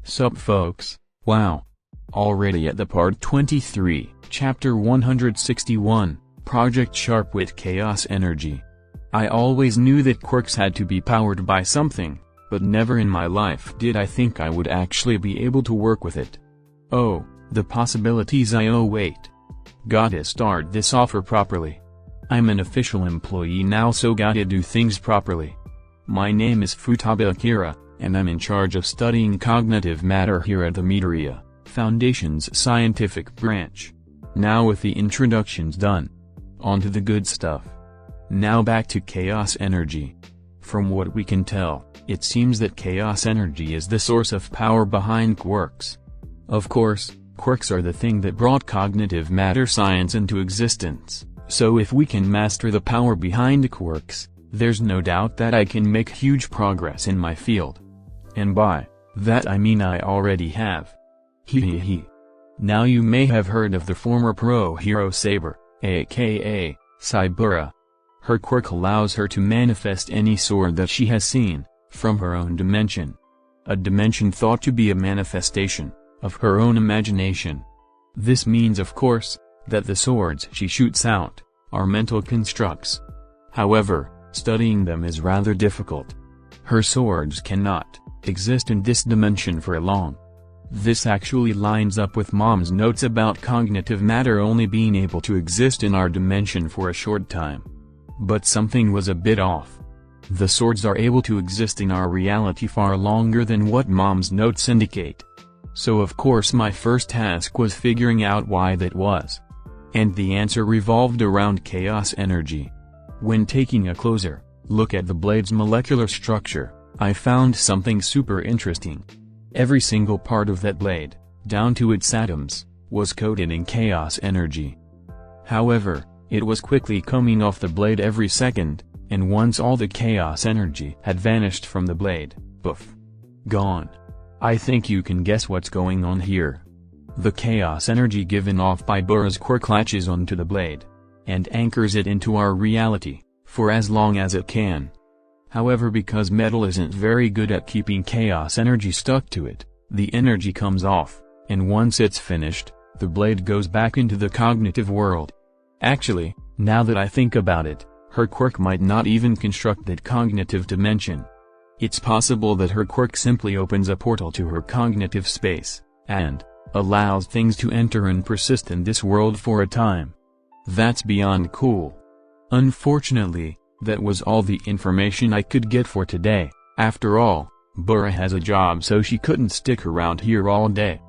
Sup folks, wow. Already at the part 23, chapter 161, Project Sharp Wit Chaos Energy. I always knew that quirks had to be powered by something, but never in my life did I think I would actually be able to work with it. Oh, the possibilities. Wait. Gotta start this offer properly. I'm an official employee now, so gotta do things properly. My name is Futaba Akira, and I'm in charge of studying cognitive matter here at the Midoriya Foundation's scientific branch. Now with the introductions done, on to the good stuff. Now back to chaos energy. From what we can tell, it seems that chaos energy is the source of power behind quirks. Of course, quirks are the thing that brought cognitive matter science into existence, so if we can master the power behind quirks, there's no doubt that I can make huge progress in my field. And by that I mean I already have. Hehehe. Now you may have heard of the former pro hero Saber, aka Sakura. Her quirk allows her to manifest any sword that she has seen, from her own dimension. A dimension thought to be a manifestation of her own imagination. This means, of course, that the swords she shoots out are mental constructs. However, studying them is rather difficult. Her swords cannot exist in this dimension for long. This actually lines up with Mom's notes about cognitive matter only being able to exist in our dimension for a short time. But something was a bit off. The swords are able to exist in our reality far longer than what Mom's notes indicate. So of course my first task was figuring out why that was. And the answer revolved around chaos energy. When taking a closer look at the blade's molecular structure, I found something super interesting. Every single part of that blade, down to its atoms, was coated in chaos energy. However, it was quickly coming off the blade every second, and once all the chaos energy had vanished from the blade, poof. Gone. I think you can guess what's going on here. The chaos energy given off by Bura's quirk latches onto the blade, and anchors it into our reality, for as long as it can. However, because metal isn't very good at keeping chaos energy stuck to it, the energy comes off, and once it's finished, the blade goes back into the cognitive world. Actually, now that I think about it, her quirk might not even construct that cognitive dimension. It's possible that her quirk simply opens a portal to her cognitive space, and allows things to enter and persist in this world for a time. That's beyond cool. Unfortunately, that was all the information I could get for today. After all, Bura has a job, so she couldn't stick around here all day.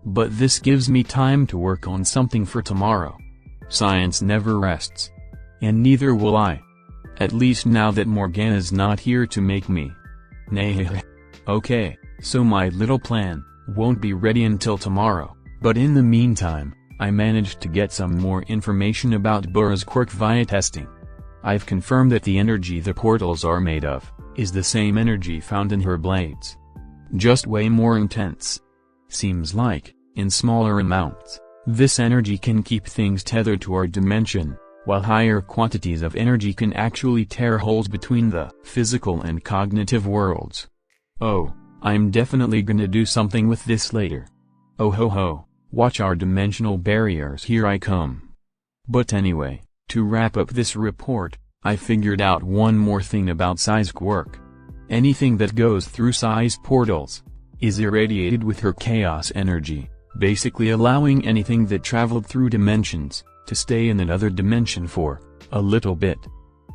But this gives me time to work on something for tomorrow. Science never rests. And neither will I. At least now that Morgana's not here to make me. Nah. Okay, so my little plan won't be ready until tomorrow, but in the meantime, I managed to get some more information about Bura's quirk via testing. I've confirmed that the energy the portals are made of is the same energy found in her blades. Just way more intense. Seems like, in smaller amounts, this energy can keep things tethered to our dimension, while higher quantities of energy can actually tear holes between the physical and cognitive worlds. Oh, I'm definitely gonna do something with this later. Oh ho ho, watch our dimensional barriers, here I come. But anyway, to wrap up this report, I figured out one more thing about Sai's quirk. Anything that goes through Sai's portals is irradiated with her chaos energy, basically allowing anything that traveled through dimensions to stay in another dimension for a little bit.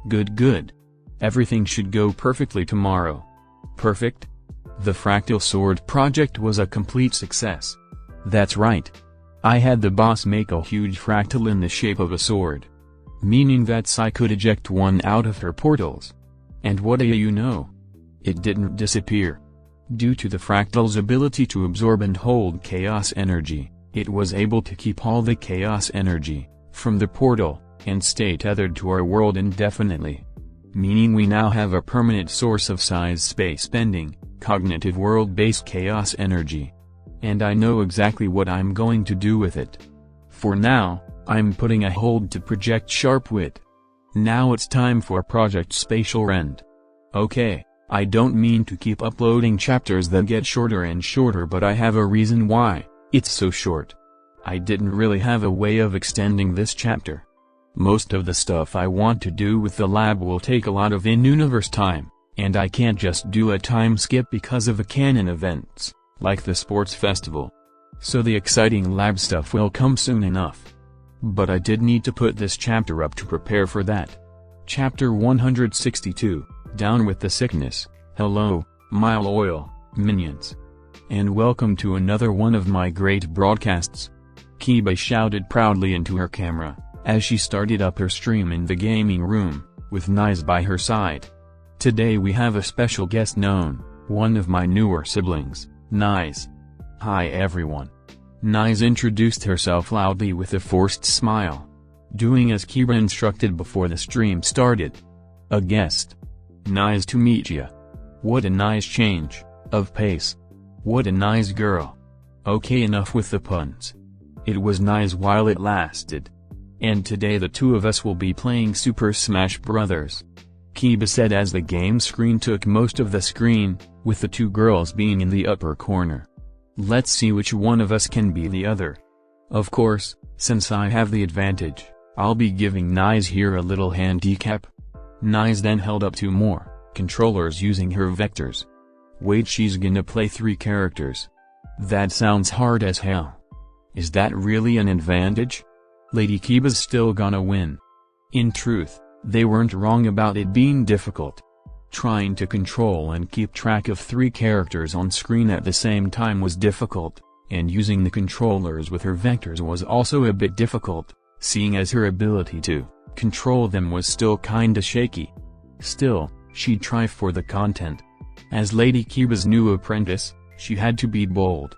Good. Everything should go perfectly tomorrow. Perfect? The Fractal Sword project was a complete success. That's right. I had the boss make a huge fractal in the shape of a sword. Meaning that Sai could eject one out of her portals. And what do you know? It didn't disappear. Due to the fractal's ability to absorb and hold chaos energy, it was able to keep all the chaos energy from the portal, and stay tethered to our world indefinitely. Meaning we now have a permanent source of Sai's space-bending, cognitive world-based chaos energy. And I know exactly what I'm going to do with it. For now, I'm putting a hold to Project Sharp Wit. Now it's time for Project Spatial End. Okay, I don't mean to keep uploading chapters that get shorter and shorter, but I have a reason why it's so short. I didn't really have a way of extending this chapter. Most of the stuff I want to do with the lab will take a lot of in-universe time, and I can't just do a time skip because of the canon events, like the sports festival. So the exciting lab stuff will come soon enough. But I did need to put this chapter up to prepare for that. Chapter 162, Down with the Sickness. Hello, my loyal minions. And welcome to another one of my great broadcasts. Kiba shouted proudly into her camera, as she started up her stream in the gaming room, with Nice by her side. Today we have a special guest known, one of my newer siblings, Nice. Hi everyone. Nice introduced herself loudly with a forced smile, doing as Kiba instructed before the stream started. A guest. Nice to meet ya. What a nice change of pace. What a nice girl. Okay, enough with the puns. It was nice while it lasted. And today the two of us will be playing Super Smash Bros. Kiba said as the game screen took most of the screen, with the two girls being in the upper corner. Let's see which one of us can be the other. Of course, since I have the advantage, I'll be giving Nice here a little handicap. Nice then held up two more controllers using her vectors. Wait, she's gonna play 3 characters. That sounds hard as hell. Is that really an advantage? Lady Kiba's still gonna win. In truth, they weren't wrong about it being difficult. Trying to control and keep track of 3 characters on screen at the same time was difficult, and using the controllers with her vectors was also a bit difficult, seeing as her ability to control them was still kinda shaky. Still, she'd try for the content. As Lady Kiba's new apprentice, she had to be bold.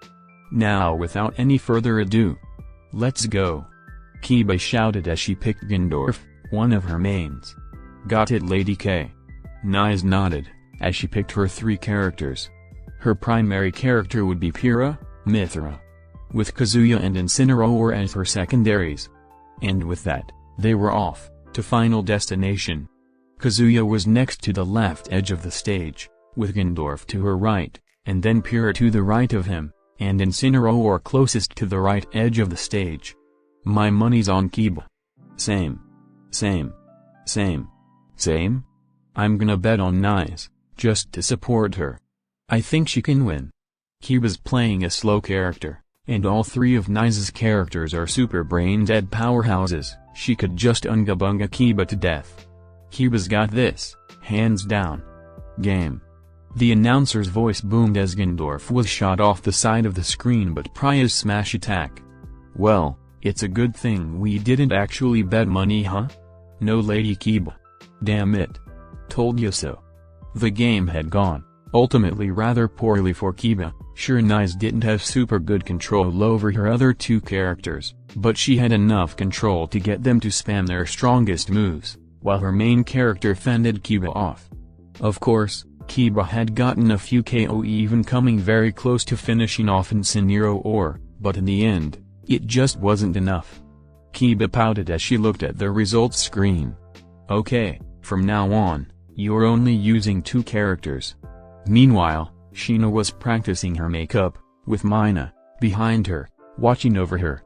Now without any further ado, let's go. Kiba shouted as she picked Gandorf, one of her mains. Got it, Lady K. Nice nodded, as she picked her 3 characters. Her primary character would be Pyrrha, Mithra, with Kazuya and Incineroar as her secondaries. And with that, they were off to Final Destination. Kazuya was next to the left edge of the stage, with Gandorf to her right, and then Pyrrha to the right of him, and Incineroar closest to the right edge of the stage. My money's on Kiba. Same. I'm gonna bet on Nice, just to support her. I think she can win. Kiba's playing a slow character, and all 3 of Nice's characters are super brain-dead powerhouses. She could just unga-bunga Kiba to death. Kiba's got this, hands down. Game. The announcer's voice boomed as Gandorf was shot off the side of the screen but Pyrrha's smash attack. Well, it's a good thing we didn't actually bet money, huh? No, Lady Kiba. Damn it. Told you so. The game had gone, ultimately rather poorly for Kiba. Sure, Nice didn't have super good control over her other 2 characters, but she had enough control to get them to spam their strongest moves, while her main character fended Kiba off. Of course, Kiba had gotten a few KO, even coming very close to finishing off Incineroar, but in the end, it just wasn't enough. Kiba pouted as she looked at the results screen. Okay, from now on, you're only using 2 characters. Meanwhile, Sheena was practicing her makeup, with Mina behind her, watching over her.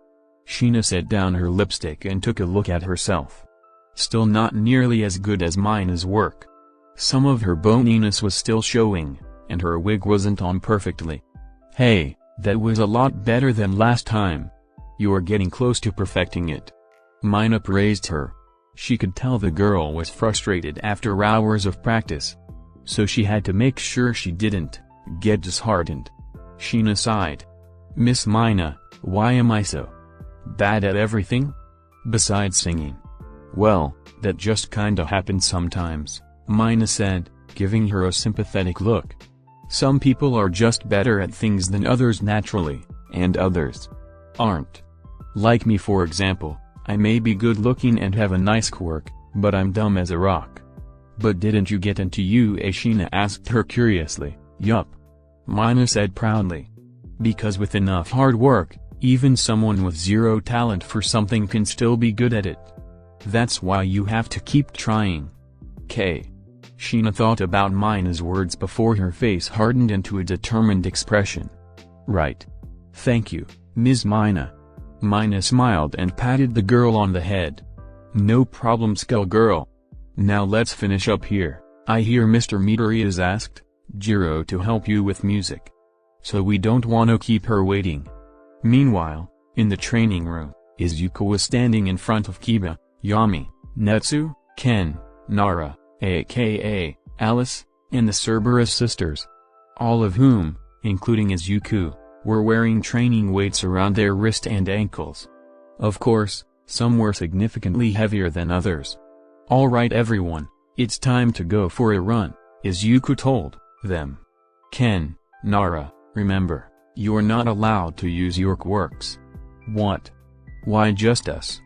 Sheena set down her lipstick and took a look at herself. Still not nearly as good as Mina's work. Some of her boniness was still showing, and her wig wasn't on perfectly. Hey, that was a lot better than last time. You're getting close to perfecting it. Mina praised her. She could tell the girl was frustrated after hours of practice. So she had to make sure she didn't get disheartened. Sheena sighed. Miss Mina, why am I so bad at everything? Besides singing. Well, that just kinda happens sometimes, Mina said, giving her a sympathetic look. Some people are just better at things than others naturally, and others aren't. Like me, for example. I may be good looking and have a nice quirk, but I'm dumb as a rock. But didn't you get into UA? Sheena asked her curiously. Yup. Mina said proudly. Because with enough hard work, even someone with 0 talent for something can still be good at it. That's why you have to keep trying. K. Sheena thought about Mina's words before her face hardened into a determined expression. Right. Thank you, Ms. Mina. Mina smiled and patted the girl on the head. No problem, Skull Girl. Now let's finish up here. I hear Mr. Midoriya has asked Jiro to help you with music. So we don't want to keep her waiting. Meanwhile, in the training room, Izuku was standing in front of Kiba, Yami, Netsu, Ken, Nara, aka Alice, and the Cerberus sisters. All of whom, including Izuku, were wearing training weights around their wrist and ankles. Of course, some were significantly heavier than others. Alright everyone, it's time to go for a run, Izuku told them. Ken, Nara, remember, you're not allowed to use your quirks. What? Why just us?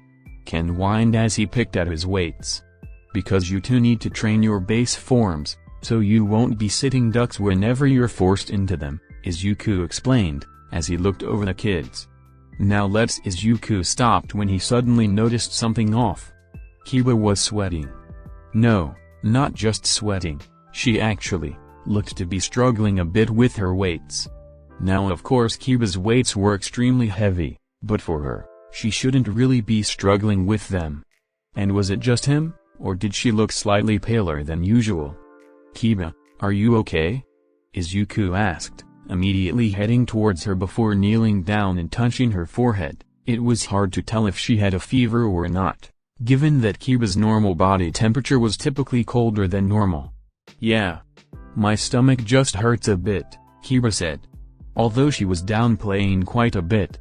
Ken whined as he picked at his weights. Because you two need to train your base forms, so you won't be sitting ducks whenever you're forced into them, Izuku explained, as he looked over the kids. Now Izuku stopped when he suddenly noticed something off. Kiba was sweating. No, not just sweating, she actually looked to be struggling a bit with her weights. Now of course Kiba's weights were extremely heavy, but for her, she shouldn't really be struggling with them. And was it just him, or did she look slightly paler than usual? Kiba, are you okay? Izuku asked, immediately heading towards her before kneeling down and touching her forehead. It was hard to tell if she had a fever or not, given that Kiba's normal body temperature was typically colder than normal. Yeah. My stomach just hurts a bit, Kiba said. Although she was downplaying quite a bit.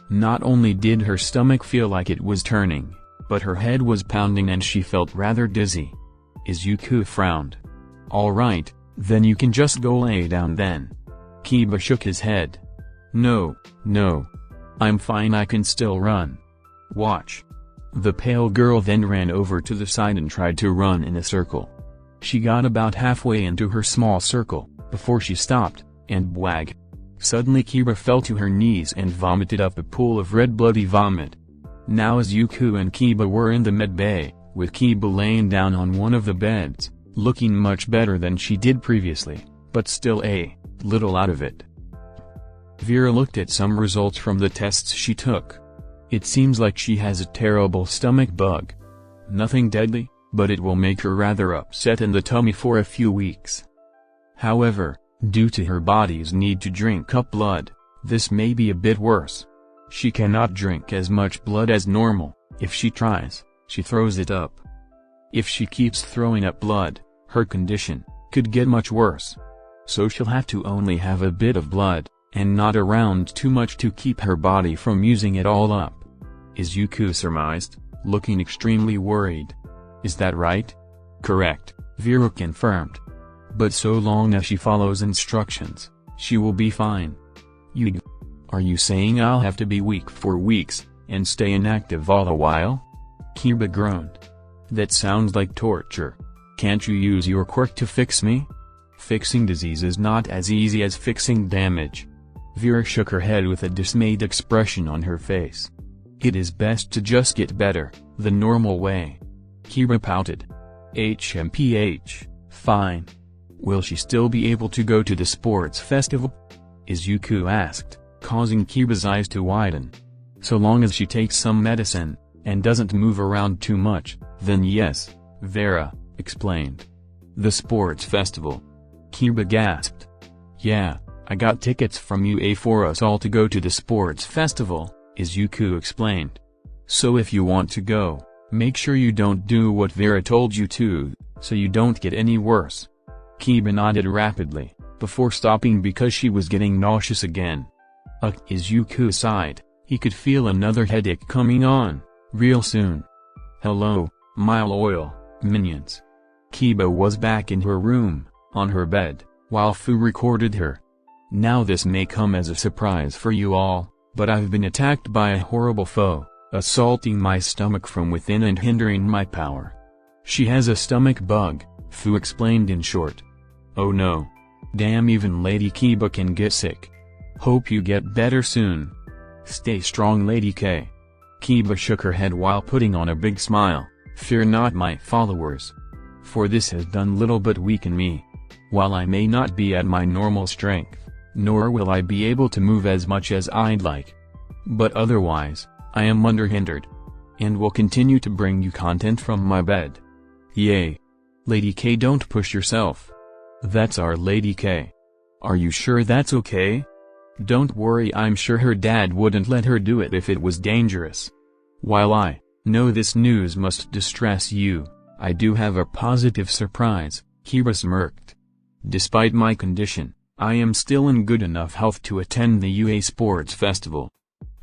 Not only did her stomach feel like it was turning, but her head was pounding and she felt rather dizzy. Izuku frowned. Alright, then you can just go lay down then. Kiba shook his head. No. I'm fine, I can still run. Watch. The pale girl then ran over to the side and tried to run in a circle. She got about halfway into her small circle, before she stopped, and bwag. Suddenly Kiba fell to her knees and vomited up a pool of red bloody vomit. Now Izuku and Kiba were in the med bay, with Kiba laying down on one of the beds, looking much better than she did previously, but still a little out of it. Vera looked at some results from the tests she took. It seems like she has a terrible stomach bug. Nothing deadly, but it will make her rather upset in the tummy for a few weeks. However, due to her body's need to drink up blood, this may be a bit worse. She cannot drink as much blood as normal. If she tries, she throws it up. If she keeps throwing up blood, her condition could get much worse. So she'll have to only have a bit of blood, and not around too much to keep her body from using it all up. Izuku surmised, looking extremely worried. Is that right? Correct, Vera confirmed. But so long as she follows instructions, she will be fine. Are you saying I'll have to be weak for weeks, and stay inactive all the while? Kiba groaned. That sounds like torture. Can't you use your quirk to fix me? Fixing disease is not as easy as fixing damage. Vera shook her head with a dismayed expression on her face. It is best to just get better, the normal way. Kiba pouted. Fine. Will she still be able to go to the sports festival? Izuku asked, causing Kiba's eyes to widen. So long as she takes some medicine, and doesn't move around too much, then yes, Vera explained. The sports festival. Kiba gasped. Yeah, I got tickets from UA for us all to go to the sports festival, Izuku explained. So if you want to go, make sure you don't do what Vera told you to, so you don't get any worse. Kiba nodded rapidly, before stopping because she was getting nauseous again. Izuku sighed, he could feel another headache coming on, real soon. Hello, Mile Oil, minions. Kiba was back in her room, on her bed, while Fu recorded her. Now this may come as a surprise for you all, but I've been attacked by a horrible foe, assaulting my stomach from within and hindering my power. She has a stomach bug, Fu explained in short. Oh no. Damn, even Lady Kiba can get sick. Hope you get better soon. Stay strong, Lady K. Kiba shook her head while putting on a big smile. Fear not, my followers. for this has done little but weaken me. While I may not be at my normal strength, nor will I be able to move as much as I'd like. But otherwise, I am unhindered. And will continue to bring you content from my bed. Yay. Lady K, don't push yourself. That's our Lady K. Are you sure that's okay? Don't worry, I'm sure her dad wouldn't let her do it if it was dangerous. While I know this news must distress you, I do have a positive surprise, Kira smirked. Despite my condition, I am still in good enough health to attend the UA Sports Festival.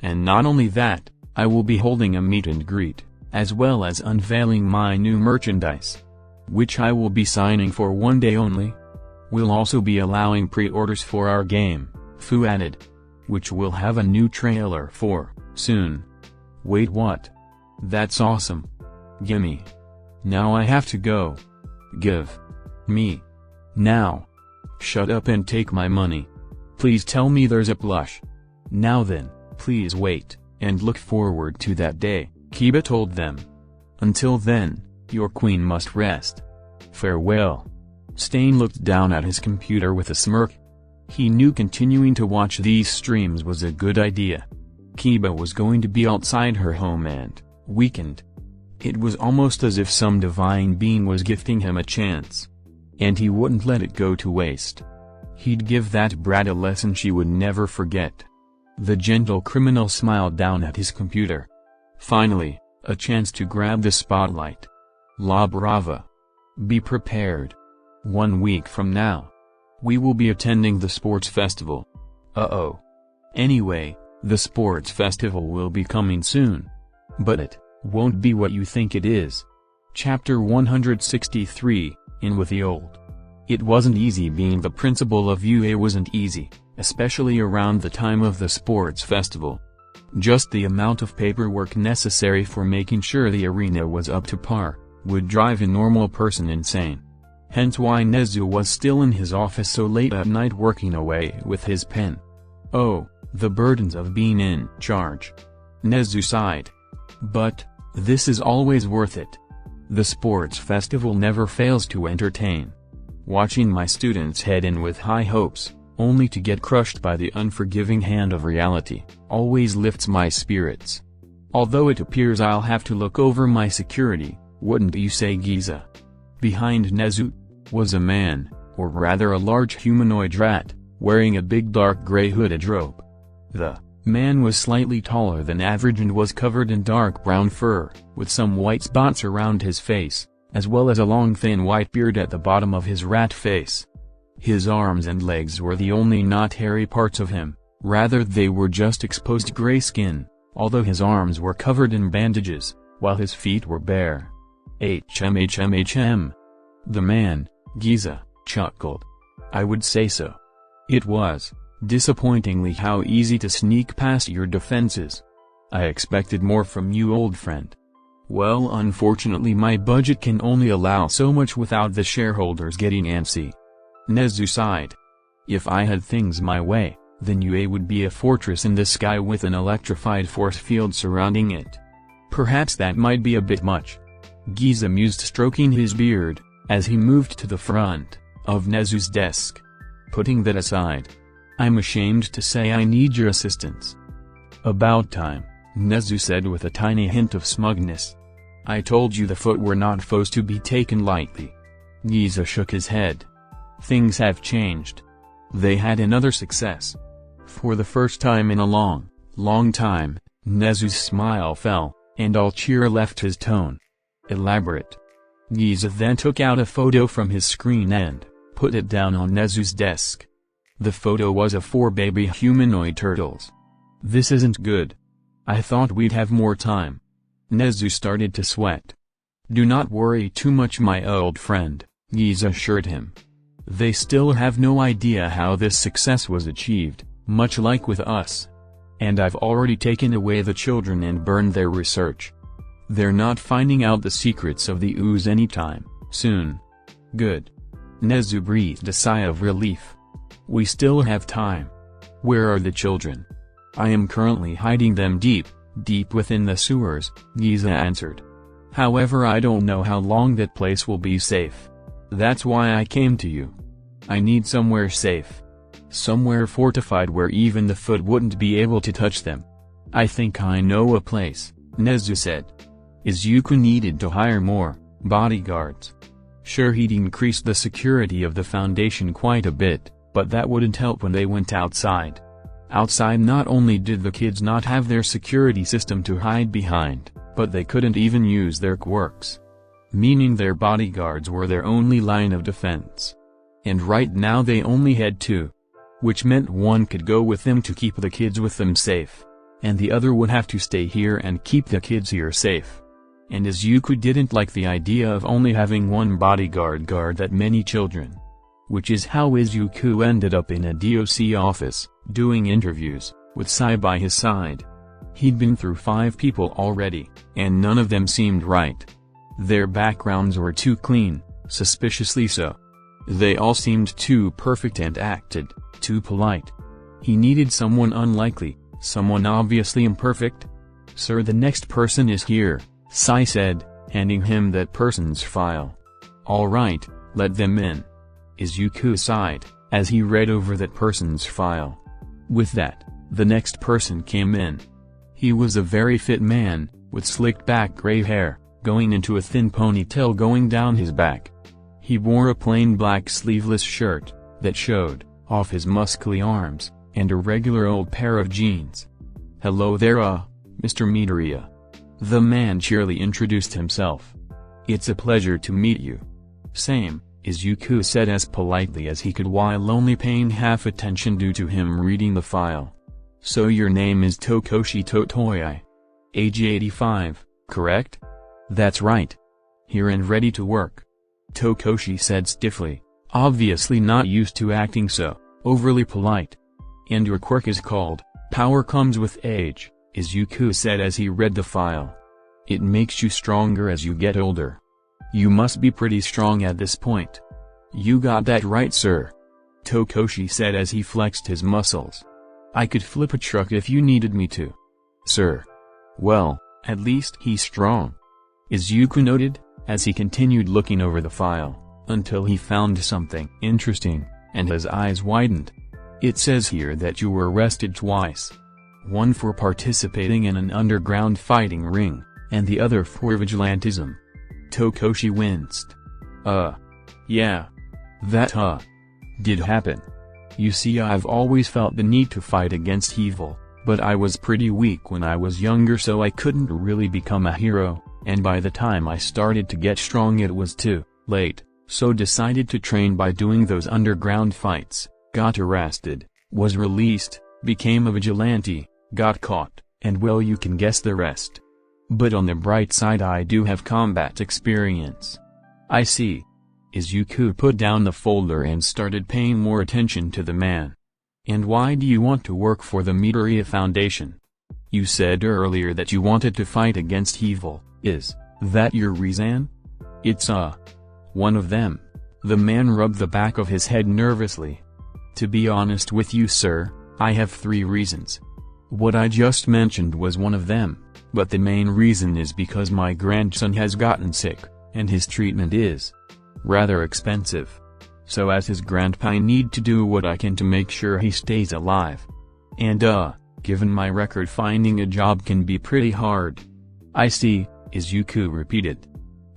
And not only that, I will be holding a meet and greet, as well as unveiling my new merchandise, which I will be signing for one day only. We'll also be allowing pre-orders for our game, Fu added, which we'll have a new trailer for, soon. Wait, what? That's awesome. Gimme. Now I have to go. Give. Me. Now. Shut up and take my money. Please tell me there's a plush. Now then, please wait, and look forward to that day, Kiba told them. Until then, your queen must rest. Farewell. Stain looked down at his computer with a smirk. He knew continuing to watch these streams was a good idea. Kiba was going to be outside her home and weakened. It was almost as if some divine being was gifting him a chance. And he wouldn't let it go to waste. He'd give that brat a lesson she would never forget. The gentle criminal smiled down at his computer. Finally, a chance to grab the spotlight. La Brava. Be prepared. 1 week from now, we will be attending the sports festival. Uh-oh. Anyway, the sports festival will be coming soon. But it won't be what you think it is. Chapter 163, In with the Old. It wasn't easy being the principal of UA wasn't easy, especially around the time of the sports festival. Just the amount of paperwork necessary for making sure the arena was up to par would drive a normal person insane. Hence why Nezu was still in his office so late at night working away with his pen. Oh, the burdens of being in charge. Nezu sighed. But this is always worth it. The sports festival never fails to entertain. Watching my students head in with high hopes, only to get crushed by the unforgiving hand of reality, always lifts my spirits. Although it appears I'll have to look over my security, wouldn't you say, Giza? Behind Nezu was a man, or rather a large humanoid rat, wearing a big dark gray hooded robe. The man was slightly taller than average and was covered in dark brown fur, with some white spots around his face, as well as a long thin white beard at the bottom of his rat face. His arms and legs were the only not hairy parts of him, rather they were just exposed gray skin, although his arms were covered in bandages, while his feet were bare. HM. The man, Giza, chuckled. I would say so. It was, disappointingly, how easy to sneak past your defenses. I expected more from you, old friend. Well, unfortunately my budget can only allow so much without the shareholders getting antsy. Nezu sighed. If I had things my way, then UA would be a fortress in the sky with an electrified force field surrounding it. Perhaps that might be a bit much. Giza mused, stroking his beard, as he moved to the front of Nezu's desk. Putting that aside, I'm ashamed to say I need your assistance. About time, Nezu said with a tiny hint of smugness. I told you the foot were not foes to be taken lightly. Giza shook his head. Things have changed. They had another success. For the first time in a long time, Nezu's smile fell, and all cheer left his tone. Elaborate. Giza then took out a photo from his screen and put it down on Nezu's desk. The photo was of 4 baby humanoid turtles. This isn't good. I thought we'd have more time. Nezu started to sweat. Do not worry too much, my old friend, Giza assured him. They still have no idea how this success was achieved, much like with us. And I've already taken away the children and burned their research. They're not finding out the secrets of the ooze anytime soon. Good. Nezu breathed a sigh of relief. We still have time. Where are the children? I am currently hiding them deep within the sewers, Giza answered. However, I don't know how long that place will be safe. That's why I came to you. I need somewhere safe. Somewhere fortified where even the foot wouldn't be able to touch them. I think I know a place, Nezu said. Izuku needed to hire more bodyguards. Sure, he'd increased the security of the Foundation quite a bit, but that wouldn't help when they went outside. Outside, not only did the kids not have their security system to hide behind, but they couldn't even use their quirks. Meaning their bodyguards were their only line of defense. And right now they only had two. Which meant one could go with them to keep the kids with them safe. And the other would have to stay here and keep the kids here safe. And Izuku didn't like the idea of only having one bodyguard guard that many children. Which is how Izuku ended up in a DOC office, doing interviews, with Sai by his side. He'd been through 5 people already, and none of them seemed right. Their backgrounds were too clean, suspiciously so. They all seemed too perfect and acted too polite. He needed someone unlikely, someone obviously imperfect. Sir, the next person is here, Sai said, handing him that person's file. All right, let them in. Izuku sighed, as he read over that person's file. With that, the next person came in. He was a very fit man, with slicked back gray hair, going into a thin ponytail going down his back. He wore a plain black sleeveless shirt, that showed off his muscly arms, and a regular old pair of jeans. Hello there, Mr. Midoriya. The man cheerily introduced himself. It's a pleasure to meet you. Same, Izuku said as politely as he could while only paying half attention due to him reading the file. So your name is Tokoshi Totoyai. Age 85, correct? That's right. Here and ready to work. Tokoshi said stiffly, obviously not used to acting so overly polite. And your quirk is called Power Comes with Age, Izuku said as he read the file. It makes you stronger as you get older. You must be pretty strong at this point. You got that right, sir. Tokoshi said as he flexed his muscles. I could flip a truck if you needed me to. Sir. Well, at least he's strong. Izuku noted, as he continued looking over the file, until he found something interesting, and his eyes widened. It says here that you were arrested twice. One for participating in an underground fighting ring, and the other for vigilantism. Tokoshi winced. Yeah. That, did happen. You see, I've always felt the need to fight against evil, but I was pretty weak when I was younger, so I couldn't really become a hero, and by the time I started to get strong it was too late, so decided to train by doing those underground fights, got arrested, was released, became a vigilante, got caught, and well, you can guess the rest. But on the bright side, I do have combat experience. I see. Izuku put down the folder and started paying more attention to the man. And why do you want to work for the Midoriya Foundation? You said earlier that you wanted to fight against evil, is that your reason? It's one of them. The man rubbed the back of his head nervously. To be honest with you, sir, I have 3 reasons. What I just mentioned was one of them. But the main reason is because my grandson has gotten sick, and his treatment is rather expensive. So as his grandpa, I need to do what I can to make sure he stays alive. And given my record, finding a job can be pretty hard. I see, Izuku repeated.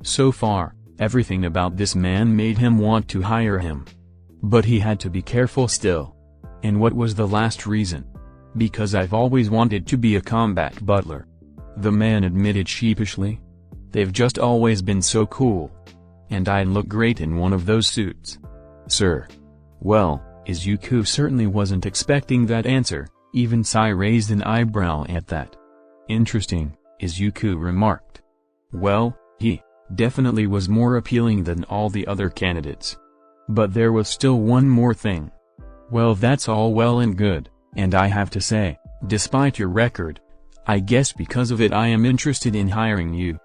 So far, everything about this man made him want to hire him. But he had to be careful still. And what was the last reason? Because I've always wanted to be a combat butler. The man admitted sheepishly. They've just always been so cool. And I'd look great in one of those suits. Sir. Well, Izuku certainly wasn't expecting that answer, even Sai raised an eyebrow at that. Interesting, Izuku remarked. Well, he definitely was more appealing than all the other candidates. But there was still one more thing. Well, that's all well and good, and I have to say, despite your record, I guess because of it I am interested in hiring you.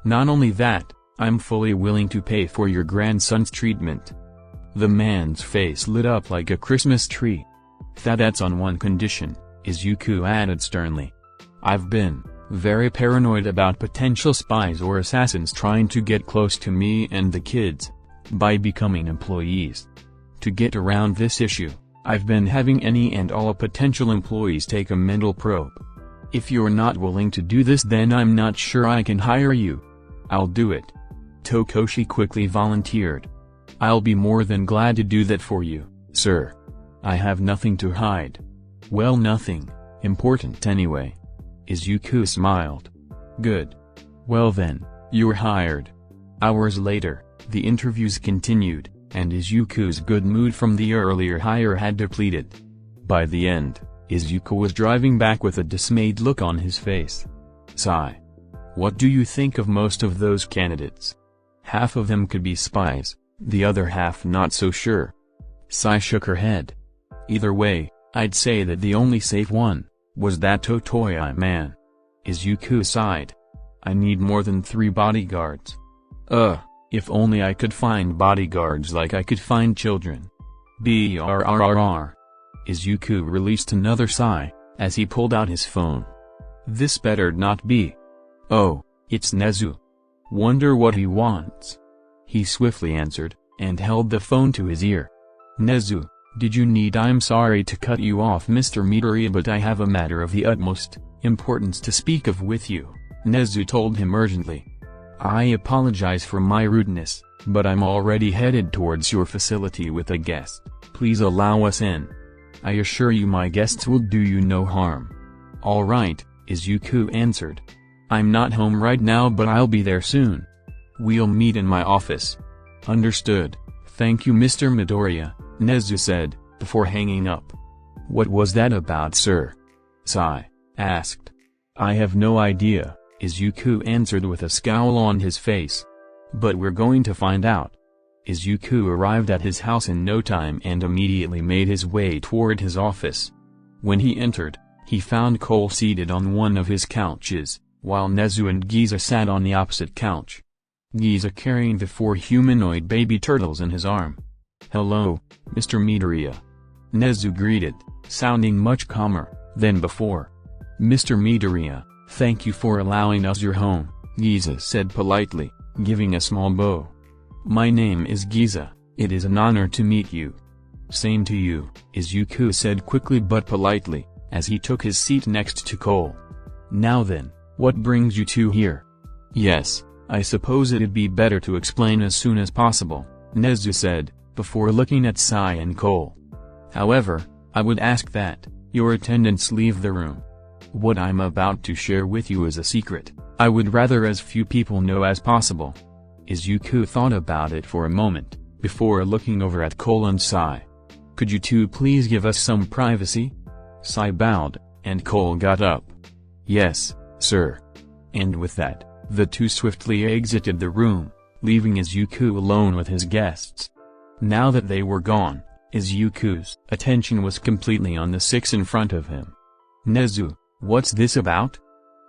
Not only that, I'm fully willing to pay for your grandson's treatment. The man's face lit up like a Christmas tree. That's on one condition, Izuku added sternly. I've been very paranoid about potential spies or assassins trying to get close to me and the kids, by becoming employees. To get around this issue, I've been having any and all potential employees take a mental probe. If you're not willing to do this, then I'm not sure I can hire you. I'll do it. Tokoshi quickly volunteered. I'll be more than glad to do that for you, sir. I have nothing to hide. Well, nothing important anyway. Izuku smiled. Good. Well then, you're hired. Hours later, the interviews continued, and Izuku's good mood from the earlier hire had depleted. By the end, Izuku was driving back with a dismayed look on his face. Sigh. What do you think of most of those candidates? Half of them could be spies, the other half not so sure. Sai shook her head. Either way, I'd say that the only safe one was that Totoya man. Izuku sighed. I need more than 3 bodyguards. If only I could find bodyguards like I could find children. Brrrr. Izuku released another sigh, as he pulled out his phone. This better not be. Oh, it's Nezu. Wonder what he wants. He swiftly answered, and held the phone to his ear. Nezu, did you need? I'm sorry to cut you off, Mr. Midoriya, but I have a matter of the utmost importance to speak of with you, Nezu told him urgently. I apologize for my rudeness, but I'm already headed towards your facility with a guest. Please allow us in. I assure you my guests will do you no harm. All right, Izuku answered. I'm not home right now, but I'll be there soon. We'll meet in my office. Understood. Thank you, Mr. Midoriya, Nezu said, before hanging up. What was that about, sir? Sai asked. I have no idea, Izuku answered with a scowl on his face. But we're going to find out. Izuku arrived at his house in no time and immediately made his way toward his office. When he entered, he found Cole seated on one of his couches, while Nezu and Giza sat on the opposite couch. Giza carrying the 4 humanoid baby turtles in his arm. Hello, Mr. Midoriya. Nezu greeted, sounding much calmer than before. Mr. Midoriya, thank you for allowing us your home, Giza said politely, giving a small bow. My name is Giza, it is an honor to meet you. Same to you, Izuku said quickly but politely, as he took his seat next to Cole. Now then, what brings you two here? Yes, I suppose it'd be better to explain as soon as possible, Nezu said, before looking at Sai and Cole. However, I would ask that your attendants leave the room. What I'm about to share with you is a secret. I would rather as few people know as possible. Izuku thought about it for a moment, before looking over at Cole and Sai. Could you two please give us some privacy? Sai bowed, and Cole got up. Yes, sir. And with that, the two swiftly exited the room, leaving Izuku alone with his guests. Now that they were gone, Izuku's attention was completely on the 6 in front of him. Nezu, what's this about?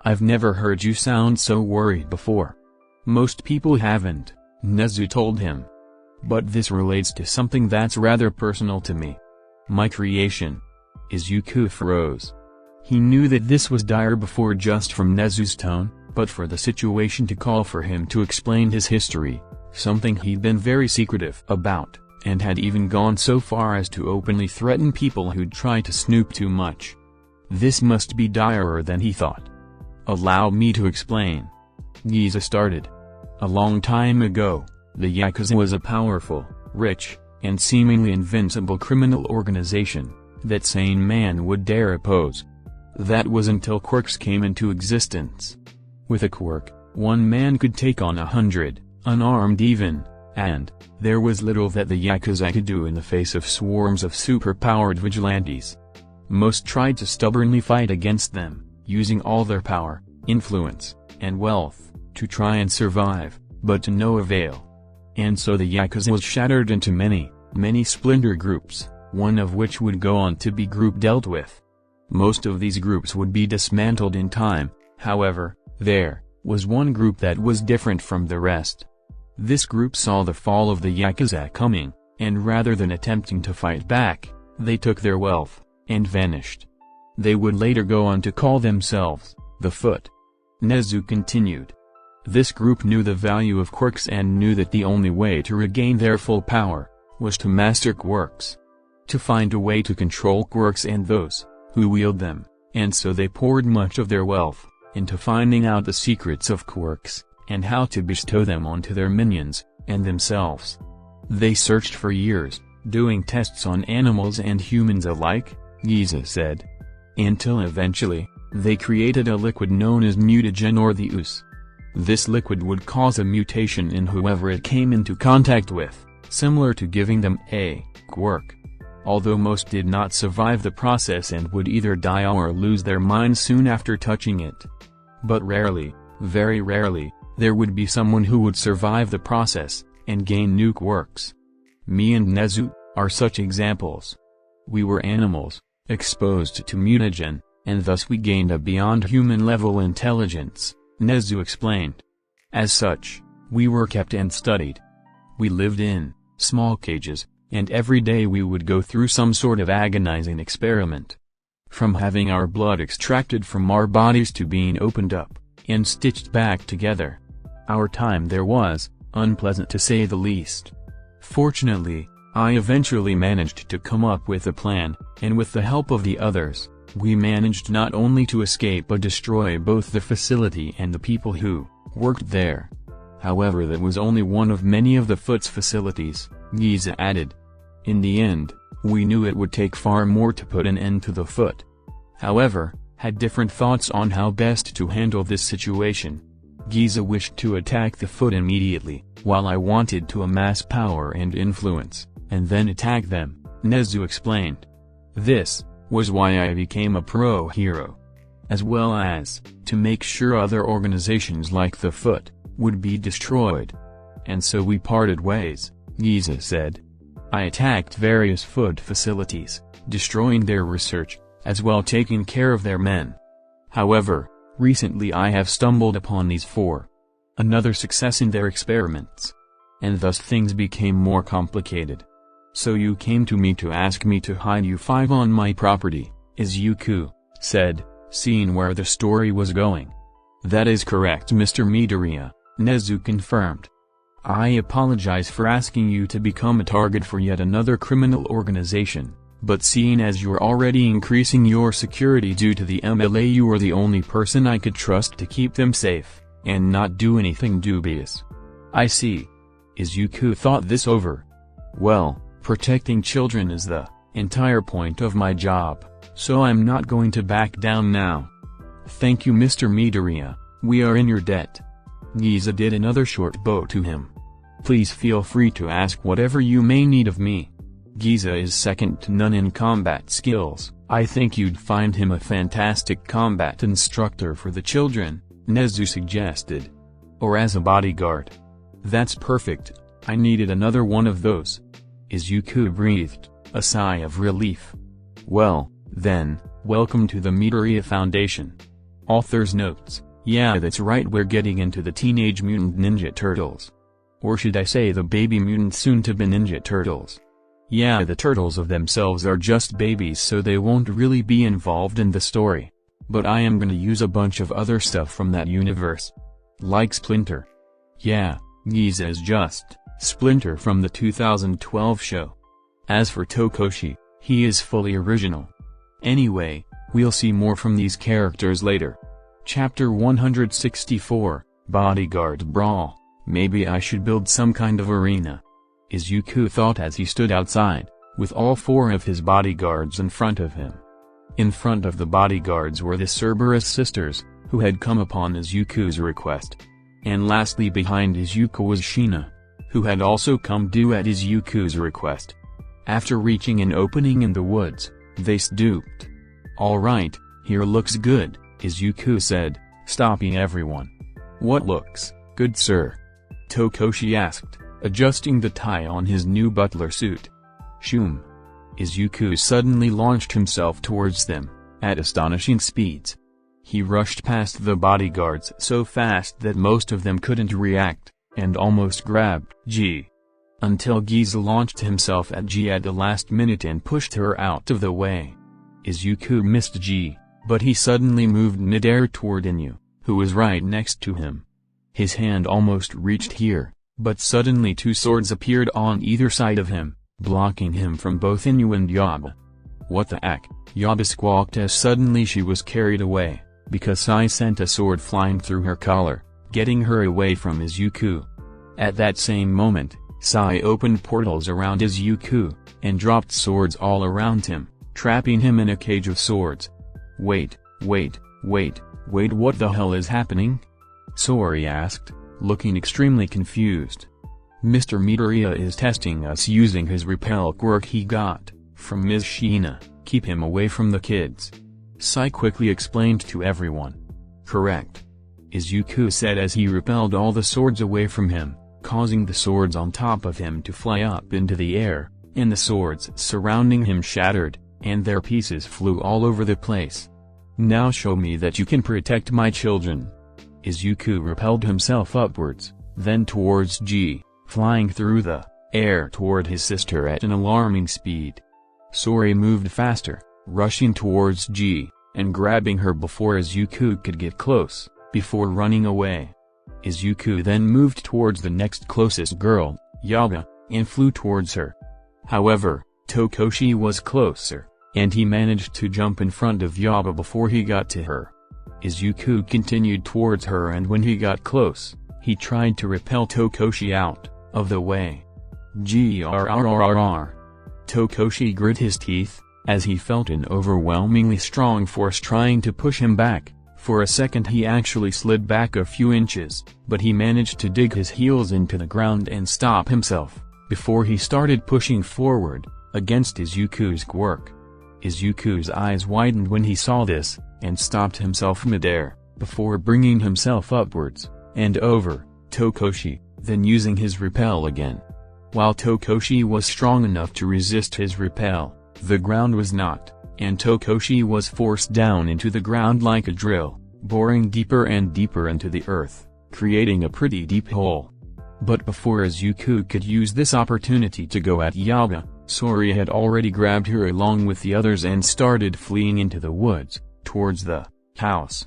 I've never heard you sound so worried before. Most people haven't, Nezu told him. But this relates to something that's rather personal to me. My creation. Izuku froze. He knew that this was dire before just from Nezu's tone, but for the situation to call for him to explain his history, something he'd been very secretive about, and had even gone so far as to openly threaten people who'd try to snoop too much. This must be direr than he thought. Allow me to explain. Giza started. A long time ago, the Yakuza was a powerful, rich, and seemingly invincible criminal organization that sane man would dare oppose. That was until quirks came into existence. With a quirk, one man could take on 100, unarmed even, and there was little that the Yakuza could do in the face of swarms of super-powered vigilantes. Most tried to stubbornly fight against them, using all their power, influence, and wealth, to try and survive, but to no avail. And so the Yakuza was shattered into many, many splinter groups, one of which would go on to be group dealt with. Most of these groups would be dismantled in time, however, there was one group that was different from the rest. This group saw the fall of the Yakuza coming, and rather than attempting to fight back, they took their wealth, and vanished. They would later go on to call themselves, the Foot. Nezu continued. This group knew the value of quirks and knew that the only way to regain their full power was to master quirks. To find a way to control quirks and those who wield them, and so they poured much of their wealth into finding out the secrets of quirks, and how to bestow them onto their minions, and themselves. They searched for years, doing tests on animals and humans alike, Giza said. Until eventually, they created a liquid known as mutagen or the ooze. This liquid would cause a mutation in whoever it came into contact with, similar to giving them a quirk. Although most did not survive the process and would either die or lose their minds soon after touching it. But rarely, very rarely, there would be someone who would survive the process and gain new quirks. Me and Nezu are such examples. We were animals, exposed to mutagen, and thus we gained a beyond human level intelligence, Nezu explained. As such, we were kept and studied. We lived in small cages, and every day we would go through some sort of agonizing experiment. From having our blood extracted from our bodies to being opened up and stitched back together. Our time there was unpleasant to say the least. Fortunately, I eventually managed to come up with a plan, and with the help of the others, we managed not only to escape but destroy both the facility and the people who worked there. However, that was only one of many of the Foot's facilities, Giza added. In the end, we knew it would take far more to put an end to the Foot. However, had different thoughts on how best to handle this situation. Giza wished to attack the Foot immediately, while I wanted to amass power and influence, and then attack them, Nezu explained. This was why I became a pro-hero. As well as, to make sure other organizations like the Foot would be destroyed. And so we parted ways, Giza said. I attacked various Foot facilities, destroying their research, as well taking care of their men. However, recently I have stumbled upon these four. Another success in their experiments. And thus things became more complicated. So you came to me to ask me to hide you five on my property, Izuku said, seeing where the story was going. That is correct, Mr. Midoriya, Nezu confirmed. I apologize for asking you to become a target for yet another criminal organization, but seeing as you're already increasing your security due to the MLA, you are the only person I could trust to keep them safe, and not do anything dubious. I see. Izuku thought this over. Well, protecting children is the entire point of my job, so I'm not going to back down now. Thank you, Mr. Midoriya, we are in your debt. Giza did another short bow to him. Please feel free to ask whatever you may need of me. Giza is second to none in combat skills. I think you'd find him a fantastic combat instructor for the children, Nezu suggested. Or as a bodyguard. That's perfect, I needed another one of those. Izuku breathed, a sigh of relief. Well, then, welcome to the Midoriya Foundation. Author's notes. Yeah, that's right, we're getting into the Teenage Mutant Ninja Turtles. Or should I say the baby mutant soon-to-be Ninja Turtles. Yeah, the turtles of themselves are just babies, so they won't really be involved in the story. But I am gonna use a bunch of other stuff from that universe. Like Splinter. Yeah, Giza is just Splinter from the 2012 show. As for Tokoshi, he is fully original. Anyway, we'll see more from these characters later. Chapter 164, Bodyguard Brawl. Maybe I should build some kind of arena. Izuku thought as he stood outside, with all four of his bodyguards in front of him. In front of the bodyguards were the Cerberus sisters, who had come upon Izuku's request. And lastly behind Izuku was Shina, who had also come due at Izuku's request. After reaching an opening in the woods, they stooped. Alright, here looks good, Izuku said, stopping everyone. What looks good, sir? Tokoshi asked, adjusting the tie on his new butler suit. Shoom. Izuku suddenly launched himself towards them, at astonishing speeds. He rushed past the bodyguards so fast that most of them couldn't react, and almost grabbed G. Until Giza launched himself at G at the last minute and pushed her out of the way. Izuku missed G, but he suddenly moved midair toward Inu, who was right next to him. His hand almost reached here, but suddenly two swords appeared on either side of him, blocking him from both Inu and Yaba. "What the heck?" Yaba squawked as suddenly she was carried away, because Sai sent a sword flying through her collar, getting her away from Izuku. At that same moment, Sai opened portals around Izuku, and dropped swords all around him, trapping him in a cage of swords. Wait, what the hell is happening?" Sori asked, looking extremely confused. "Mr. Midoriya is testing us using his repel quirk he got from Ms. Sheena. Keep him away from the kids," Sai quickly explained to everyone. "Correct," Izuku said as he repelled all the swords away from him, causing the swords on top of him to fly up into the air, and the swords surrounding him shattered, and their pieces flew all over the place. "Now show me that you can protect my children." Izuku repelled himself upwards, then towards G, flying through the air toward his sister at an alarming speed. Sori moved faster, rushing towards G, and grabbing her before Izuku could get close, before running away. Izuku then moved towards the next closest girl, Yaba, and flew towards her. However, Tokoshi was closer, and he managed to jump in front of Yaba before he got to her. Izuku continued towards her, and when he got close, he tried to repel Tokoshi out of the way. Grrrr. Tokoshi grit his teeth, as he felt an overwhelmingly strong force trying to push him back. For a second he actually slid back a few inches, but he managed to dig his heels into the ground and stop himself, before he started pushing forward, against Izuku's quirk. Izuku's eyes widened when he saw this, and stopped himself midair, before bringing himself upwards, and over, Tokoshi, then using his repel again. While Tokoshi was strong enough to resist his repel, the ground was not, and Tokoshi was forced down into the ground like a drill, boring deeper and deeper into the earth, creating a pretty deep hole. But before Izuku could use this opportunity to go at Yaba, Sori had already grabbed her along with the others and started fleeing into the woods, towards the house.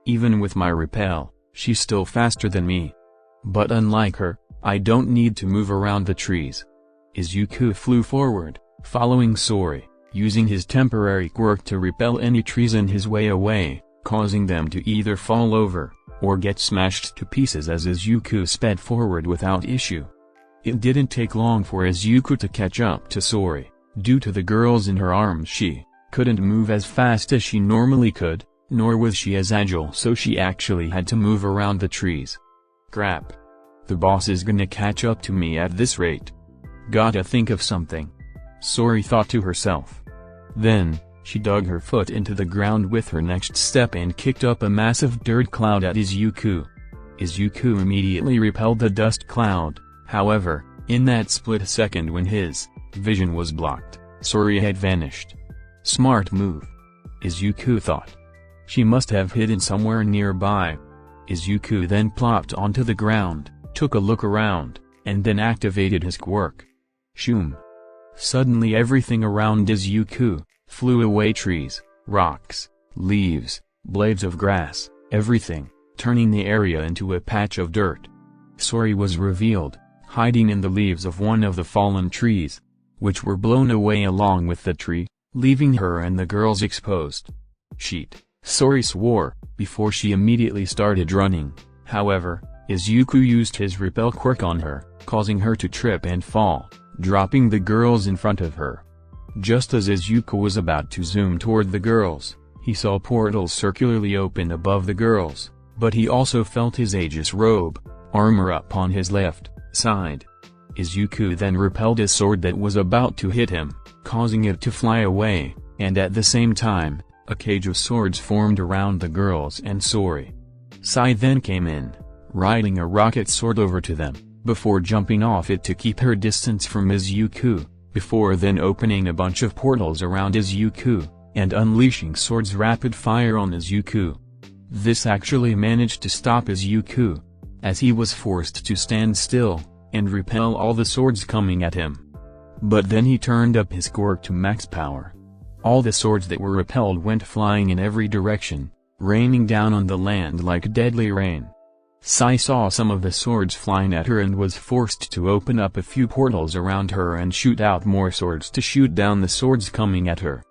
"Even with my repel, she's still faster than me. But unlike her, I don't need to move around the trees." Izuku flew forward, following Sori, using his temporary quirk to repel any trees in his way away, causing them to either fall over, or get smashed to pieces as Izuku sped forward without issue. It didn't take long for Izuku to catch up to Sori. Due to the girls in her arms, she couldn't move as fast as she normally could, nor was she as agile, so she actually had to move around the trees. "Crap. The boss is gonna catch up to me at this rate. Gotta think of something," Sori thought to herself. Then, she dug her foot into the ground with her next step and kicked up a massive dirt cloud at Izuku. Izuku immediately repelled the dust cloud. However, in that split second when his vision was blocked, Sori had vanished. Smart move, Izuku thought. She must have hidden somewhere nearby. Izuku then plopped onto the ground, took a look around, and then activated his quirk. Shoom. Suddenly everything around Izuku flew away, trees, rocks, leaves, blades of grass, everything, turning the area into a patch of dirt. Sori was revealed, hiding in the leaves of one of the fallen trees, which were blown away along with the tree, leaving her and the girls exposed. Sheet, Sori swore, before she immediately started running. However, Izuku used his repel quirk on her, causing her to trip and fall, dropping the girls in front of her. Just as Izuku was about to zoom toward the girls, he saw portals circularly open above the girls, but he also felt his Aegis robe, armor up on his left side. Izuku then repelled a sword that was about to hit him, causing it to fly away, and at the same time, a cage of swords formed around the girls and Sori. Sai then came in, riding a rocket sword over to them, before jumping off it to keep her distance from Izuku, before then opening a bunch of portals around Izuku, and unleashing swords rapid fire on Izuku. This actually managed to stop Izuku, as he was forced to stand still, and repel all the swords coming at him. But then he turned up his quirk to max power. All the swords that were repelled went flying in every direction, raining down on the land like deadly rain. Sai saw some of the swords flying at her and was forced to open up a few portals around her and shoot out more swords to shoot down the swords coming at her.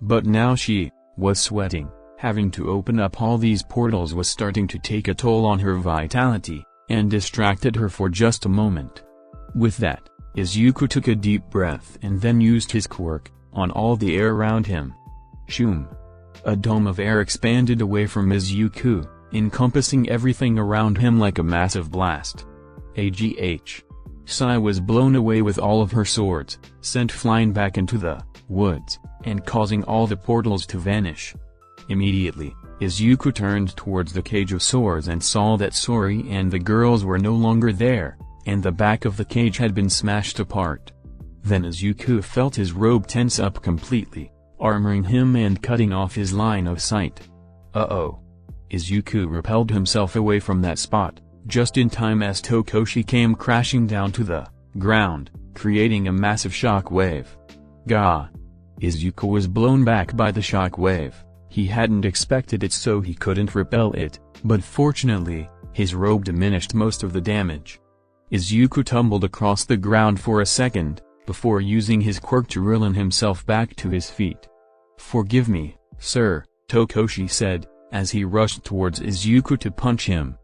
But now she was sweating. Having to open up all these portals was starting to take a toll on her vitality, and distracted her for just a moment. With that, Izuku took a deep breath and then used his quirk on all the air around him. Shoom! A dome of air expanded away from Izuku, encompassing everything around him like a massive blast. AGH. Sai was blown away with all of her swords, sent flying back into the woods, and causing all the portals to vanish. Immediately, Izuku turned towards the cage of swords and saw that Sori and the girls were no longer there, and the back of the cage had been smashed apart. Then Izuku felt his robe tense up completely, armoring him and cutting off his line of sight. Uh-oh. Izuku repelled himself away from that spot, just in time as Tokoshi came crashing down to the ground, creating a massive shock wave. Gah! Izuku was blown back by the shock wave. He hadn't expected it, so he couldn't repel it, but fortunately, his robe diminished most of the damage. Izuku tumbled across the ground for a second, before using his quirk to reel himself back to his feet. "Forgive me, sir," Tokoshi said, as he rushed towards Izuku to punch him.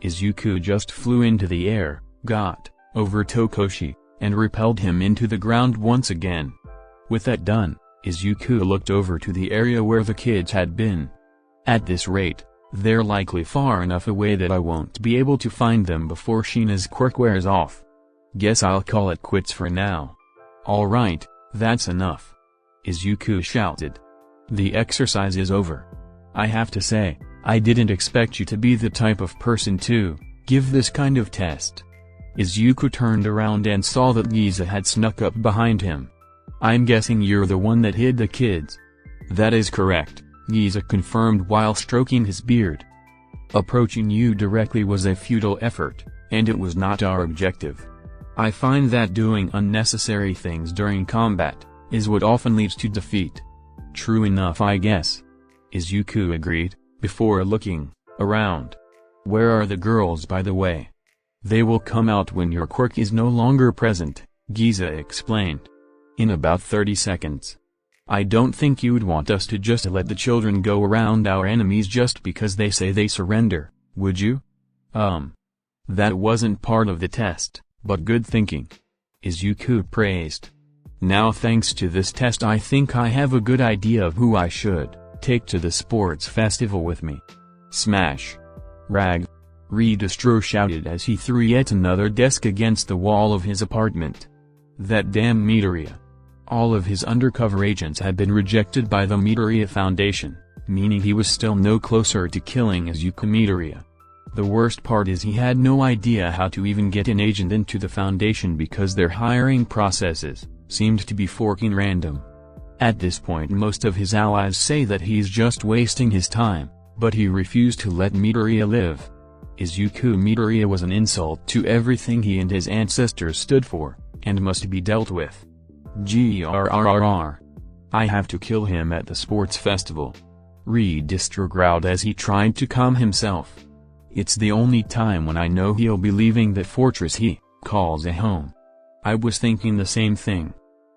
Izuku just flew into the air, got over Tokoshi, and repelled him into the ground once again. With that done, Izuku looked over to the area where the kids had been. At this rate, they're likely far enough away that I won't be able to find them before Shina's quirk wears off. Guess I'll call it quits for now. Alright, that's enough. Izuku shouted. The exercise is over. I have to say, I didn't expect you to be the type of person to give this kind of test. Izuku turned around and saw that Giza had snuck up behind him. I'm guessing you're the one that hid the kids. That is correct, Giza confirmed while stroking his beard. Approaching you directly was a futile effort, and it was not our objective. I find that doing unnecessary things during combat is what often leads to defeat. True enough, I guess. Izuku agreed, before looking around. Where are the girls, by the way? They will come out when your quirk is no longer present, Giza explained. In about 30 seconds. I don't think you'd want us to just let the children go around our enemies just because they say they surrender, would you? That wasn't part of the test, but good thinking. Izuku praised. Now thanks to this test I think I have a good idea of who I should take to the sports festival with me. Smash! Rag! Redistro shouted as he threw yet another desk against the wall of his apartment. That damn Midoriya. All of his undercover agents had been rejected by the Midoriya Foundation, meaning he was still no closer to killing Izuku Midoriya. The worst part is he had no idea how to even get an agent into the Foundation because their hiring processes seemed to be forking random. At this point most of his allies say that he's just wasting his time, but he refused to let Midoriya live. Izuku Midoriya was an insult to everything he and his ancestors stood for, and must be dealt with. Grrrr. I have to kill him at the sports festival. Redistro growled as he tried to calm himself. It's the only time when I know he'll be leaving the fortress he calls a home. I was thinking the same thing,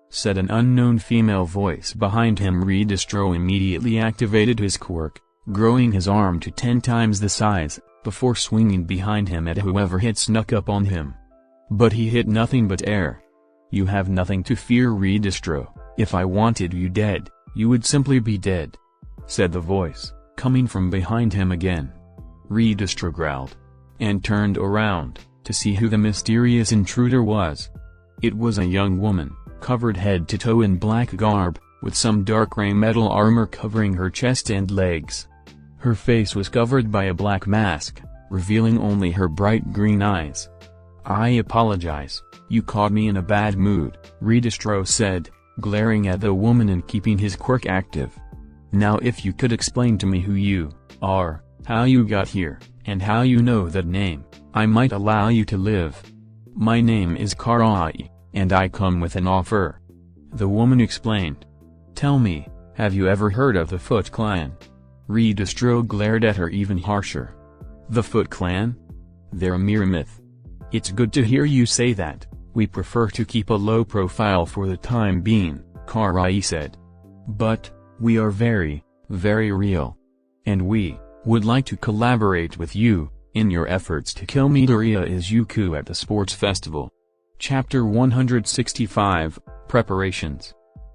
said an unknown female voice behind him. Redistro immediately activated his quirk, growing his arm to 10 times the size, before swinging behind him at whoever had snuck up on him. But he hit nothing but air. You have nothing to fear, Redistro. If I wanted you dead, you would simply be dead, said the voice, coming from behind him again. Redistro growled, and turned around, to see who the mysterious intruder was. It was a young woman, covered head to toe in black garb, with some dark gray metal armor covering her chest and legs. Her face was covered by a black mask, revealing only her bright green eyes. I apologize, you caught me in a bad mood, Redistro said, glaring at the woman and keeping his quirk active. Now if you could explain to me who you are, how you got here, and how you know that name, I might allow you to live. My name is Karai, and I come with an offer. The woman explained. Tell me, have you ever heard of the Foot Clan? Redistro glared at her even harsher. The Foot Clan? They're a mere myth. It's good to hear you say that. We prefer to keep a low profile for the time being, Karai said. But, we are very, very real. And we would like to collaborate with you in your efforts to kill Midoriya Izuku at the sports festival. Chapter 165, Preparations.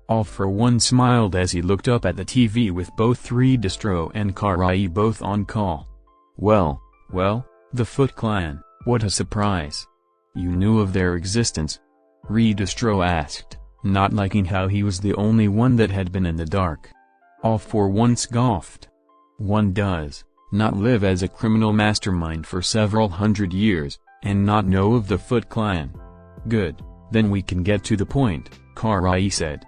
All for One smiled as he looked up at the TV with both Redistro and Karai both on call. Well, the Foot Clan, what a surprise. You knew of their existence? Redistro asked, not liking how he was the only one that had been in the dark. All for One scoffed. One does not live as a criminal mastermind for several hundred years, and not know of the Foot Clan. Good, then we can get to the point, Karai said.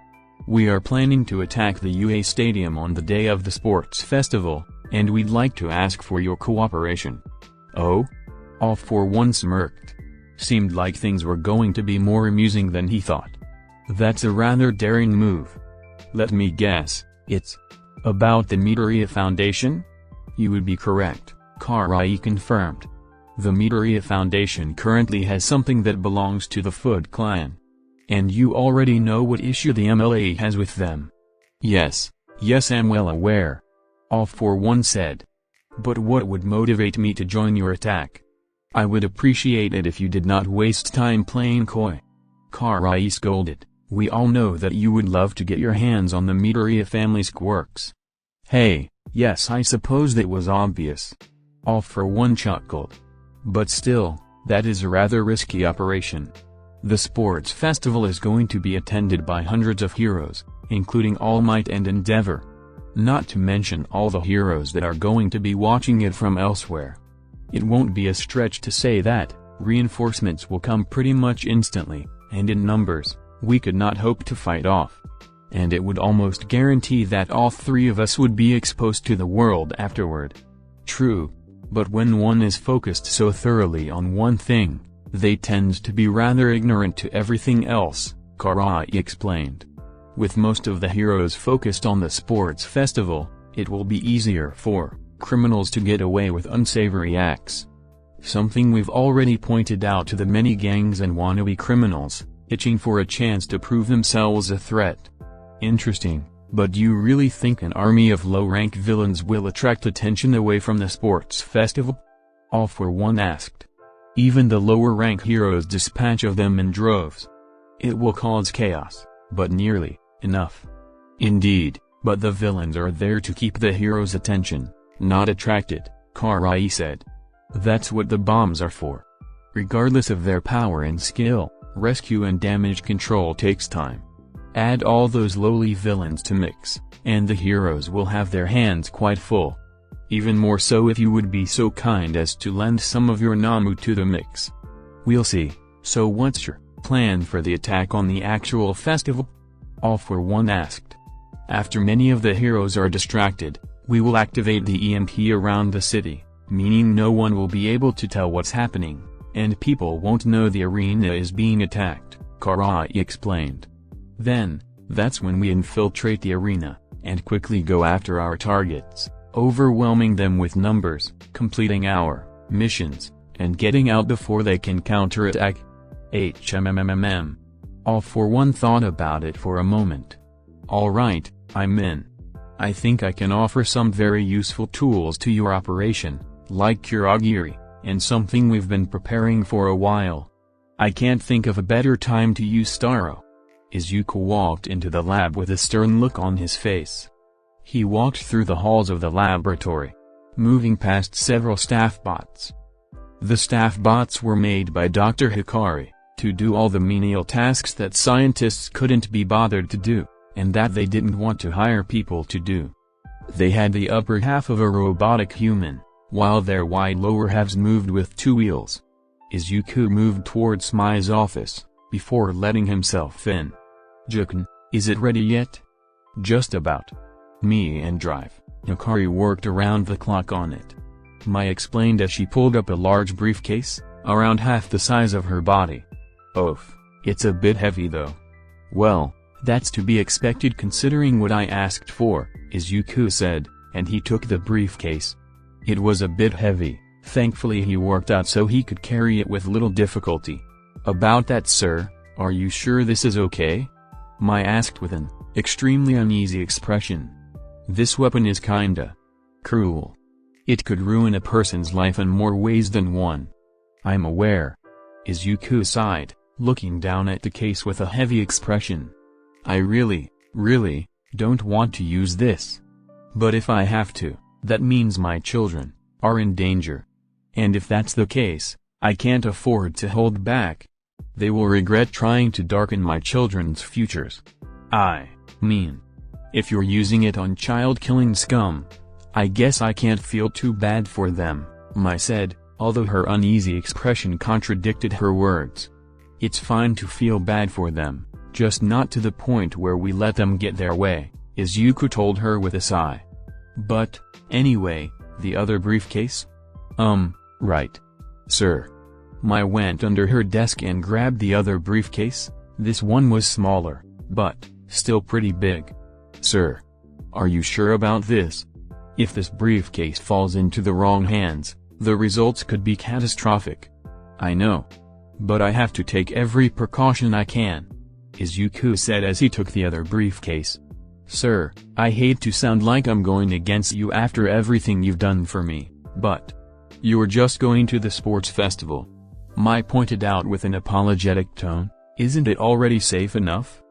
We are planning to attack the UA Stadium on the day of the sports festival, and we'd like to ask for your cooperation. Oh? All for One smirked. Seemed like things were going to be more amusing than he thought. That's a rather daring move. Let me guess, it's about the Midoriya Foundation? You would be correct, Karai confirmed. The Midoriya Foundation currently has something that belongs to the Foot Clan. And you already know what issue the MLA has with them. Yes, I'm well aware. All for One said. But what would motivate me to join your attack? I would appreciate it if you did not waste time playing coy. Karai scolded. We all know that you would love to get your hands on the Midoriya family's quirks. Hey, yes, I suppose that was obvious. All for One chuckled. But still, that is a rather risky operation. The sports festival is going to be attended by hundreds of heroes, including All Might and Endeavor. Not to mention all the heroes that are going to be watching it from elsewhere. It won't be a stretch to say that reinforcements will come pretty much instantly, and in numbers we could not hope to fight off. And it would almost guarantee that all three of us would be exposed to the world afterward. True, but when one is focused so thoroughly on one thing, they tend to be rather ignorant to everything else, Karai explained. With most of the heroes focused on the sports festival, it will be easier for criminals to get away with unsavory acts. Something we've already pointed out to the many gangs and wannabe criminals, itching for a chance to prove themselves a threat. Interesting, but do you really think an army of low-rank villains will attract attention away from the sports festival? All for One asked. Even the lower-rank heroes dispatch of them in droves. It will cause chaos, but nearly enough. Indeed, but the villains are there to keep the heroes' attention, not attract it, Karai said. That's what the bombs are for. Regardless of their power and skill, rescue and damage control takes time. Add all those lowly villains to mix, and the heroes will have their hands quite full. Even more so if you would be so kind as to lend some of your Namu to the mix. We'll see. So what's your plan for the attack on the actual festival? All for One asked. After many of the heroes are distracted, we will activate the EMP around the city, meaning no one will be able to tell what's happening, and people won't know the arena is being attacked, Karai explained. Then, that's when we infiltrate the arena, and quickly go after our targets, overwhelming them with numbers, completing our missions, and getting out before they can counterattack. All for One thought about it for a moment. Alright, I'm in. I think I can offer some very useful tools to your operation, like Kurogiri, and something we've been preparing for a while. I can't think of a better time to use Starro. Izuku walked into the lab with a stern look on his face. He walked through the halls of the laboratory, moving past several staff bots. The staff bots were made by Dr. Hikari, to do all the menial tasks that scientists couldn't be bothered to do, and that they didn't want to hire people to do. They had the upper half of a robotic human, while their wide lower halves moved with two wheels. Izuku moved towards Mai's office, before letting himself in. Jukun, is it ready yet? Just about. Me and Drive. Hikari worked around the clock on it. Mai explained as she pulled up a large briefcase, around half the size of her body. Oof, it's a bit heavy though. Well, that's to be expected considering what I asked for, Izuku said, and he took the briefcase. It was a bit heavy, thankfully he worked out so he could carry it with little difficulty. "About that, sir, are you sure this is okay?" Mai asked with an extremely uneasy expression. "This weapon is kinda cruel. It could ruin a person's life in more ways than one." "I'm aware." Izuku sighed, looking down at the case with a heavy expression. "I really don't want to use this. But if I have to, that means my children are in danger. And if that's the case, I can't afford to hold back. They will regret trying to darken my children's futures. I mean, if you're using it on child-killing scum, I guess I can't feel too bad for them," Mai said, although her uneasy expression contradicted her words. "It's fine to feel bad for them, just not to the point where we let them get their way," Izuku told her with a sigh. "But, anyway, the other briefcase?" Right. Sir." Mai went under her desk and grabbed the other briefcase. This one was smaller, but still pretty big. "Sir. Are you sure about this? If this briefcase falls into the wrong hands, the results could be catastrophic." "I know. But I have to take every precaution I can," Izuku said as he took the other briefcase. "Sir, I hate to sound like I'm going against you after everything you've done for me, but you're just going to the sports festival," Mai pointed out with an apologetic tone. "Isn't it already safe enough?"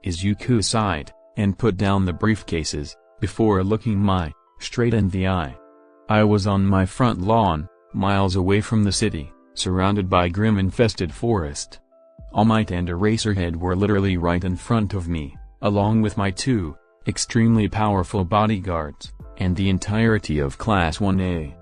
Izuku sighed, and put down the briefcases, before looking Mai straight in the eye. "I was on my front lawn, miles away from the city, surrounded by grim-infested forest. All Might and Eraserhead were literally right in front of me, along with my two extremely powerful bodyguards, and the entirety of Class 1A.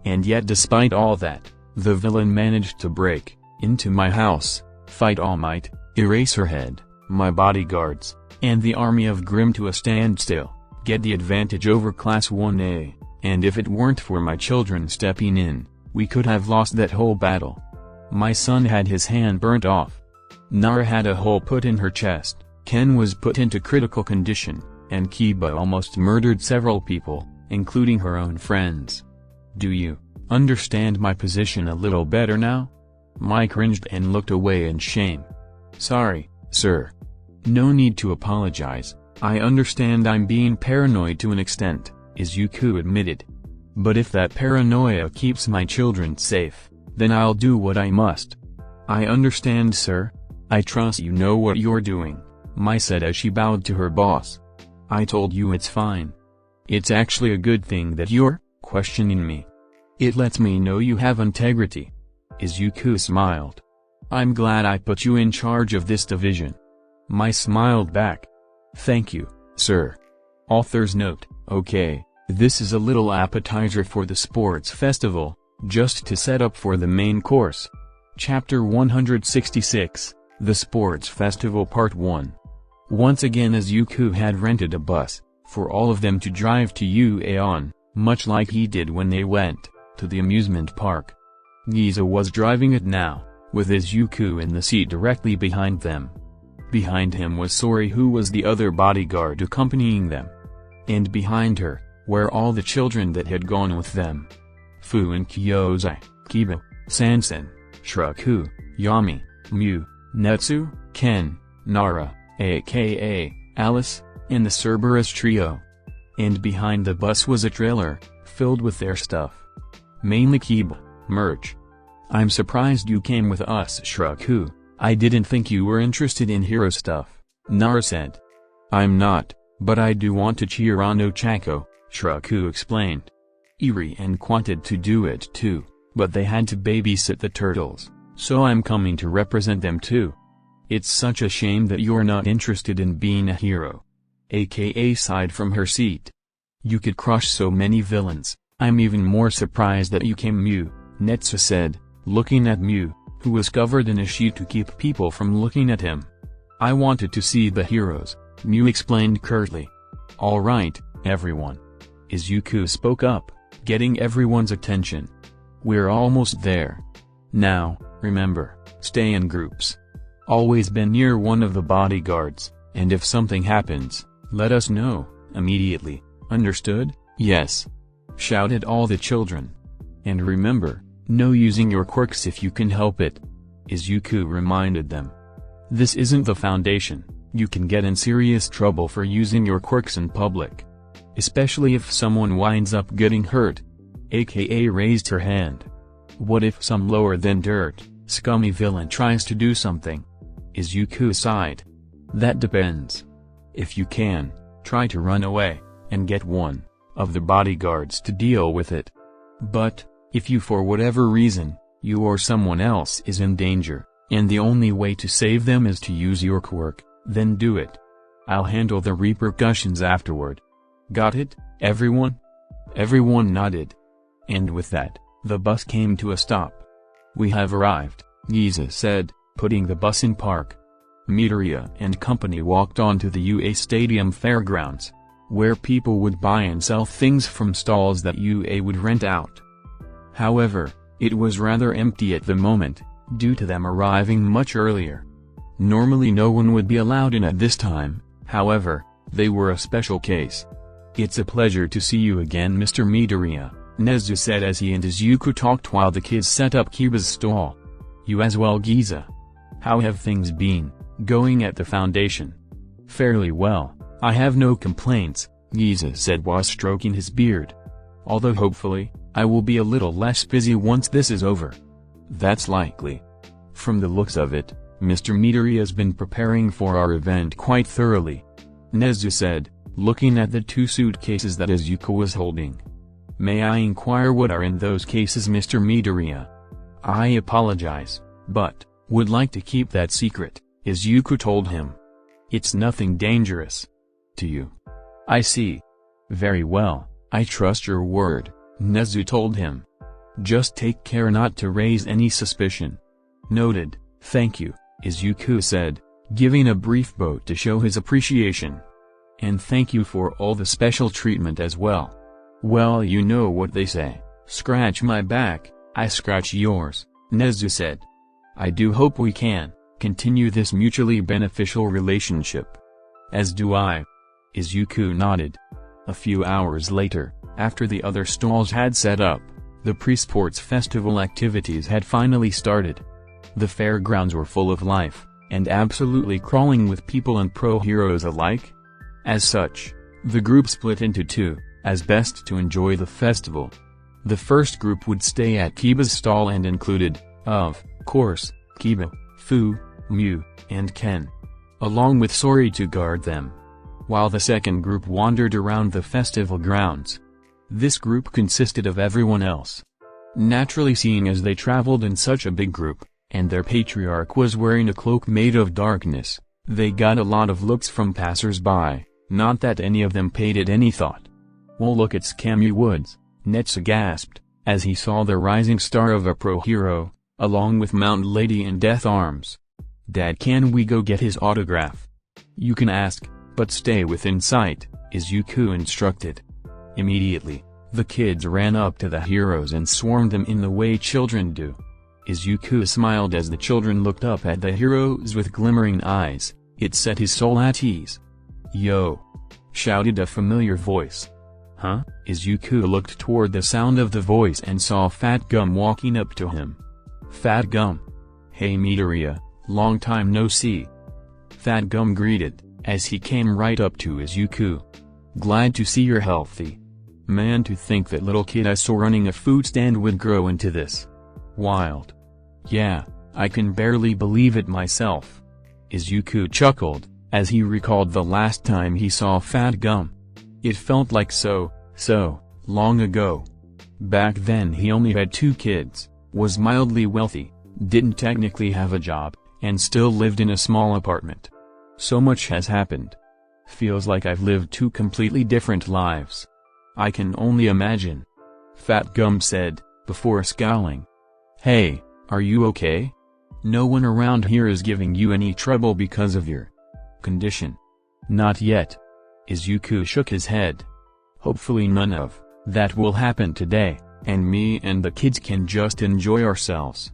And yet despite all that, the villain managed to break into my house, fight All Might, Eraserhead, my bodyguards, and the army of Grimm to a standstill, get the advantage over Class 1A, and if it weren't for my children stepping in, we could have lost that whole battle. My son had his hand burnt off. Nara had a hole put in her chest, Ken was put into critical condition, and Kiba almost murdered several people, including her own friends. Do you understand my position a little better now?" Mai cringed and looked away in shame. "Sorry, sir. No need to apologize. I understand I'm being paranoid to an extent," Izuku admitted. "But if that paranoia keeps my children safe, then I'll do what I must." "I understand, sir. I trust you know what you're doing," Mai said as she bowed to her boss. "I told you it's fine. It's actually a good thing that you're questioning me. It lets me know you have integrity." Izuku smiled. "I'm glad I put you in charge of this division." Mai smiled back. "Thank you, sir." Author's note: okay, this is a little appetizer for the sports festival, just to set up for the main course. Chapter 166, The Sports Festival Part 1. Once again Izuku had rented a bus, for all of them to drive to UA on, much like he did when they went to the amusement park. Giza was driving it now, with Izuku in the seat directly behind them. Behind him was Sori, who was the other bodyguard accompanying them. And behind her, were all the children that had gone with them. Fu and Kyozai, Kiba, Sansen, Shiraku, Yami, Miu, Netsu, Ken, Nara, aka Alice, and the Cerberus trio. And behind the bus was a trailer, filled with their stuff. Mainly Kiba, merch. "I'm surprised you came with us, Shiraku. I didn't think you were interested in hero stuff," Nara said. "I'm not, but I do want to cheer on Ochako," Shiraku explained. Eri and wanted to do it too, but they had to babysit the turtles, so I'm coming to represent them too. "It's such a shame that you're not interested in being a hero." AKA sighed from her seat. "You could crush so many villains. I'm even more surprised that you came," Miu, Netsu said, looking at Miu, who was covered in a sheet to keep people from looking at him. "I wanted to see the heroes," Miu explained curtly. "All right, everyone." Izuku spoke up, getting everyone's attention. "We're almost there. Now, remember, stay in groups. Always be near one of the bodyguards, and if something happens, let us know immediately, understood?" Yes! Shouted all the children. And remember, no using your quirks if you can help it. Izuku reminded them. This isn't the Foundation, you can get in serious trouble for using your quirks in public. Especially if someone winds up getting hurt. AKA raised her hand. What if some lower than dirt, scummy villain tries to do something? Izuku sighed. That depends. If you can, try to run away, and get one of the bodyguards to deal with it. But, if you for whatever reason, you or someone else is in danger, and the only way to save them is to use your quirk, then do it. I'll handle the repercussions afterward. Got it, everyone? Everyone nodded. And with that, the bus came to a stop. We have arrived, Giza said, putting the bus in park. Midoriya and company walked on to the UA Stadium fairgrounds, where people would buy and sell things from stalls that UA would rent out. However, it was rather empty at the moment, due to them arriving much earlier. Normally no one would be allowed in at this time, however, they were a special case. It's a pleasure to see you again, Mr. Midoriya, Nezu said as he and Izuku talked while the kids set up Kiba's stall. You as well, Giza. How have things been going at the Foundation? Fairly well, I have no complaints, Giza said while stroking his beard. Although hopefully, I will be a little less busy once this is over. That's likely. From the looks of it, Mr. Midoriya has been preparing for our event quite thoroughly, Nezu said, looking at the two suitcases that Izuku was holding. May I inquire what are in those cases, Mr. Midoriya? I apologize, but would like to keep that secret, Izuku told him. It's nothing dangerous. To you. I see. Very well, I trust your word, Nezu told him. Just take care not to raise any suspicion. Noted, thank you, Izuku said, giving a brief bow to show his appreciation. And thank you for all the special treatment as well. Well, you know what they say, scratch my back, I scratch yours, Nezu said. I do hope we can continue this mutually beneficial relationship. As do I. Izuku nodded. A few hours later, after the other stalls had set up, the pre-sports festival activities had finally started. The fairgrounds were full of life, and absolutely crawling with people and pro heroes alike. As such, the group split into two, as best to enjoy the festival. The first group would stay at Kiba's stall and included, of course, Kiba, Fu, Mew, and Ken. Along with Sori to guard them. While the second group wandered around the festival grounds. This group consisted of everyone else. Naturally, seeing as they traveled in such a big group, and their patriarch was wearing a cloak made of darkness, they got a lot of looks from passers-by, not that any of them paid it any thought. Well, look at Scammy Woods, Netsu gasped, as he saw the rising star of a pro hero, along with Mountain Lady and Death Arms. Dad, can we go get his autograph? You can ask, but stay within sight, Izuku instructed. Immediately, the kids ran up to the heroes and swarmed them in the way children do. Izuku smiled as the children looked up at the heroes with glimmering eyes. It set his soul at ease. Yo! Shouted a familiar voice. Huh? Izuku looked toward the sound of the voice and saw Fat Gum walking up to him. Fat Gum. Hey Midoriya, long time no see. Fat Gum greeted, as he came right up to Izuku. Glad to see you're healthy. Man, to think that little kid I saw running a food stand would grow into this. Wild. Yeah, I can barely believe it myself. Izuku chuckled, as he recalled the last time he saw Fat Gum. It felt like so long ago. Back then he only had 2 kids, was mildly wealthy, didn't technically have a job, and still lived in a small apartment. So much has happened. Feels like I've lived 2 completely different lives. I can only imagine. Fat Gum said, before scowling. Hey, are you okay? No one around here is giving you any trouble because of your condition. Not yet. Izuku shook his head. Hopefully none of that will happen today, and me and the kids can just enjoy ourselves.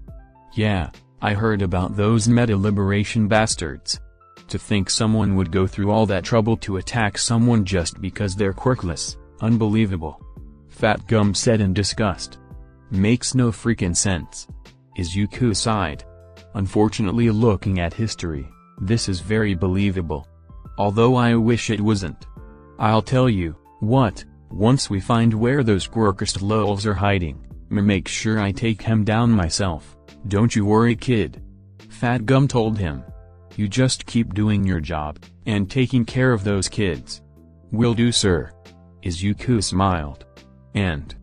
Yeah, I heard about those meta-liberation bastards. To think someone would go through all that trouble to attack someone just because they're quirkless, Unbelievable. Fat Gum said in disgust. Makes no freaking sense. Izuku sighed. Unfortunately, looking at history, this is very believable. Although I wish it wasn't. I'll tell you what, once we find where those quirkist lulz are hiding, make sure I take him down myself. Don't you worry, kid. Fat Gum told him. You just keep doing your job, and taking care of those kids. Will do, sir. Izuku smiled. And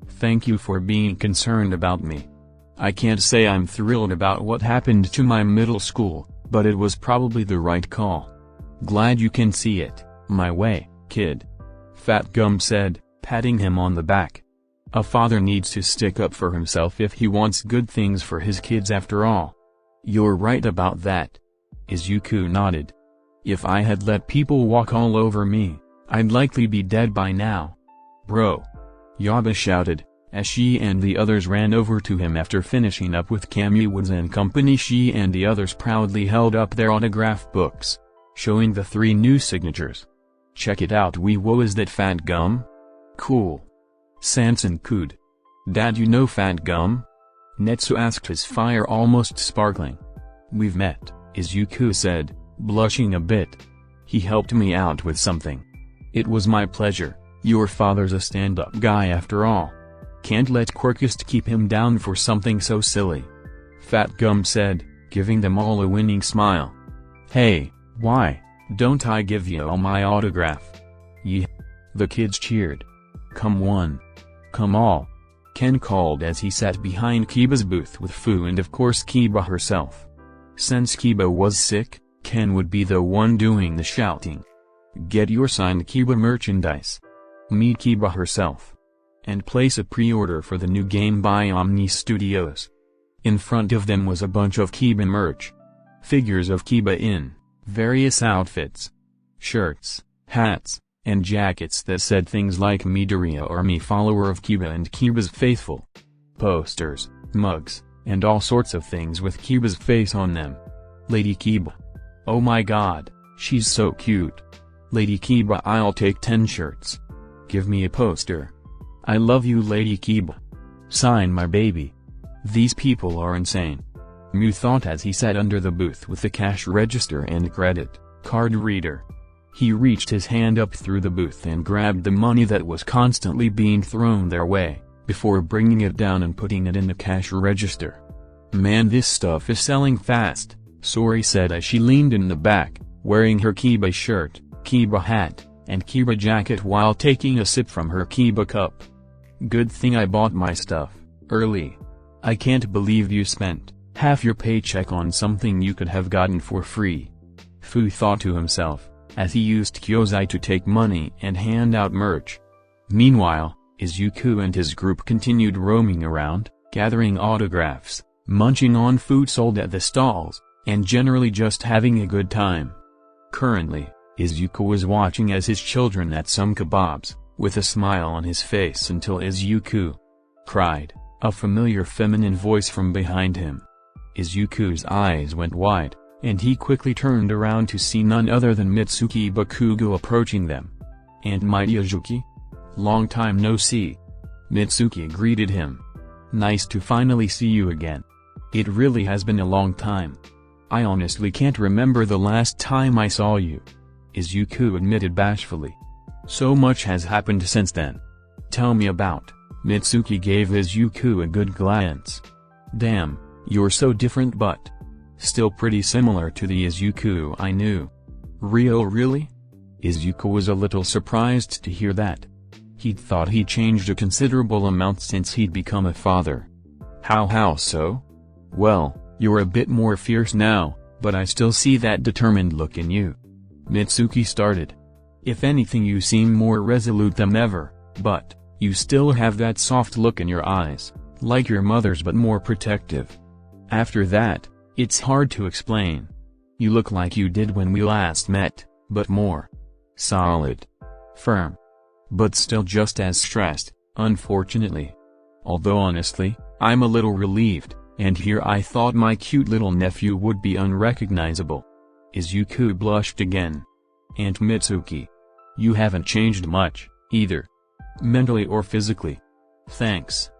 thank you for being concerned about me. I can't say I'm thrilled about what happened to my middle school, but it was probably the right call. Glad you can see it my way, kid. Fat Gum said, patting him on the back. A father needs to stick up for himself if he wants good things for his kids after all. You're right about that. Izuku nodded. If I had let people walk all over me, I'd likely be dead by now. Bro. Yaba shouted, as she and the others ran over to him after finishing up with Kamewoods and company. She and the others proudly held up their autograph books, showing the 3 new signatures. Check it out. What is that, Fat Gum? Cool. Sanson cooed. Dad, you know Fat Gum? Netsu asked, his fire almost sparkling. We've met, Izuku said, blushing a bit. He helped me out with something. It was my pleasure. Your father's a stand-up guy after all. Can't let quirkist keep him down for something so silly. Fat Gum said, giving them all a winning smile. Hey, why don't I give you all my autograph? Yeah. The kids cheered. Come one. Come all. Ken called as he sat behind Kiba's booth with Fu and of course Kiba herself. Since Kiba was sick, Ken would be the one doing the shouting. Get your signed Kiba merchandise. Meet Kiba herself. And place a pre-order for the new game by Omni Studios. In front of them was a bunch of Kiba merch. Figures of Kiba in various outfits. Shirts, hats, and jackets that said things like Midoriya or me, follower of Kiba and Kiba's faithful. Posters, mugs, and all sorts of things with Kiba's face on them. Lady Kiba. Oh my god, she's so cute. Lady Kiba, I'll take 10 shirts. Give me a poster. I love you, Lady Kiba. Sign my baby. These people are insane. Mew thought as he sat under the booth with the cash register and credit card reader. He reached his hand up through the booth and grabbed the money that was constantly being thrown their way, before bringing it down and putting it in the cash register. Man, this stuff is selling fast, Sori said as she leaned in the back, wearing her Kiba shirt, Kiba hat, and Kiba jacket while taking a sip from her Kiba cup. Good thing I bought my stuff early. I can't believe you spent half your paycheck on something you could have gotten for free. Fu thought to himself, as he used Kyozai to take money and hand out merch. Meanwhile, Izuku and his group continued roaming around, gathering autographs, munching on food sold at the stalls, and generally just having a good time. Currently, Izuku was watching as his children ate some kebabs, with a smile on his face until Izuku cried, a familiar feminine voice from behind him. Izuku's eyes went wide, and he quickly turned around to see none other than Mitsuki Bakugo approaching them. "Aunt Miyazuki? Long time no see." Mitsuki greeted him. "Nice to finally see you again. It really has been a long time. I honestly can't remember the last time I saw you," Izuku admitted bashfully. "So much has happened since then. Tell me about." Mitsuki gave Izuku a good glance. "Damn, you're so different but still pretty similar to the Izuku I knew." Really? Izuku was a little surprised to hear that. He'd thought he changed a considerable amount since he'd become a father. How so?" "Well, you're a bit more fierce now, but I still see that determined look in you." Mitsuki started. "If anything, you seem more resolute than ever, but you still have that soft look in your eyes, like your mother's but more protective. After that, it's hard to explain. You look like you did when we last met, but more solid, firm, but still just as stressed, unfortunately. Although honestly, I'm a little relieved, and here I thought my cute little nephew would be unrecognizable." Izuku blushed again. "Aunt Mitsuki. You haven't changed much, either." mentally or physically. Thanks.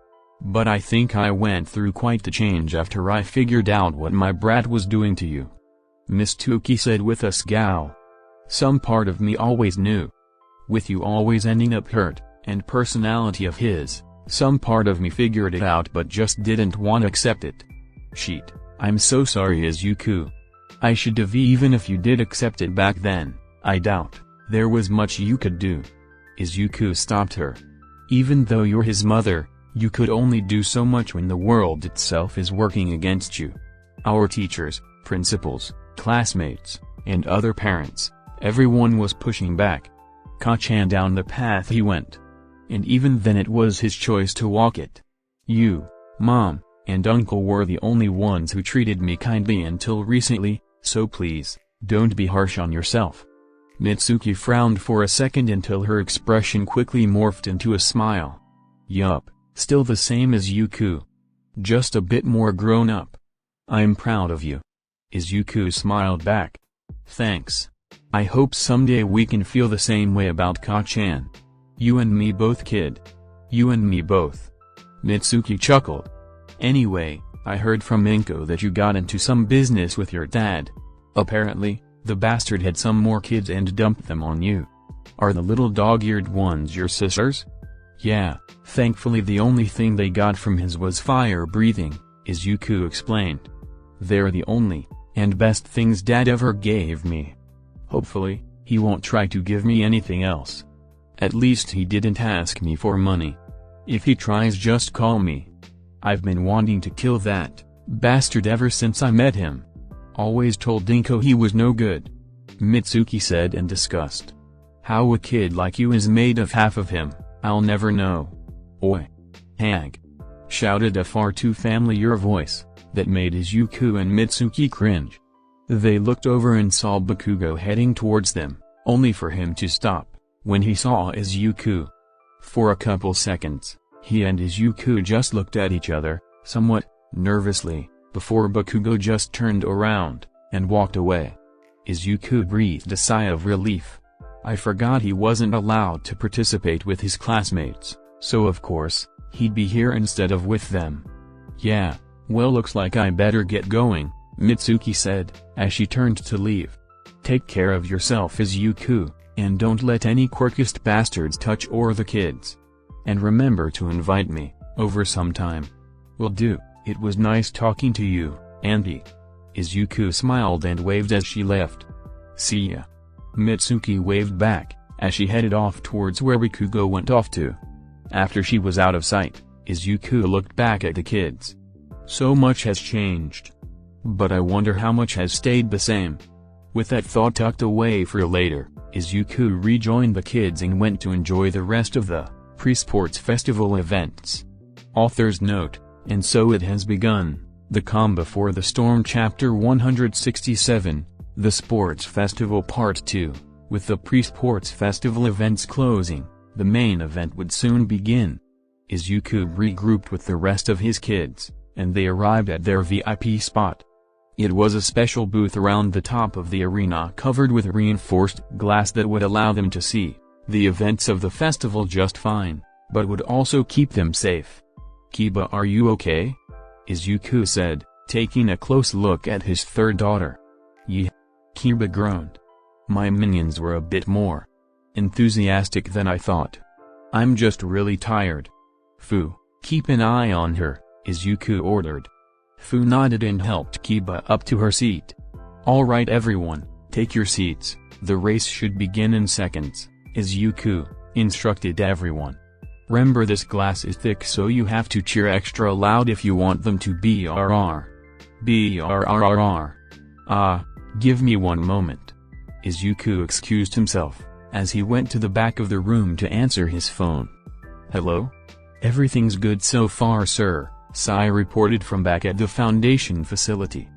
But I think I went through quite the change after I figured out what my brat was doing to you. Mitsuki said with a scowl. Some part of me always knew. With you always ending up hurt, and personality of his, some part of me figured it out but just didn't want to accept it. Sheet, I'm so sorry Izuku. I should have even if you did accept it back then, I doubt there was much you could do. Izuku stopped her. Even though you're his mother, you could only do so much when the world itself is working against you. Our teachers, principals, classmates, and other parents, everyone was pushing back. Ka-chan down the path he went. And even then it was his choice to walk it. You, Mom, and Uncle were the only ones who treated me kindly until recently, so please, don't be harsh on yourself. Mitsuki frowned for a second until her expression quickly morphed into a smile. Yup, still the same as Izuku. Just a bit more grown up. I'm proud of you. Izuku smiled back. Thanks. I hope someday we can feel the same way about Ka-chan. You and me both kid. You and me both. Mitsuki chuckled. Anyway, I heard from Inko that you got into some business with your dad. Apparently, the bastard had some more kids and dumped them on you. Are the little dog-eared ones your sisters? Yeah, thankfully the only thing they got from his was fire breathing, Izuku explained. They're the only, and best things Dad ever gave me. Hopefully, he won't try to give me anything else. At least he didn't ask me for money. If he tries just call me. I've been wanting to kill that bastard ever since I met him. Always told Dinko he was no good. Mitsuki said in disgust. How a kid like you is made of half of him, I'll never know. Oi! Hag! Shouted a far too familiar voice, that made Izuku and Mitsuki cringe. They looked over and saw Bakugo heading towards them, only for him to stop, when he saw Izuku. For a couple seconds, he and Izuku just looked at each other, somewhat nervously, before Bakugo just turned around, and walked away. Izuku breathed a sigh of relief. I forgot he wasn't allowed to participate with his classmates, so of course, he'd be here instead of with them. Yeah, well looks like I better get going, Mitsuki said, as she turned to leave. Take care of yourself Izuku, and don't let any quirkist bastards touch or the kids. And remember to invite me, over sometime. Will do, it was nice talking to you, Auntie. Izuku smiled and waved as she left. See ya. Mitsuki waved back, as she headed off towards where Bakugo went off to. After she was out of sight, Izuku looked back at the kids. So much has changed. But I wonder how much has stayed the same. With that thought tucked away for later, Izuku rejoined the kids and went to enjoy the rest of the pre-sports festival events. Author's note, and so it has begun, the calm before the storm chapter 167, the sports festival part 2, with the pre-sports festival events closing, the main event would soon begin. Izuku regrouped with the rest of his kids, and they arrived at their VIP spot. It was a special booth around the top of the arena covered with reinforced glass that would allow them to see the events of the festival just fine, but would also keep them safe. Kiba, are you okay? Izuku said, taking a close look at his third daughter. Yeah. Kiba groaned. My minions were a bit more enthusiastic than I thought. I'm just really tired. Fu, keep an eye on her, Izuku ordered. Fu nodded and helped Kiba up to her seat. Alright everyone, take your seats, the race should begin in seconds, Izuku instructed everyone. Remember this glass is thick so you have to cheer extra loud if you want them to BRR. BRRRR. Ah, give me one moment. Izuku excused himself, as he went to the back of the room to answer his phone. Hello? Everything's good so far sir, Sai reported from back at the Foundation facility.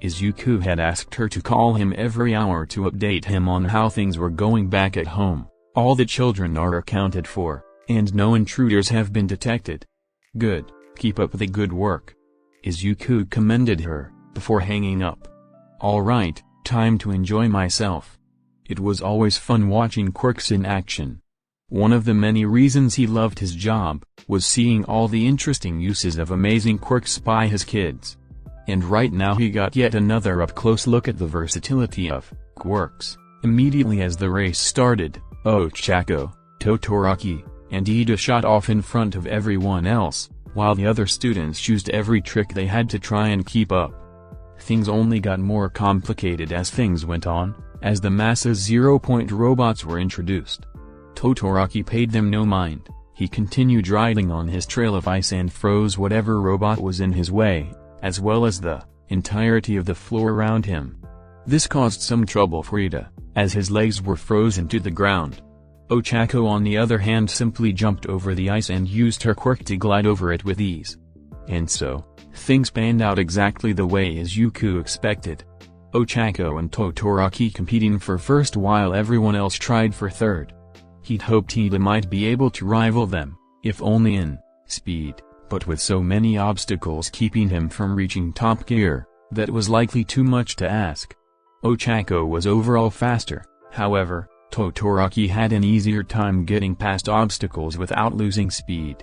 Izuku had asked her to call him every hour to update him on how things were going back at home. All the children are accounted for, and no intruders have been detected. Good, keep up the good work. Izuku commended her, before hanging up. Alright, time to enjoy myself. It was always fun watching quirks in action. One of the many reasons he loved his job was seeing all the interesting uses of amazing quirks by his kids. And right now he got yet another up-close look at the versatility of quirks. Immediately as the race started, Ochako, Todoroki, and Ida shot off in front of everyone else, while the other students used every trick they had to try and keep up. Things only got more complicated as things went on, as the massive zero-point robots were introduced. Todoroki paid them no mind. He continued riding on his trail of ice and froze whatever robot was in his way, as well as the entirety of the floor around him. This caused some trouble for Ida, as his legs were frozen to the ground. Ochako on the other hand simply jumped over the ice and used her quirk to glide over it with ease. And so, things panned out exactly the way Izuku expected. Ochako and Todoroki competing for first while everyone else tried for third. He'd hoped Ida might be able to rival them, if only in speed, but with so many obstacles keeping him from reaching top gear, that was likely too much to ask. Ochako was overall faster, however, Todoroki had an easier time getting past obstacles without losing speed.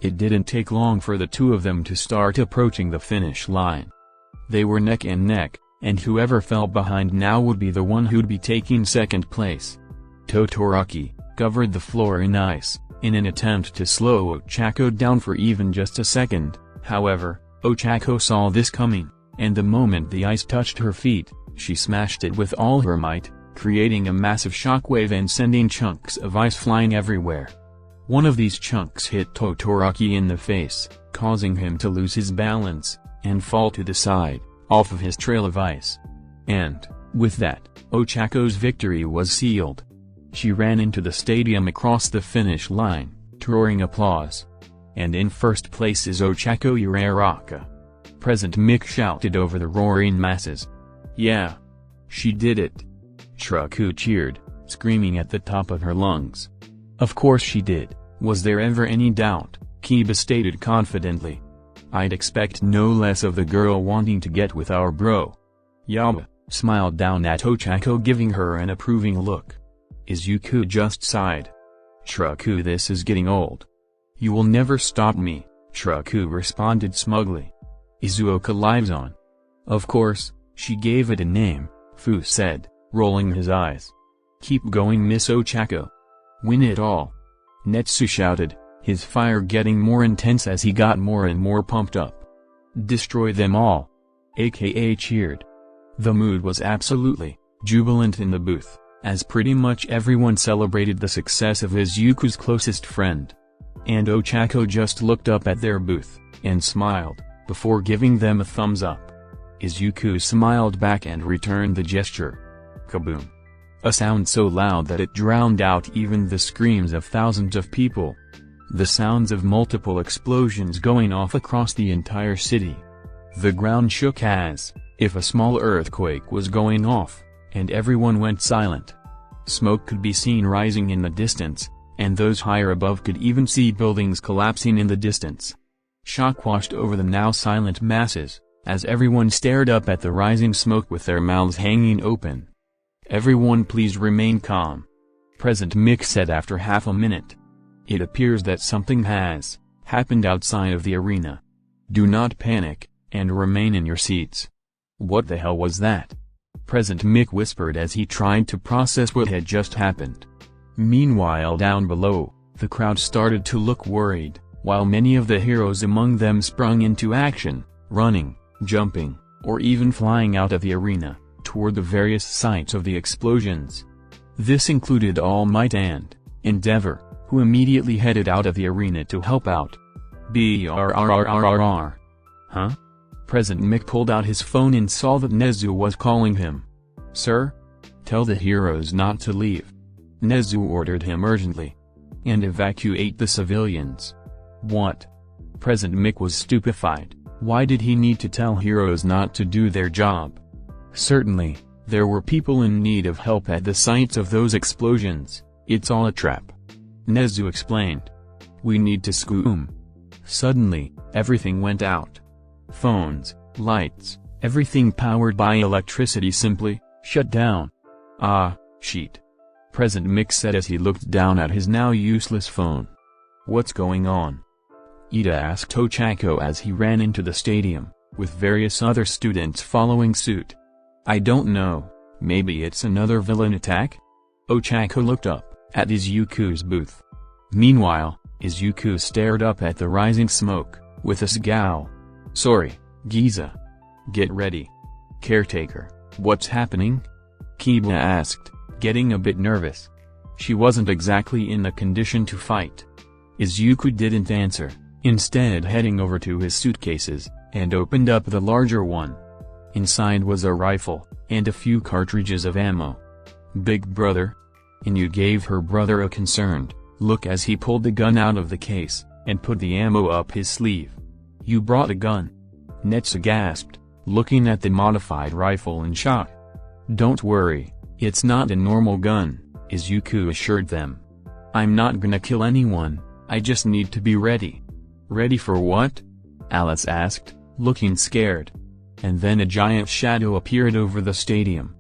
It didn't take long for the two of them to start approaching the finish line. They were neck and neck, and whoever fell behind now would be the one who'd be taking second place. Todoroki covered the floor in ice, in an attempt to slow Ochako down for even just a second. However, Ochako saw this coming, and the moment the ice touched her feet, she smashed it with all her might, creating a massive shockwave and sending chunks of ice flying everywhere. One of these chunks hit Todoroki in the face, causing him to lose his balance, and fall to the side, off of his trail of ice. And, with that, Ochako's victory was sealed. She ran into the stadium across the finish line, roaring applause. And in first place is Ochako Uraraka. President Mick shouted over the roaring masses. Yeah. She did it. Shraku cheered, screaming at the top of her lungs. Of course she did. Was there ever any doubt? Kiba stated confidently. I'd expect no less of the girl wanting to get with our bro. Yaba smiled down at Ochako, giving her an approving look. Izuku just sighed. Shraku, this is getting old. You will never stop me, Shraku responded smugly. Izuoka lives on. Of course, she gave it a name, Fu said, rolling his eyes. Keep going, Miss Ochako. Win it all. Netsu shouted, his fire getting more intense as he got more and more pumped up. Destroy them all. AKA cheered. The mood was absolutely jubilant in the booth, as pretty much everyone celebrated the success of Izuku's closest friend. And Ochako just looked up at their booth, and smiled, before giving them a thumbs up. Izuku smiled back and returned the gesture. Kaboom! A sound so loud that it drowned out even the screams of thousands of people. The sounds of multiple explosions going off across the entire city. The ground shook as if a small earthquake was going off, and everyone went silent. Smoke could be seen rising in the distance, and those higher above could even see buildings collapsing in the distance. Shock washed over the now silent masses, as everyone stared up at the rising smoke with their mouths hanging open. Everyone please remain calm. President Mick said after half a minute. It appears that something has happened outside of the arena. Do not panic, and remain in your seats. What the hell was that? President Mick whispered as he tried to process what had just happened. Meanwhile down below, the crowd started to look worried, while many of the heroes among them sprung into action, running, jumping, or even flying out of the arena, toward the various sites of the explosions. This included All Might and Endeavor, who immediately headed out of the arena to help out. Brrrrrrrr. Huh? President Mick pulled out his phone and saw that Nezu was calling him. Sir? Tell the heroes not to leave. Nezu ordered him urgently. And evacuate the civilians. What? President Mick was stupefied. Why did he need to tell heroes not to do their job? Certainly, there were people in need of help at the sites of those explosions. It's all a trap. Nezu explained. We need to scoom. Suddenly, everything went out. Phones, lights, everything powered by electricity simply shut down. Ah, shit. Present Mix said as he looked down at his now useless phone. What's going on? Ida asked Ochako as he ran into the stadium, with various other students following suit. I don't know, maybe it's another villain attack? Ochako looked up at Izuku's booth. Meanwhile, Izuku stared up at the rising smoke, with a scowl. Sorry, Giza. Get ready. Caretaker, what's happening? Kiba asked, getting a bit nervous. She wasn't exactly in the condition to fight. Izuku didn't answer, instead heading over to his suitcases, and opened up the larger one. Inside was a rifle, and a few cartridges of ammo. Big brother? Inu gave her brother a concerned look as he pulled the gun out of the case, and put the ammo up his sleeve. You brought a gun? Netsu gasped, looking at the modified rifle in shock. Don't worry, it's not a normal gun, Izuku assured them. I'm not gonna kill anyone, I just need to be ready. Ready for what? Alice asked, looking scared. And then a giant shadow appeared over the stadium.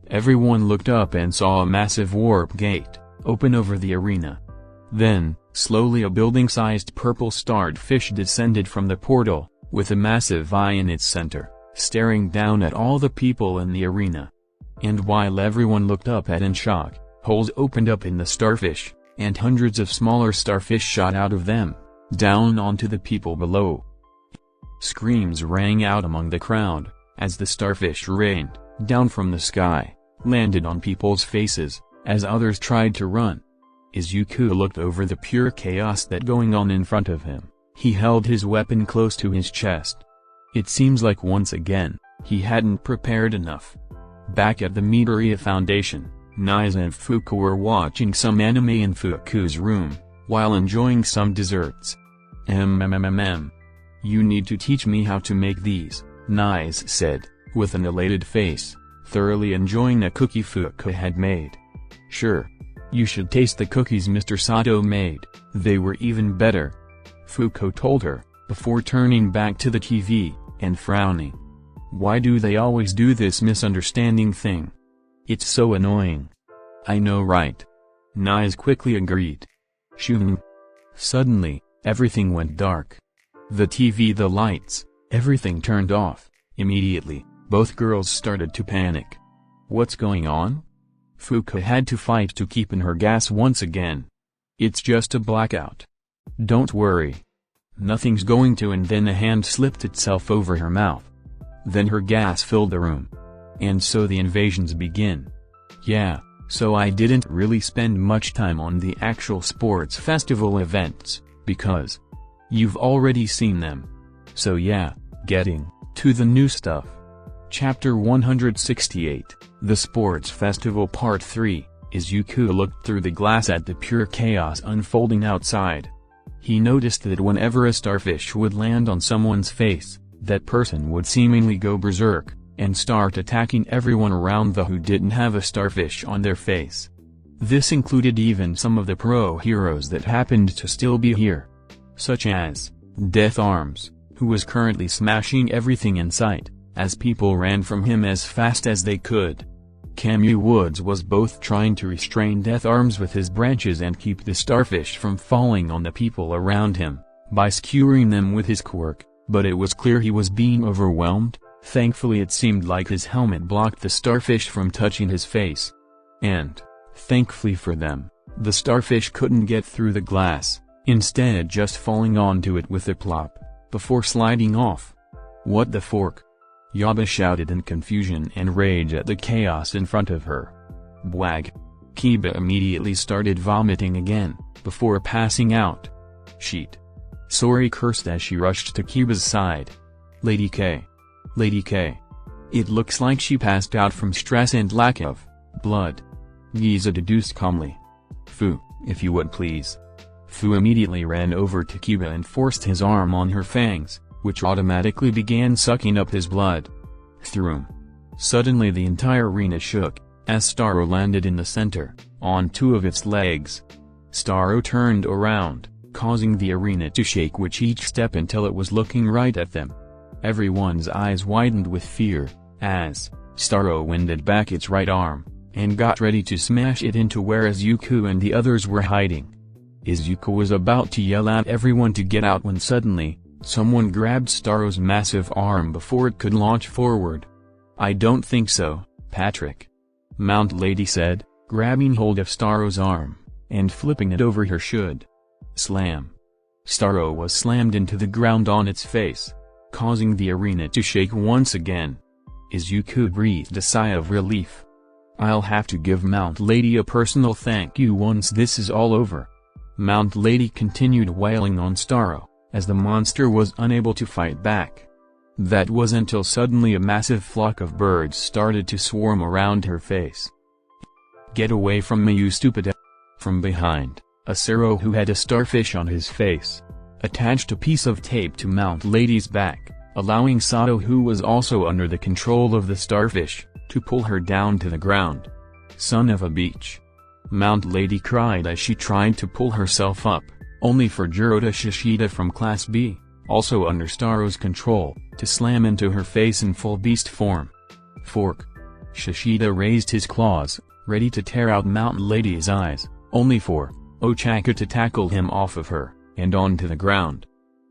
Everyone looked up and saw a massive warp gate open over the arena. Then, slowly a building-sized purple-starred fish descended from the portal, with a massive eye in its center, staring down at all the people in the arena. And while everyone looked up at in shock, holes opened up in the starfish, and hundreds of smaller starfish shot out of them, down onto the people below. Screams rang out among the crowd, as the starfish rained down from the sky, landed on people's faces, as others tried to run. Izuku looked over the pure chaos that going on in front of him. He held his weapon close to his chest. It seems like once again, he hadn't prepared enough. Back at the Midoriya Foundation, Naiz and Fuku were watching some anime in Fuku's room, while enjoying some desserts. You need to teach me how to make these, Naiz said, with an elated face, thoroughly enjoying a cookie Fuku had made. Sure. You should taste the cookies Mr. Sato made, they were even better. Fuku told her, before turning back to the TV, and frowning. Why do they always do this misunderstanding thing? It's so annoying. I know right. Naiz quickly agreed. Shoo. Suddenly, everything went dark. The TV, the lights, everything turned off. Immediately, both girls started to panic. What's going on? Fuku had to fight to keep in her gas once again. It's just a blackout. Don't worry. Nothing's going to, and then a hand slipped itself over her mouth. Then her gas filled the room. And so the invasions begin. Yeah, so I didn't really spend much time on the actual sports festival events, because you've already seen them. So yeah, getting to the new stuff. Chapter 168, The Sports Festival Part 3, Izuku looked through the glass at the pure chaos unfolding outside. He noticed that whenever a starfish would land on someone's face, that person would seemingly go berserk, and start attacking everyone around who didn't have a starfish on their face. This included even some of the pro heroes that happened to still be here. Such as Death Arms, who was currently smashing everything in sight, as people ran from him as fast as they could. Camu Woods was both trying to restrain Death Arms with his branches and keep the starfish from falling on the people around him, by skewering them with his quirk, but it was clear he was being overwhelmed. Thankfully it seemed like his helmet blocked the starfish from touching his face. And, thankfully for them, the starfish couldn't get through the glass, instead just falling onto it with a plop, before sliding off. What the fork? Yaba shouted in confusion and rage at the chaos in front of her. Bwag. Kiba immediately started vomiting again, before passing out. Sheet. Sori cursed as she rushed to Kiba's side. Lady K. Lady K. It looks like she passed out from stress and lack of blood. Giza deduced calmly. Fu, if you would please. Fu immediately ran over to Kiba and forced his arm on her fangs, which automatically began sucking up his blood. Throom. Suddenly the entire arena shook, as Starro landed in the center, on two of its legs. Starro turned around, causing the arena to shake with each step until it was looking right at them. Everyone's eyes widened with fear, as Starro winded back its right arm, and got ready to smash it into where Izuku and the others were hiding. Izuku was about to yell at everyone to get out when suddenly, someone grabbed Staro's massive arm before it could launch forward. "I don't think so, Patrick," Mount Lady said, grabbing hold of Staro's arm, and flipping it over her should. Slam. Staro was slammed into the ground on its face, causing the arena to shake once again. Izuku breathed a sigh of relief. "I'll have to give Mount Lady a personal thank you once this is all over." Mount Lady continued wailing on Staro, as the monster was unable to fight back. That was until suddenly a massive flock of birds started to swarm around her face. "Get away from me, you stupid!" From behind, Asero, who had a starfish on his face, attached a piece of tape to Mount Lady's back, allowing Sato, who was also under the control of the starfish, to pull her down to the ground. "Son of a bitch!" Mount Lady cried as she tried to pull herself up, only for Jirota Shishida from Class B, also under Staro's control, to slam into her face in full beast form. "Fork!" Shishida raised his claws, ready to tear out Mount Lady's eyes, only for Ochaka to tackle him off of her, and onto the ground.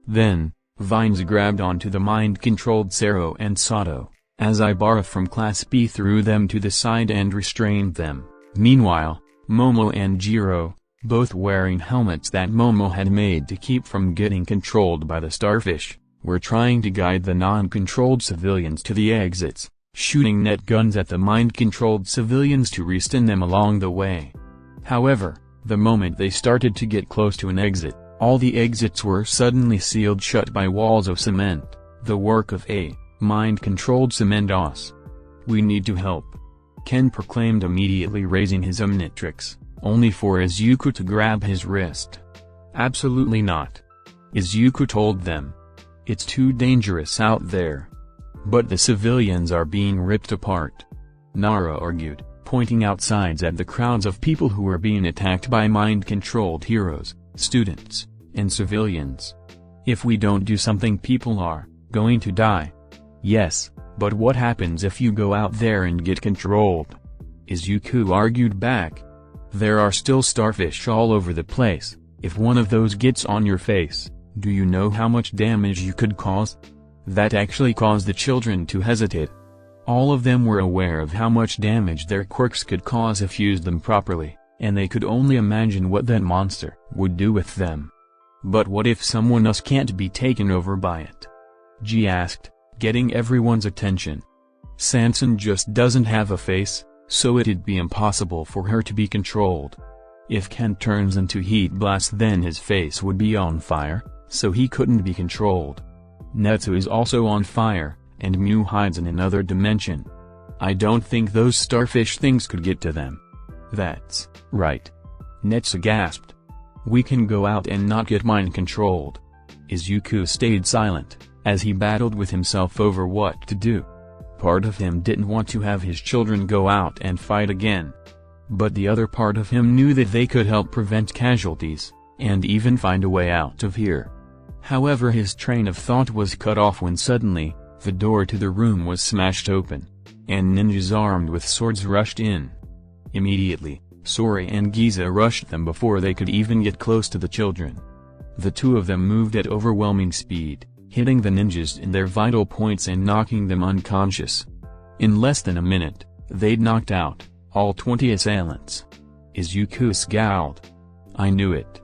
Then, Vines grabbed onto the mind-controlled Sero and Sato, as Ibara from Class B threw them to the side and restrained them. Meanwhile, Momo and Jiro, both wearing helmets that Momo had made to keep from getting controlled by the starfish, were trying to guide the non-controlled civilians to the exits, shooting net guns at the mind-controlled civilians to restun them along the way. However, the moment they started to get close to an exit, all the exits were suddenly sealed shut by walls of cement, the work of a mind-controlled cement os. "We need to help," Ken proclaimed, immediately raising his omnitrix, only for Izuku to grab his wrist. "Absolutely not," Izuku told them. "It's too dangerous out there." "But the civilians are being ripped apart," Nara argued, pointing outside at the crowds of people who were being attacked by mind-controlled heroes, students, and civilians. "If we don't do something, people are going to die." "Yes, but what happens if you go out there and get controlled?" Izuku argued back. "There are still starfish all over the place. If one of those gets on your face, do you know how much damage you could cause?" That actually caused the children to hesitate. All of them were aware of how much damage their quirks could cause if used them properly, and they could only imagine what that monster would do with them. "But what if someone else can't be taken over by it?" G asked, getting everyone's attention. "Sanson just doesn't have a face, so it'd be impossible for her to be controlled. If Ken turns into Heat Blast, then his face would be on fire, so he couldn't be controlled. Netsu is also on fire, and Mew hides in another dimension. I don't think those starfish things could get to them." "That's right," Netsu gasped. "We can go out and not get mind-controlled." Izuku stayed silent, as he battled with himself over what to do. Part of him didn't want to have his children go out and fight again. But the other part of him knew that they could help prevent casualties, and even find a way out of here. However, his train of thought was cut off when suddenly, the door to the room was smashed open, and ninjas armed with swords rushed in. Immediately, Sori and Giza rushed them before they could even get close to the children. The two of them moved at overwhelming speed, hitting the ninjas in their vital points and knocking them unconscious. In less than a minute, they'd knocked out all 20 assailants. Izuku scowled. "I knew it.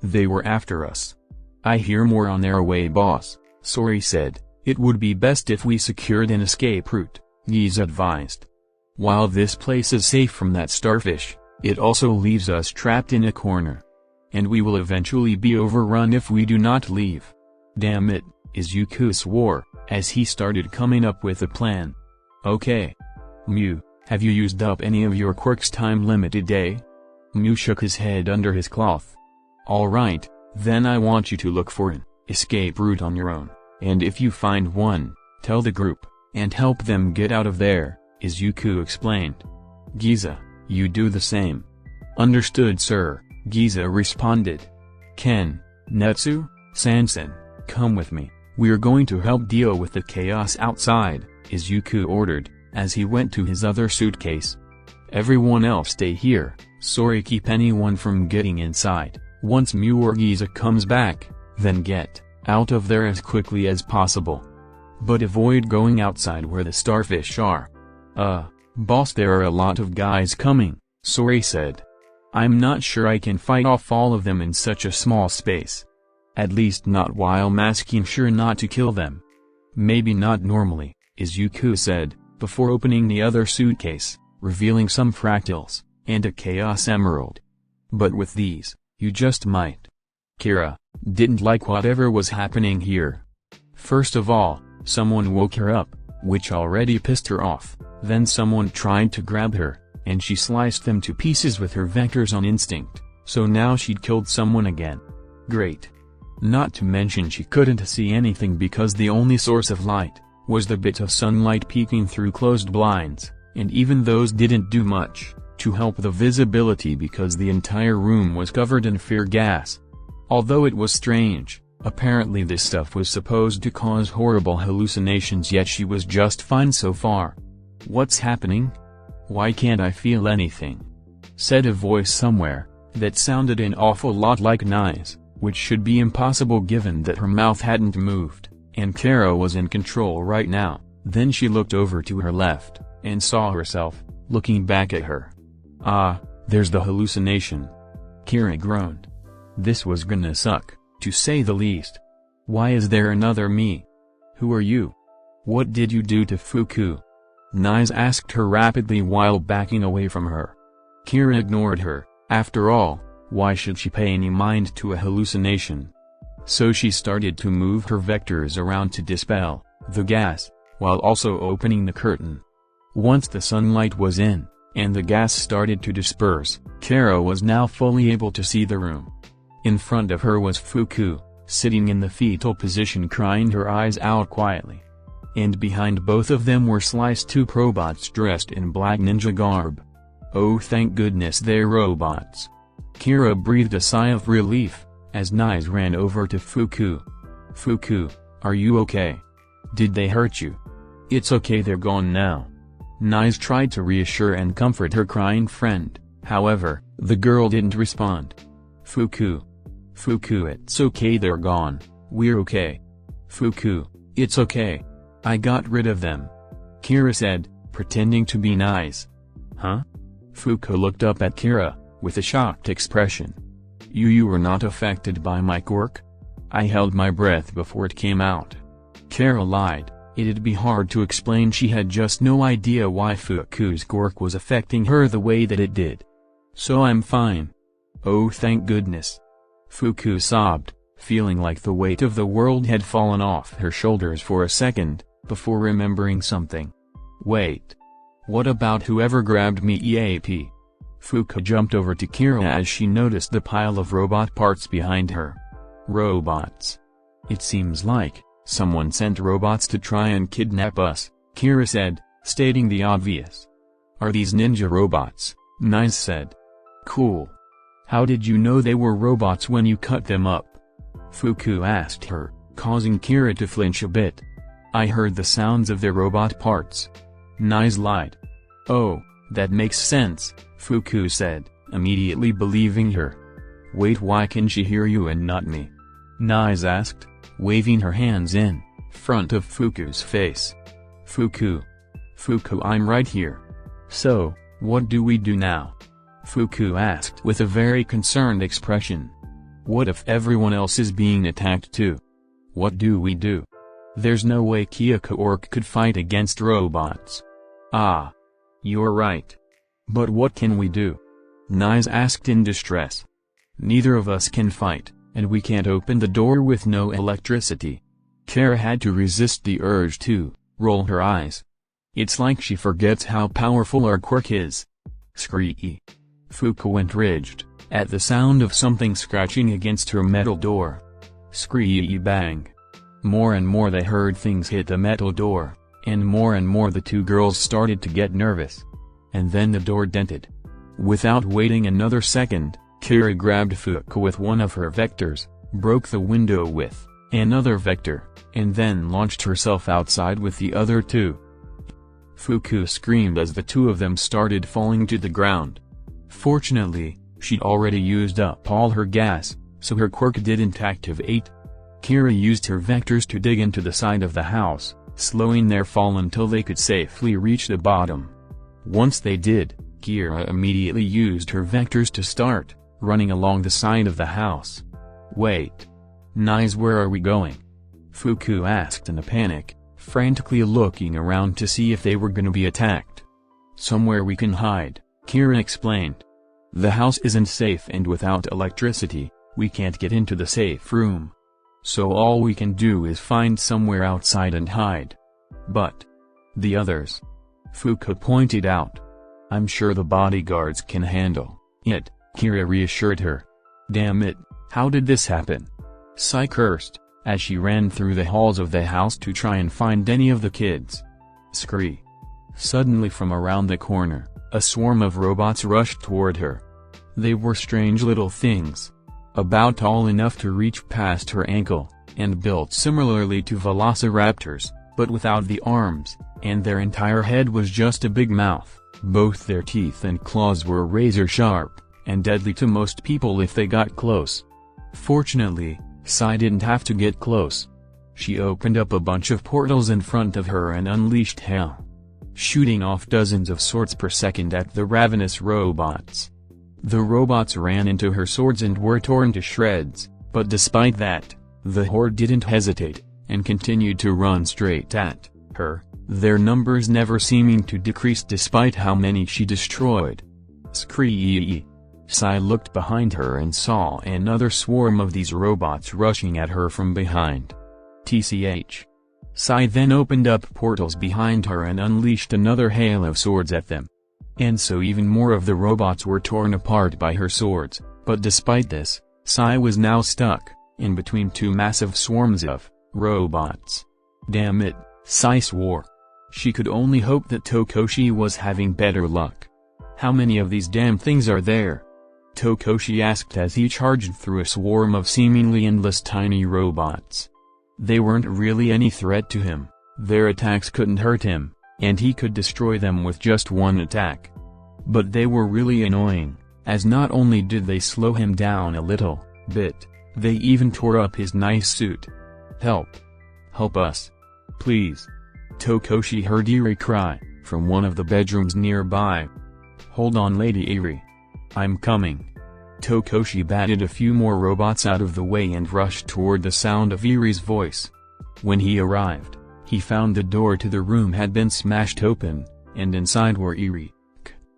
They were after us." "I hear more on their way, boss," Sori said. "It would be best if we secured an escape route," Giza advised. "While this place is safe from that starfish, it also leaves us trapped in a corner. And we will eventually be overrun if we do not leave." "Damn it," Izuku swore, as he started coming up with a plan. "Okay. Mew, have you used up any of your quirks time-limited day?" Mew shook his head under his cloth. "Alright, then I want you to look for an escape route on your own, and if you find one, tell the group, and help them get out of there," Izuku explained. "Giza, you do the same." "Understood, sir," Giza responded. "Ken, Netsu, Sanson, come with me, we're going to help deal with the chaos outside," Izuku ordered, as he went to his other suitcase. Everyone else stay here. Sorry, keep anyone from getting inside. Once Muorgiza comes back, then get out of there as quickly as possible. But avoid going outside where the starfish are. Boss, there are a lot of guys coming, Sori said. I'm not sure I can fight off all of them in such a small space. At least not while masking sure not to kill them. Maybe not normally, Izuku said, before opening the other suitcase, revealing some fractals, and a Chaos Emerald. But with these, you just might. Kira didn't like whatever was happening here. First of all, someone woke her up, which already pissed her off, then someone tried to grab her, and she sliced them to pieces with her vectors on instinct, so now she'd killed someone again. Great. Not to mention she couldn't see anything because the only source of light was the bit of sunlight peeking through closed blinds, and even those didn't do much to help the visibility because the entire room was covered in fear gas. Although it was strange, apparently this stuff was supposed to cause horrible hallucinations, yet she was just fine so far. What's happening? Why can't I feel anything? Said a voice somewhere that sounded an awful lot like Nai's, which should be impossible given that her mouth hadn't moved, and Kara was in control right now. Then she looked over to her left, and saw herself, looking back at her. Ah, there's the hallucination. Kira groaned. This was gonna suck, to say the least. Why is there another me? Who are you? What did you do to Fuku? Nai's asked her rapidly while backing away from her. Kira ignored her. After all, why should she pay any mind to a hallucination? So she started to move her vectors around to dispel the gas, while also opening the curtain. Once the sunlight was in, and the gas started to disperse, Kara was now fully able to see the room. In front of her was Fuku, sitting in the fetal position crying her eyes out quietly. And behind both of them were sliced two robots dressed in black ninja garb. Oh, thank goodness they're robots. Kira breathed a sigh of relief, as Nai's ran over to Fuku. Fuku, are you okay? Did they hurt you? It's okay, they're gone now. Nai's tried to reassure and comfort her crying friend, however, the girl didn't respond. Fuku, it's okay, they're gone, we're okay. Fuku, it's okay. I got rid of them. Kira said, pretending to be nice. Huh? Fuku looked up at Kira, with a shocked expression. You were not affected by my quirk? I held my breath before it came out. Kira lied, it'd be hard to explain, she had just no idea why Fuku's quirk was affecting her the way that it did. So I'm fine. Oh, thank goodness. Fuku sobbed, feeling like the weight of the world had fallen off her shoulders for a second, before remembering something. Wait. What about whoever grabbed me? EAP? Fuku jumped over to Kira as she noticed the pile of robot parts behind her. Robots. It seems like someone sent robots to try and kidnap us, Kira said, stating the obvious. Are these ninja robots? Nai's said. Cool. How did you know they were robots when you cut them up? Fuku asked her, causing Kira to flinch a bit. I heard the sounds of their robot parts. Nai's lied. Oh, that makes sense, Fuku said, immediately believing her. Wait, why can she hear you and not me? Nai's asked, waving her hands in front of Fuku's face. Fuku, I'm right here. So, what do we do now? Fuku asked with a very concerned expression. What if everyone else is being attacked too? What do we do? There's no way Kyoko could fight against robots. Ah. You're right. But what can we do? Nai's asked in distress. Neither of us can fight, and we can't open the door with no electricity. Kara had to resist the urge to roll her eyes. It's like she forgets how powerful our quirk is. Scree. Fuku went rigid at the sound of something scratching against her metal door. Scree bang. More and more they heard things hit the metal door, and more the two girls started to get nervous. And then the door dented. Without waiting another second, Kira grabbed Fuku with one of her vectors, broke the window with another vector, and then launched herself outside with the other two. Fuku screamed as the two of them started falling to the ground. Fortunately, she'd already used up all her gas, so her quirk didn't activate. Kira used her vectors to dig into the side of the house, slowing their fall until they could safely reach the bottom. Once they did, Kira immediately used her vectors to start running along the side of the house. "Wait. Nice, where are we going?" Fuku asked in a panic, frantically looking around to see if they were gonna be attacked. "Somewhere we can hide," Kira explained. "The house isn't safe, and without electricity, we can't get into the safe room. So all we can do is find somewhere outside and hide." "But the others," Fuku pointed out. "I'm sure the bodyguards can handle it," Kira reassured her. "Damn it, how did this happen?" Sai cursed, as she ran through the halls of the house to try and find any of the kids. Scree. Suddenly from around the corner, a swarm of robots rushed toward her. They were strange little things, about tall enough to reach past her ankle, and built similarly to velociraptors, but without the arms, and their entire head was just a big mouth. Both their teeth and claws were razor sharp, and deadly to most people if they got close. Fortunately, Sai didn't have to get close. She opened up a bunch of portals in front of her and unleashed hell, shooting off dozens of swords per second at the ravenous robots. The robots ran into her swords and were torn to shreds, but despite that, the horde didn't hesitate, and continued to run straight at her, their numbers never seeming to decrease despite how many she destroyed. Scree. Sai looked behind her and saw another swarm of these robots rushing at her from behind. Tch. Sai then opened up portals behind her and unleashed another hail of swords at them. And so even more of the robots were torn apart by her swords, but despite this, Sai was now stuck in between two massive swarms of robots. Damn it, Sai swore. She could only hope that Tokoshi was having better luck. "How many of these damn things are there?" Tokoshi asked as he charged through a swarm of seemingly endless tiny robots. They weren't really any threat to him, their attacks couldn't hurt him, and he could destroy them with just one attack. But they were really annoying, as not only did they slow him down a little bit, they even tore up his nice suit. "Help! Help us! Please!" Tokoshi heard Eri cry from one of the bedrooms nearby. "Hold on, Lady Eri. I'm coming." Tokoshi batted a few more robots out of the way and rushed toward the sound of Eri's voice. When he arrived, he found the door to the room had been smashed open, and inside were Eri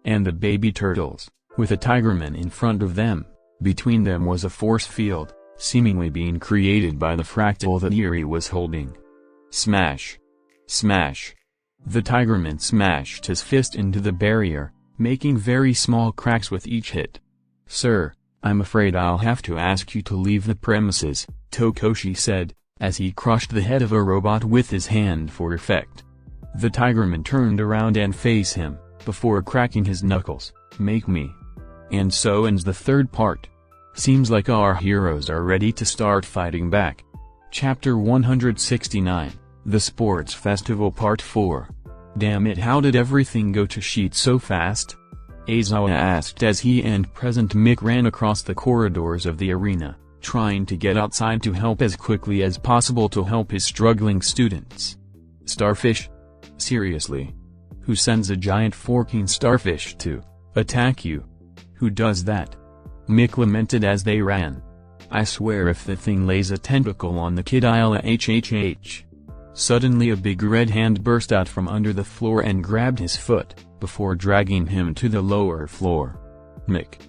and the baby turtles, with a Tigerman in front of them. Between them was a force field, seemingly being created by the fractal that Eri was holding. Smash! Smash! The Tigerman smashed his fist into the barrier, making very small cracks with each hit. "Sir, I'm afraid I'll have to ask you to leave the premises," Tokoshi said, as he crushed the head of a robot with his hand for effect. The Tigerman turned around and faced him, before cracking his knuckles. "Make me." And so ends the third part. Seems like our heroes are ready to start fighting back. Chapter 169, The Sports Festival Part 4. Damn it, how did everything go to shit so fast? Aizawa asked as he and Present Mick ran across the corridors of the arena, trying to get outside to help as quickly as possible to help his struggling students. "Starfish? Seriously? Who sends a giant forking starfish to attack you? Who does that?" Mick lamented as they ran. "I swear if the thing lays a tentacle on the kid I'll hhh." Suddenly a big red hand burst out from under the floor and grabbed his foot, before dragging him to the lower floor. "Mick."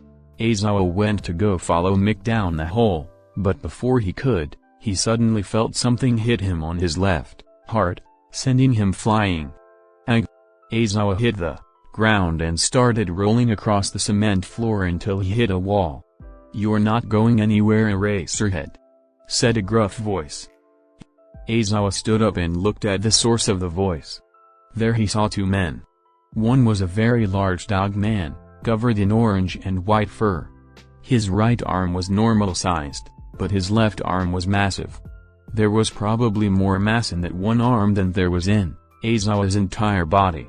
Aizawa went to go follow Mick down the hole, but before he could, he suddenly felt something hit him on his left heart, sending him flying. Ag. Aizawa hit the ground and started rolling across the cement floor until he hit a wall. "You're not going anywhere, Eraserhead," said a gruff voice. Aizawa stood up and looked at the source of the voice. There he saw two men. One was a very large dog man, covered in orange and white fur. His right arm was normal-sized, but his left arm was massive. There was probably more mass in that one arm than there was in Aizawa's entire body.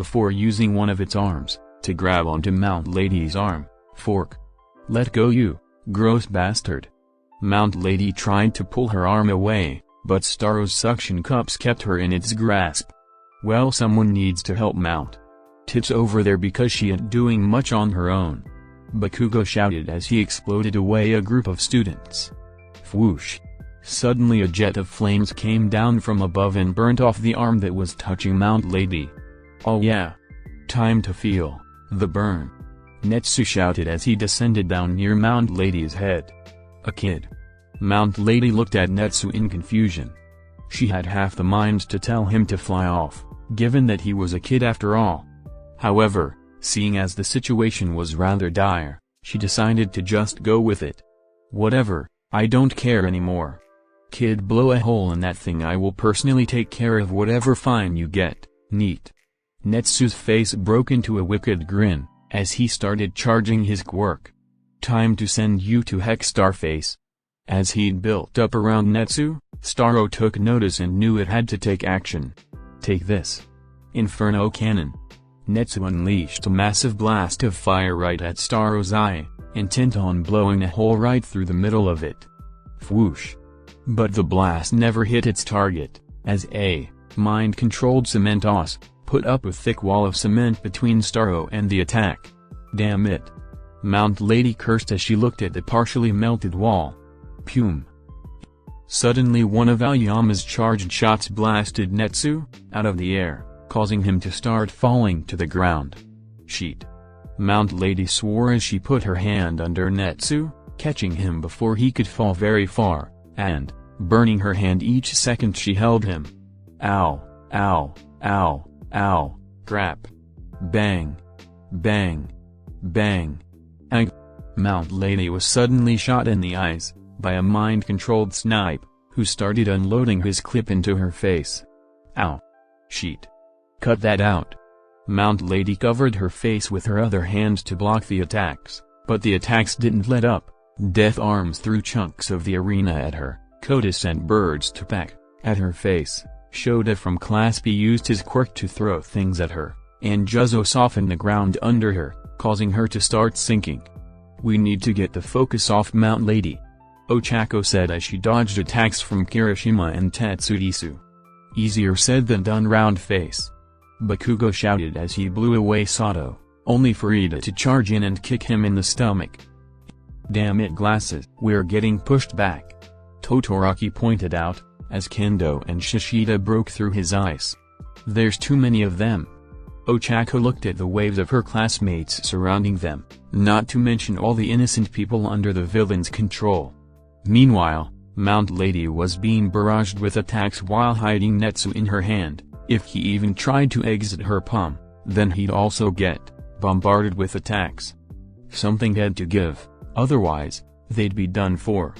before using one of its arms to grab onto Mount Lady's arm. Fork. Let go, you gross bastard. Mount Lady tried to pull her arm away, but Staro's suction cups kept her in its grasp. Well, someone needs to help Mount Tits over there because she ain't doing much on her own. Bakugo shouted as he exploded away a group of students. Whoosh. Suddenly a jet of flames came down from above and burnt off the arm that was touching Mount Lady. Oh yeah. Time to feel the burn. Netsu shouted as he descended down near Mount Lady's head. A kid. Mount Lady looked at Netsu in confusion. She had half the mind to tell him to fly off, given that he was a kid after all. However, seeing as the situation was rather dire, she decided to just go with it. Whatever, I don't care anymore. Kid, blow a hole in that thing. I will personally take care of whatever fine you get. Neat. Netsu's face broke into a wicked grin as he started charging his quirk. Time to send you to heck, Starface. As he'd built up around Netsu, Starro took notice and knew it had to take action. Take this. Inferno Cannon. Netsu unleashed a massive blast of fire right at Starro's eye, intent on blowing a hole right through the middle of it. Whoosh. But the blast never hit its target, as a mind-controlled cement os put up a thick wall of cement between Starro and the attack. Damn it. Mount Lady cursed as she looked at the partially melted wall. Pume. Suddenly one of Aoyama's charged shots blasted Netsu out of the air, causing him to start falling to the ground. Sheet. Mount Lady swore as she put her hand under Netsu, catching him before he could fall very far, and burning her hand each second she held him. Ow, ow, ow, ow, crap. Bang. Bang. Bang. Ag. Mount Lady was suddenly shot in the eyes by a mind-controlled snipe, who started unloading his clip into her face. Ow. Sheet. Cut that out. Mount Lady covered her face with her other hand to block the attacks, but the attacks didn't let up. Death arms threw chunks of the arena at her. Koda sent birds to peck at her face. Shoda from Class B used his quirk to throw things at her, and Juzo softened the ground under her, causing her to start sinking. We need to get the focus off Mount Lady, Ochako said as she dodged attacks from Kirishima and Tetsurisu. Easier said than done, round face. Bakugo shouted as he blew away Sato, only for Ida to charge in and kick him in the stomach. Damn it, glasses, we're getting pushed back, Todoroki pointed out, as Kendo and Shishida broke through his ice. There's too many of them. Ochako looked at the waves of her classmates surrounding them, not to mention all the innocent people under the villain's control. Meanwhile, Mount Lady was being barraged with attacks while hiding Netsu in her hand. If he even tried to exit her palm, then he'd also get bombarded with attacks. Something had to give, otherwise, they'd be done for.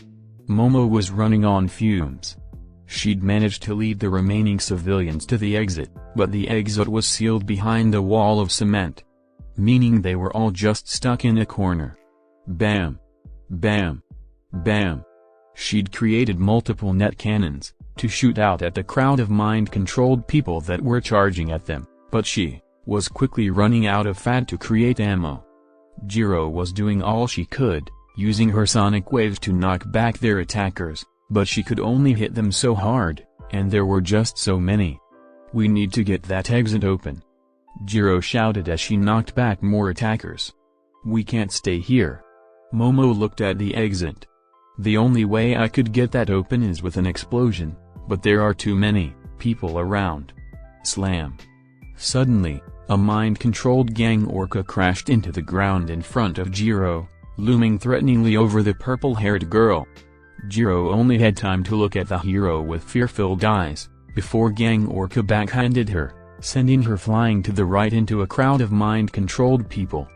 Momo was running on fumes. She'd managed to lead the remaining civilians to the exit, but the exit was sealed behind a wall of cement, meaning they were all just stuck in a corner. Bam. Bam. Bam. She'd created multiple net cannons to shoot out at the crowd of mind-controlled people that were charging at them, but she was quickly running out of fat to create ammo. Jiro was doing all she could, using her sonic waves to knock back their attackers, but she could only hit them so hard, and there were just so many. We need to get that exit open, Jiro shouted as she knocked back more attackers. We can't stay here. Momo looked at the exit. The only way I could get that open is with an explosion, but there are too many people around. Slam. Suddenly, a mind-controlled gang orca crashed into the ground in front of Jiro, looming threateningly over the purple-haired girl. Jiro only had time to look at the hero with fear-filled eyes, before gang orca backhanded her, sending her flying to the right into a crowd of mind-controlled people.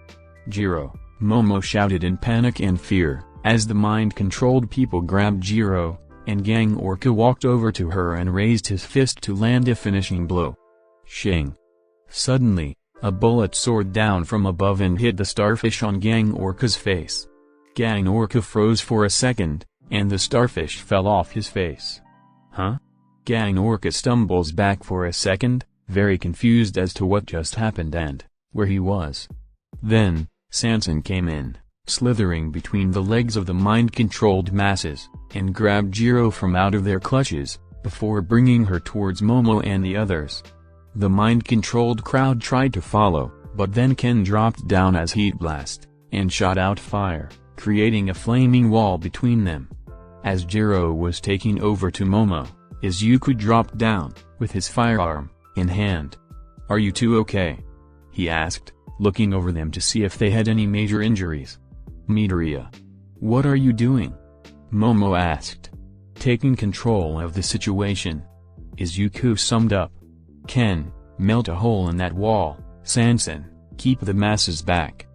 Jiro, Momo shouted in panic and fear, as the mind-controlled people grabbed Jiro, and gang orca walked over to her and raised his fist to land a finishing blow. Shing. Suddenly, a bullet soared down from above and hit the starfish on gang orca's face. Gang orca froze for a second, and the starfish fell off his face. Huh? Gang orca stumbles back for a second, very confused as to what just happened and where he was. Then, Sanson came in, slithering between the legs of the mind-controlled masses, and grabbed Jiro from out of their clutches, before bringing her towards Momo and the others. The mind-controlled crowd tried to follow, but then Ken dropped down as Heat Blast, and shot out fire, creating a flaming wall between them. As Jiro was taking over to Momo, Izuku dropped down, with his firearm in hand. "Are you two okay?" he asked, looking over them to see if they had any major injuries. "Midoriya, what are you doing?" Momo asked, taking control of the situation. Izuku summed up. "Ken, melt a hole in that wall. Sanson, keep the masses back.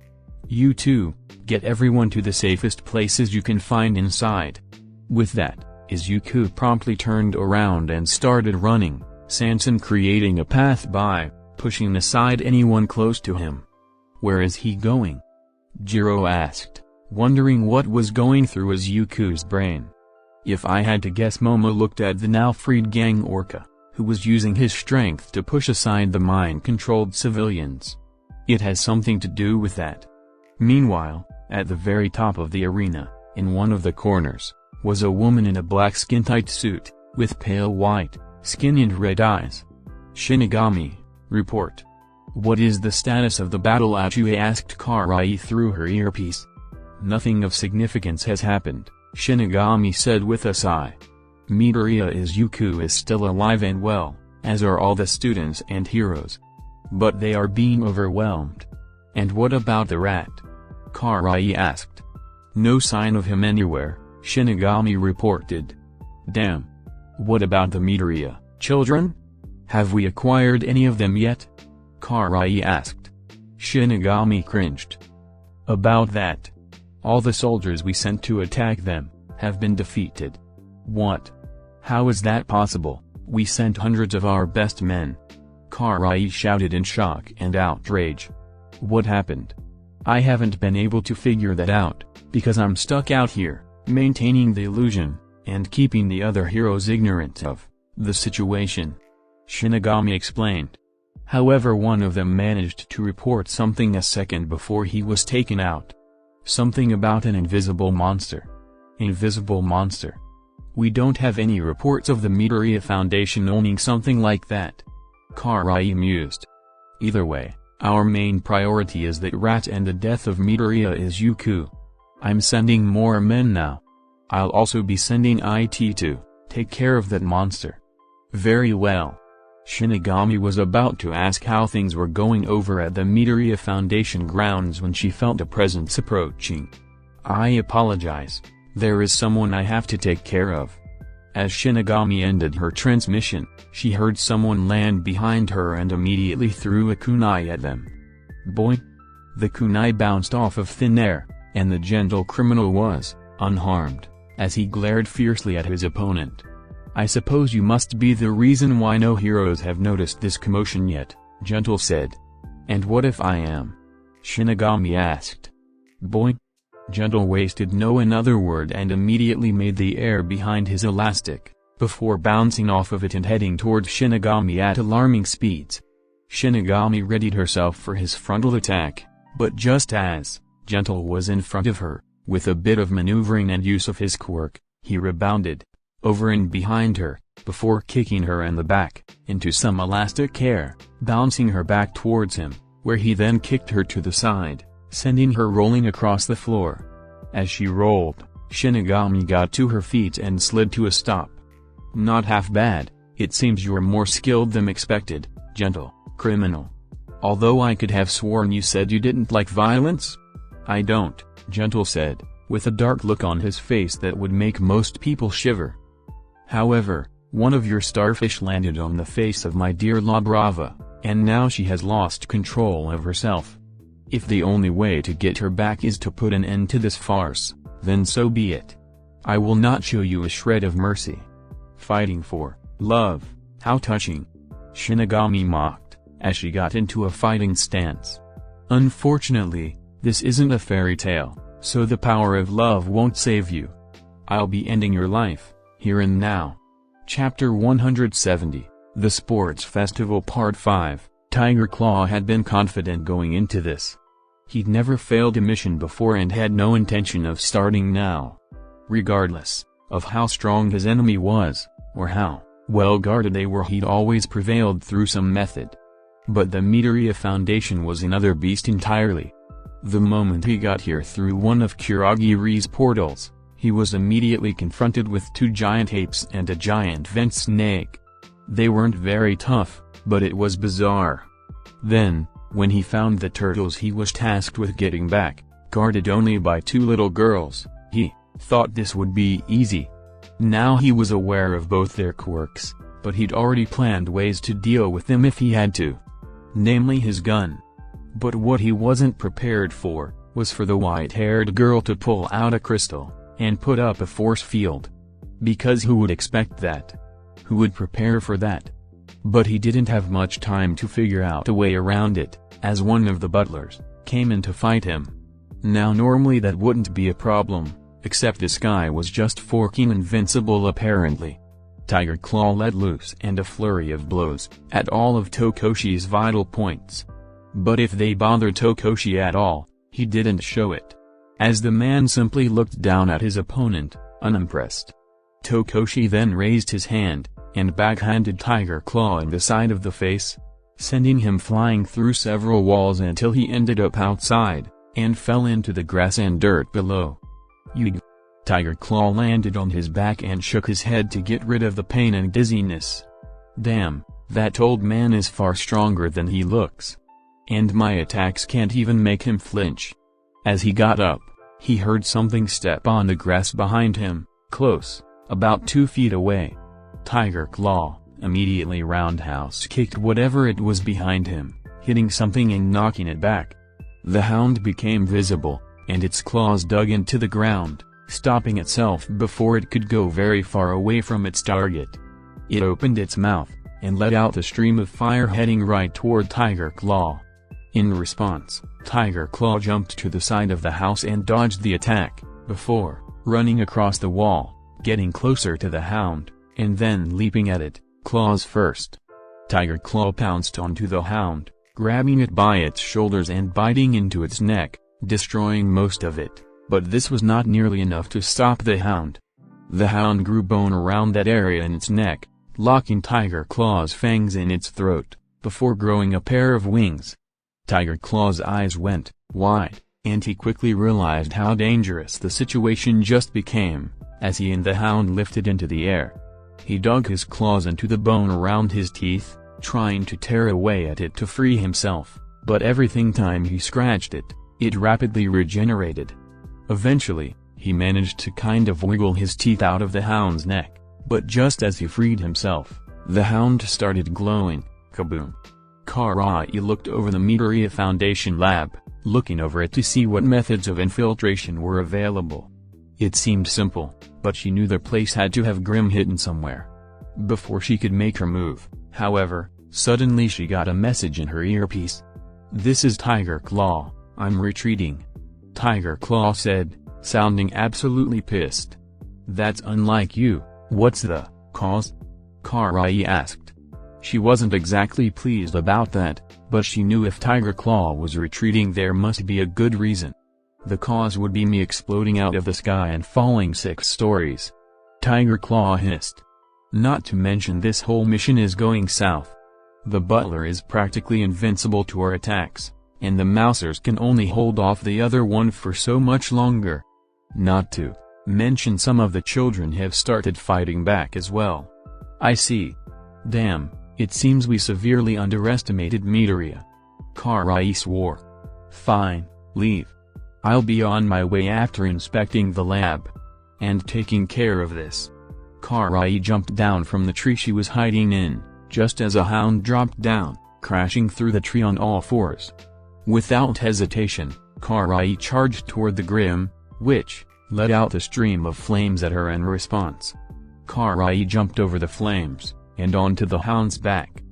You two, get everyone to the safest places you can find inside." With that, Izuku promptly turned around and started running, Sanson creating a path by pushing aside anyone close to him. "Where is he going?" Jiro asked, wondering what was going through Izuku's brain. If I had to guess, Momo looked at the now-freed gang Orca, who was using his strength to push aside the mind-controlled civilians. It has something to do with that. Meanwhile, at the very top of the arena, in one of the corners, was a woman in a black skin-tight suit, with pale white skin and red eyes. "Shinigami, report. What is the status of the battle?" Achue asked Karai through her earpiece. "Nothing of significance has happened," Shinigami said with a sigh. "Midoriya Izuku is still alive and well, as are all the students and heroes. But they are being overwhelmed." "And what about the rat?" Karai asked. "No sign of him anywhere," Shinigami reported. "Damn. What about the Midoriya children? Have we acquired any of them yet?" Karai asked. Shinigami cringed. "About that. All the soldiers we sent to attack them have been defeated." "What? How is that possible? We sent hundreds of our best men." Karai shouted in shock and outrage. "What happened? I haven't been able to figure that out, because I'm stuck out here, maintaining the illusion, and keeping the other heroes ignorant of the situation," Shinigami explained. "However, one of them managed to report something a second before he was taken out. Something about an invisible monster." "Invisible monster? We don't have any reports of the Midoriya Foundation owning something like that," Karai mused. "Either way, our main priority is that rat and the death of Midoriya Izuku. I'm sending more men now. I'll also be sending IT to take care of that monster." "Very well." Shinigami was about to ask how things were going over at the Midoriya Foundation grounds when she felt a presence approaching. "I apologize. There is someone I have to take care of." As Shinigami ended her transmission, she heard someone land behind her and immediately threw a kunai at them. Boing! The kunai bounced off of thin air, and the gentle criminal was unharmed, as he glared fiercely at his opponent. "I suppose you must be the reason why no heroes have noticed this commotion yet," Gentle said. "And what if I am?" Shinigami asked. Boing! Gentle wasted no another word and immediately made the air behind his elastic, before bouncing off of it and heading towards Shinigami at alarming speeds. Shinigami readied herself for his frontal attack, but just as Gentle was in front of her, with a bit of maneuvering and use of his quirk, he rebounded over and behind her, before kicking her in the back, into some elastic air, bouncing her back towards him, where he then kicked her to the side, sending her rolling across the floor. As she rolled, Shinigami got to her feet and slid to a stop. "Not half bad. It seems you're more skilled than expected, Gentle criminal. Although I could have sworn you said you didn't like violence." "I don't," Gentle said, with a dark look on his face that would make most people shiver. "However, one of your starfish landed on the face of my dear La Brava, and now she has lost control of herself. If the only way to get her back is to put an end to this farce, then so be it. I will not show you a shred of mercy." "Fighting for love, how touching," Shinigami mocked, as she got into a fighting stance. "Unfortunately, this isn't a fairy tale, so the power of love won't save you. I'll be ending your life, here and now." Chapter 170, The Sports Festival Part 5, Tiger Claw had been confident going into this. He'd never failed a mission before and had no intention of starting now. Regardless of how strong his enemy was, or how well guarded they were, he'd always prevailed through some method. But the Midoriya Foundation was another beast entirely. The moment he got here through one of Kurogiri's portals, he was immediately confronted with 2 giant apes and a giant vent snake. They weren't very tough, but it was bizarre. Then, when he found the turtles he was tasked with getting back, guarded only by 2 little girls, he thought this would be easy. Now he was aware of both their quirks, but he'd already planned ways to deal with them if he had to. Namely his gun. But what he wasn't prepared for, was for the white-haired girl to pull out a crystal, and put up a force field. Because who would expect that? Who would prepare for that? But he didn't have much time to figure out a way around it, as one of the butlers came in to fight him. Now normally that wouldn't be a problem, except this guy was just forking invincible apparently. Tiger Claw let loose and a flurry of blows at all of Tokoshi's vital points. But if they bothered Tokoshi at all, he didn't show it. As the man simply looked down at his opponent, unimpressed. Tokoshi then raised his hand, and backhanded Tiger Claw in the side of the face, sending him flying through several walls until he ended up outside, and fell into the grass and dirt below. Yug! Tiger Claw landed on his back and shook his head to get rid of the pain and dizziness. Damn, that old man is far stronger than he looks. And my attacks can't even make him flinch. As he got up, he heard something step on the grass behind him, close, about 2 feet away. Tiger Claw immediately roundhouse kicked whatever it was behind him, hitting something and knocking it back. The hound became visible, and its claws dug into the ground, stopping itself before it could go very far away from its target. It opened its mouth, and let out a stream of fire heading right toward Tiger Claw. In response, Tiger Claw jumped to the side of the house and dodged the attack, before running across the wall, getting closer to the hound, and then leaping at it, claws first. Tiger Claw pounced onto the hound, grabbing it by its shoulders and biting into its neck, destroying most of it, but this was not nearly enough to stop the hound. The hound grew bone around that area in its neck, locking Tiger Claw's fangs in its throat, before growing a pair of wings. Tiger Claw's eyes went wide, and he quickly realized how dangerous the situation just became, as he and the hound lifted into the air. He dug his claws into the bone around his teeth, trying to tear away at it to free himself, but every time he scratched it, it rapidly regenerated. Eventually, he managed to kind of wiggle his teeth out of the hound's neck, but just as he freed himself, the hound started glowing. Kaboom! Karai looked over the Midoriya Foundation lab, looking over it to see what methods of infiltration were available. It seemed simple, but she knew the place had to have Grim hidden somewhere. Before she could make her move, however, suddenly she got a message in her earpiece. "This is Tiger Claw, I'm retreating." Tiger Claw said, sounding absolutely pissed. "That's unlike you, what's the cause?" Karai asked. She wasn't exactly pleased about that, but she knew if Tiger Claw was retreating there must be a good reason. The cause would be me exploding out of the sky and falling 6 stories. Tiger Claw hissed. Not to mention this whole mission is going south. The butler is practically invincible to our attacks, and the mousers can only hold off the other one for so much longer. Not to mention some of the children have started fighting back as well. I see. Damn, it seems we severely underestimated Midoriya. Karai swore. Fine, leave. I'll be on my way after inspecting the lab. And taking care of this. Karai jumped down from the tree she was hiding in, just as a hound dropped down, crashing through the tree on all fours. Without hesitation, Karai charged toward the Grim, which let out a stream of flames at her in response. Karai jumped over the flames, and onto the hound's back.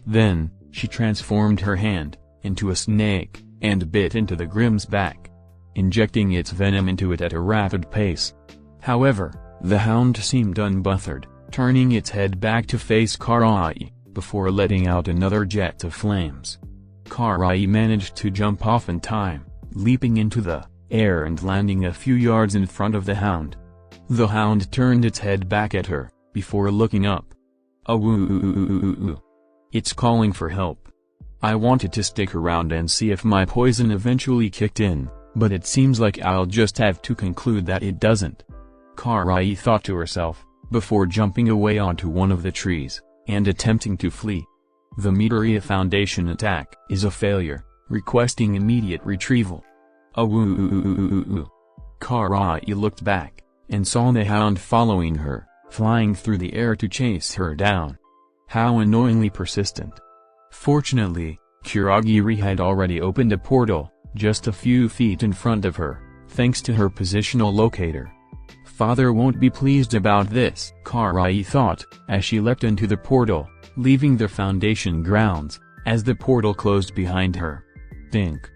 Then, she transformed her hand into a snake, and bit into the Grim's back, injecting its venom into it at a rapid pace. However, the hound seemed unbothered, turning its head back to face Karai. before letting out another jet of flames. Karai managed to jump off in time, leaping into the air and landing a few yards in front of the hound. The hound turned its head back at her, before looking up. "Awoo. It's calling for help." I wanted to stick around and see if my poison eventually kicked in, but it seems like I'll just have to conclude that it doesn't. Karai thought to herself, before jumping away onto one of the trees, and attempting to flee. The Midoriya Foundation attack is a failure, requesting immediate retrieval. Awoo. Karai looked back, and saw the hound following her, flying through the air to chase her down. How annoyingly persistent. Fortunately, Kurogiri had already opened a portal, just a few feet in front of her, thanks to her positional locator. Father won't be pleased about this, Karai thought, as she leapt into the portal, leaving the Foundation grounds, as the portal closed behind her. Think.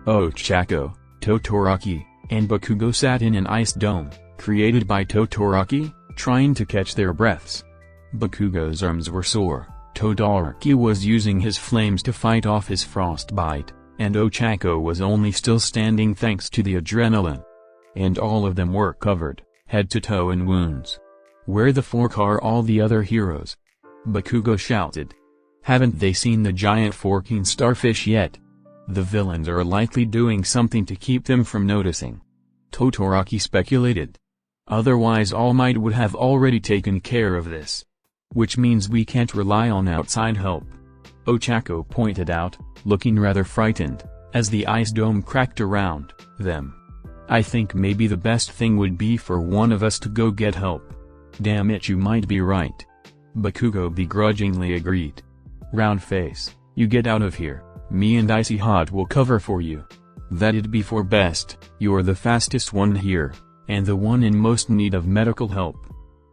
Ochako, Todoroki, and Bakugo sat in an ice dome, created by Todoroki, trying to catch their breaths. Bakugo's arms were sore, Todoroki was using his flames to fight off his frostbite, and Ochako was only still standing thanks to the adrenaline. And all of them were covered, head to toe in wounds. "Where the fork are all the other heroes?" Bakugo shouted. "Haven't they seen the giant forking starfish yet? The villains are likely doing something to keep them from noticing," Todoroki speculated. "Otherwise All Might would have already taken care of this. Which means we can't rely on outside help," Ochako pointed out, looking rather frightened, as the ice dome cracked around them. "I think maybe the best thing would be for one of us to go get help." "Damn it, you might be right," Bakugo begrudgingly agreed. "Round face, you get out of here, me and Icy Hot will cover for you. That'd be for best, you're the fastest one here, and the one in most need of medical help,"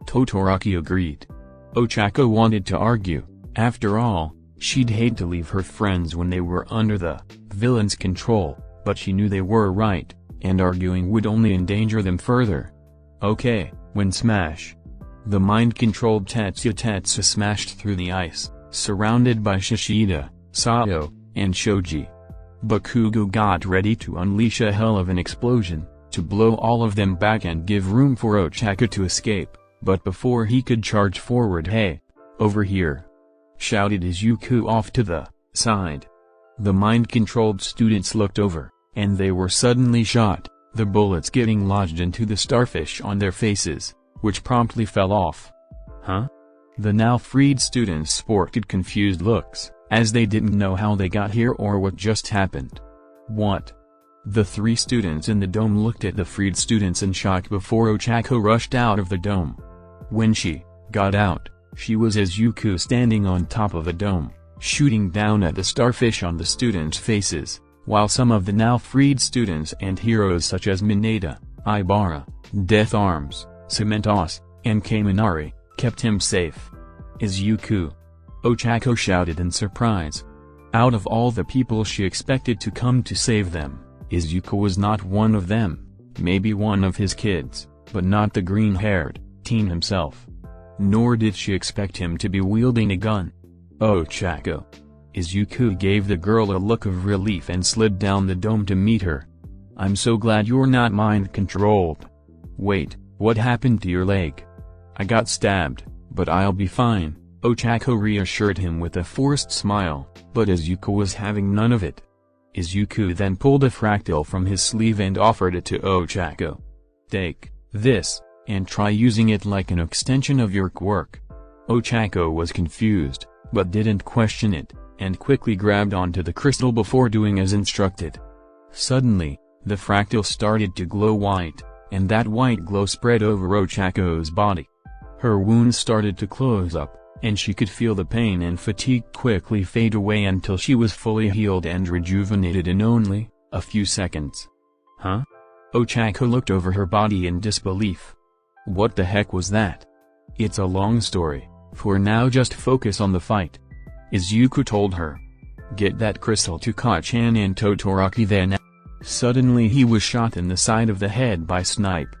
Todoroki agreed. Ochako wanted to argue. After all, she'd hate to leave her friends when they were under the villain's control, but she knew they were right, and arguing would only endanger them further. "Okay, when smash." The mind-controlled Tetsu smashed through the ice, surrounded by Shishida, Sao, and Shoji. Bakugo got ready to unleash a hell of an explosion, to blow all of them back and give room for Ochako to escape, but before he could charge forward, "Hey! Over here!" shouted Izuku off to the side. The mind-controlled students looked over, and they were suddenly shot, the bullets getting lodged into the starfish on their faces, which promptly fell off. "Huh?" The now freed students sported confused looks, as they didn't know how they got here or what just happened. "What?" The three students in the dome looked at the freed students in shock before Ochako rushed out of the dome. When she got out, she was Izuku standing on top of a dome, shooting down at the starfish on the students' faces, while some of the now freed students and heroes such as Mineta, Ibara, Death Arms, Cementos, and Kaminari, kept him safe. "Izuku!" Ochako shouted in surprise. Out of all the people she expected to come to save them, Izuku was not one of them, maybe one of his kids, but not the green-haired teen himself. Nor did she expect him to be wielding a gun. "Ochako!" Izuku gave the girl a look of relief and slid down the dome to meet her. "I'm so glad you're not mind-controlled." "Wait, what happened to your leg?" "I got stabbed, but I'll be fine," Ochako reassured him with a forced smile, but Izuku was having none of it. Izuku then pulled a fractal from his sleeve and offered it to Ochako. "Take this, and try using it like an extension of your quirk." Ochako was confused, but didn't question it, and quickly grabbed onto the crystal before doing as instructed. Suddenly, the fractal started to glow white, and that white glow spread over Ochako's body. Her wounds started to close up, and she could feel the pain and fatigue quickly fade away until she was fully healed and rejuvenated in only a few seconds. "Huh?" Ochako looked over her body in disbelief. "What the heck was that?" "It's a long story, for now just focus on the fight," Izuku told her. "Get that crystal to Kachan and Todoroki then." Suddenly he was shot in the side of the head by Snipe.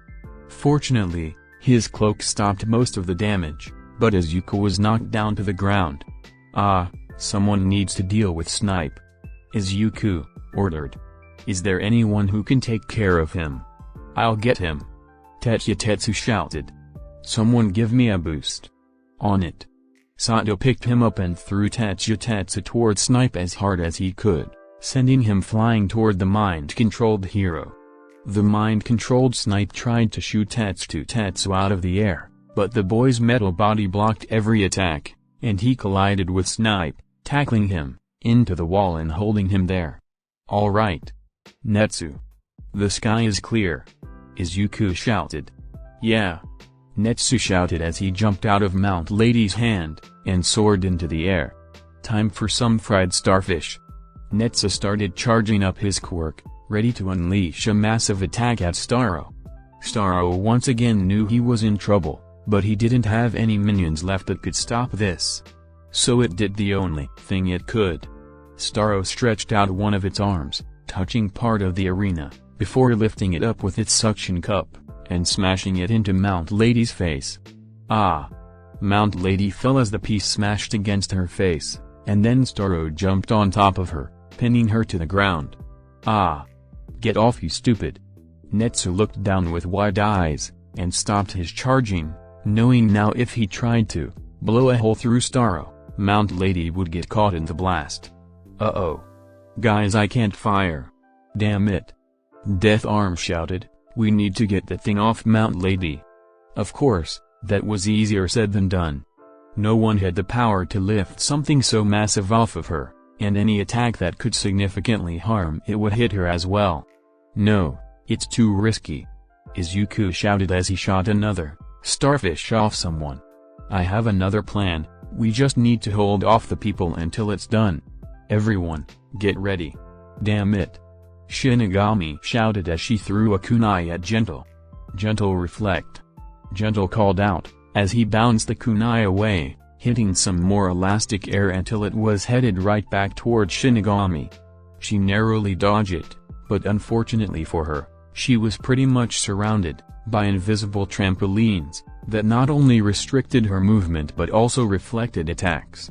Fortunately, his cloak stopped most of the damage, but Izuku was knocked down to the ground. Someone needs to deal with Snipe. Izuku ordered. Is there anyone who can take care of him? I'll get him. Tetsu shouted. Someone give me a boost. On it. Sato picked him up and threw Tetsu toward Snipe as hard as he could, sending him flying toward the mind-controlled hero. The mind-controlled Snipe tried to shoot Tetsu out of the air, but the boy's metal body blocked every attack, and he collided with Snipe, tackling him into the wall and holding him there. All right. Netsu. The sky is clear. Izuku shouted. Yeah. Netsu shouted as he jumped out of Mount Lady's hand, and soared into the air. Time for some fried starfish. Netsu started charging up his quirk, ready to unleash a massive attack at Starro. Starro once again knew he was in trouble, but he didn't have any minions left that could stop this. So it did the only thing it could. Starro stretched out one of its arms, touching part of the arena, before lifting it up with its suction cup, and smashing it into Mount Lady's face. Mount Lady fell as the piece smashed against her face, and then Starro jumped on top of her, pinning her to the ground. Get off, you stupid. Netsu looked down with wide eyes, and stopped his charging, knowing now if he tried to blow a hole through Starro, Mount Lady would get caught in the blast. Guys, I can't fire. Damn it. Death Arm shouted, we need to get that thing off Mount Lady. Of course, that was easier said than done. No one had the power to lift something so massive off of her, and any attack that could significantly harm it would hit her as well. No, it's too risky. Izuku shouted as he shot another starfish off someone. I have another plan, we just need to hold off the people until it's done. Everyone, get ready. Damn it. Shinigami shouted as she threw a kunai at Gentle. Gentle reflect. Gentle called out, as he bounced the kunai away, hitting some more elastic air until it was headed right back toward Shinigami. She narrowly dodged it, but unfortunately for her, she was pretty much surrounded by invisible trampolines that not only restricted her movement but also reflected attacks.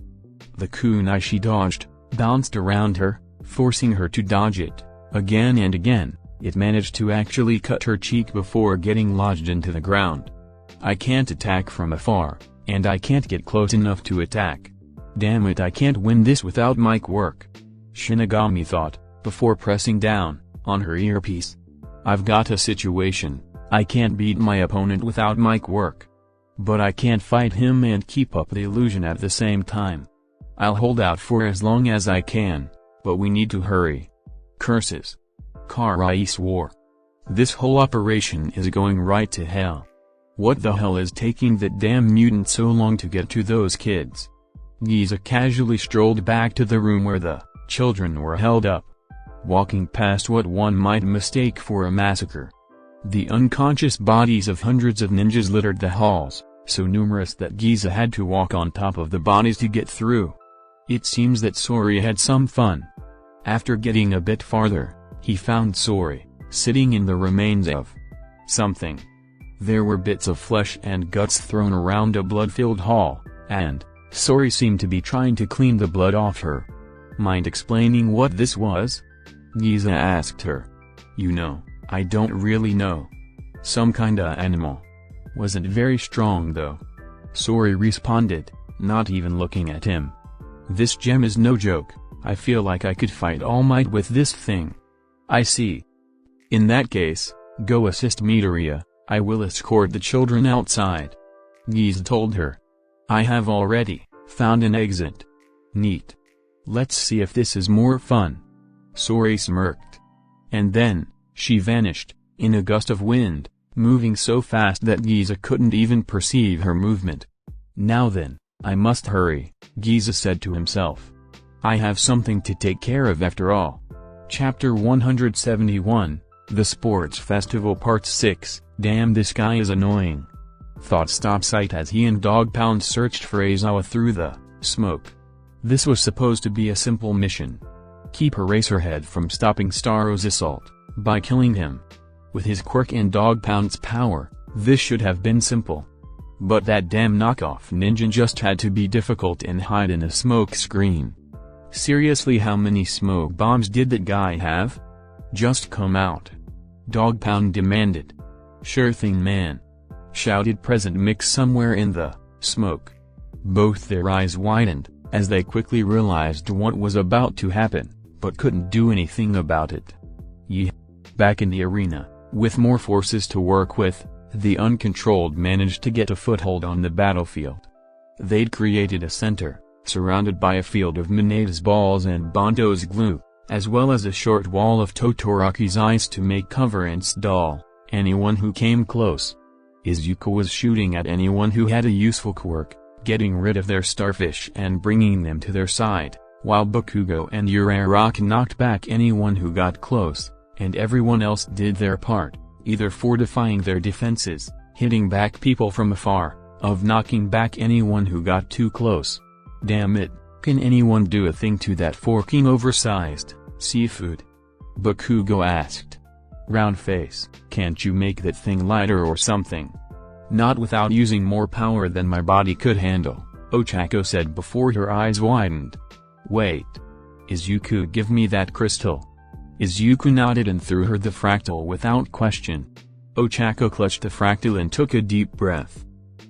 The kunai she dodged bounced around her, forcing her to dodge it. Again and again, it managed to actually cut her cheek before getting lodged into the ground. I can't attack from afar, and I can't get close enough to attack. Damn it, I can't win this without my quirk. Shinigami thought, before pressing down on her earpiece. I've got a situation, I can't beat my opponent without my quirk. But I can't fight him and keep up the illusion at the same time. I'll hold out for as long as I can, but we need to hurry. Curses. Karai swore. This whole operation is going right to hell. What the hell is taking that damn mutant so long to get to those kids? Giza casually strolled back to the room where the children were held up, walking past what one might mistake for a massacre. The unconscious bodies of hundreds of ninjas littered the halls, so numerous that Giza had to walk on top of the bodies to get through. It seems that Sori had some fun. After getting a bit farther, he found Sori sitting in the remains of something. There were bits of flesh and guts thrown around a blood-filled hall, and Sori seemed to be trying to clean the blood off her. Mind explaining what this was? Giza asked her. You know, I don't really know. Some kinda animal. Wasn't very strong though. Sori responded, not even looking at him. This gem is no joke, I feel like I could fight All Might with this thing. I see. In that case, go assist Midoriya, I will escort the children outside. Giza told her. I have already found an exit. Neat. Let's see if this is more fun. Sori smirked. And then, she vanished, in a gust of wind, moving so fast that Giza couldn't even perceive her movement. Now then, I must hurry, Giza said to himself. I have something to take care of after all. Chapter 171, The Sports Festival Part 6, Damn, this guy is annoying. Thought stop sight as he and Dog Pound searched for Aizawa through the smoke. This was supposed to be a simple mission. Keep Eraserhead from stopping Starro's assault by killing him. With his quirk and Dog Pound's power, this should have been simple. But that damn knockoff ninja just had to be difficult and hide in a smoke screen. Seriously, how many smoke bombs did that guy have? Just come out. Dog Pound demanded. Sure thing, man, shouted Present Mix somewhere in the smoke. Both their eyes widened, as they quickly realized what was about to happen, but couldn't do anything about it. Yeah. Back in the arena, with more forces to work with, the Uncontrolled managed to get a foothold on the battlefield. They'd created a center, surrounded by a field of Minata's balls and Banto's glue, as well as a short wall of Todoroki's ice to make cover and stall anyone who came close. Izuku was shooting at anyone who had a useful quirk, getting rid of their starfish and bringing them to their side, while Bakugo and Uraraka knocked back anyone who got close, and everyone else did their part, either fortifying their defenses, hitting back people from afar, of knocking back anyone who got too close. Damn it, can anyone do a thing to that forking oversized seafood? Bakugo asked. Round face, can't you make that thing lighter or something? Not without using more power than my body could handle, Ochako said before her eyes widened. Wait. Izuku, give me that crystal. Izuku nodded and threw her the fractal without question. Ochako clutched the fractal and took a deep breath.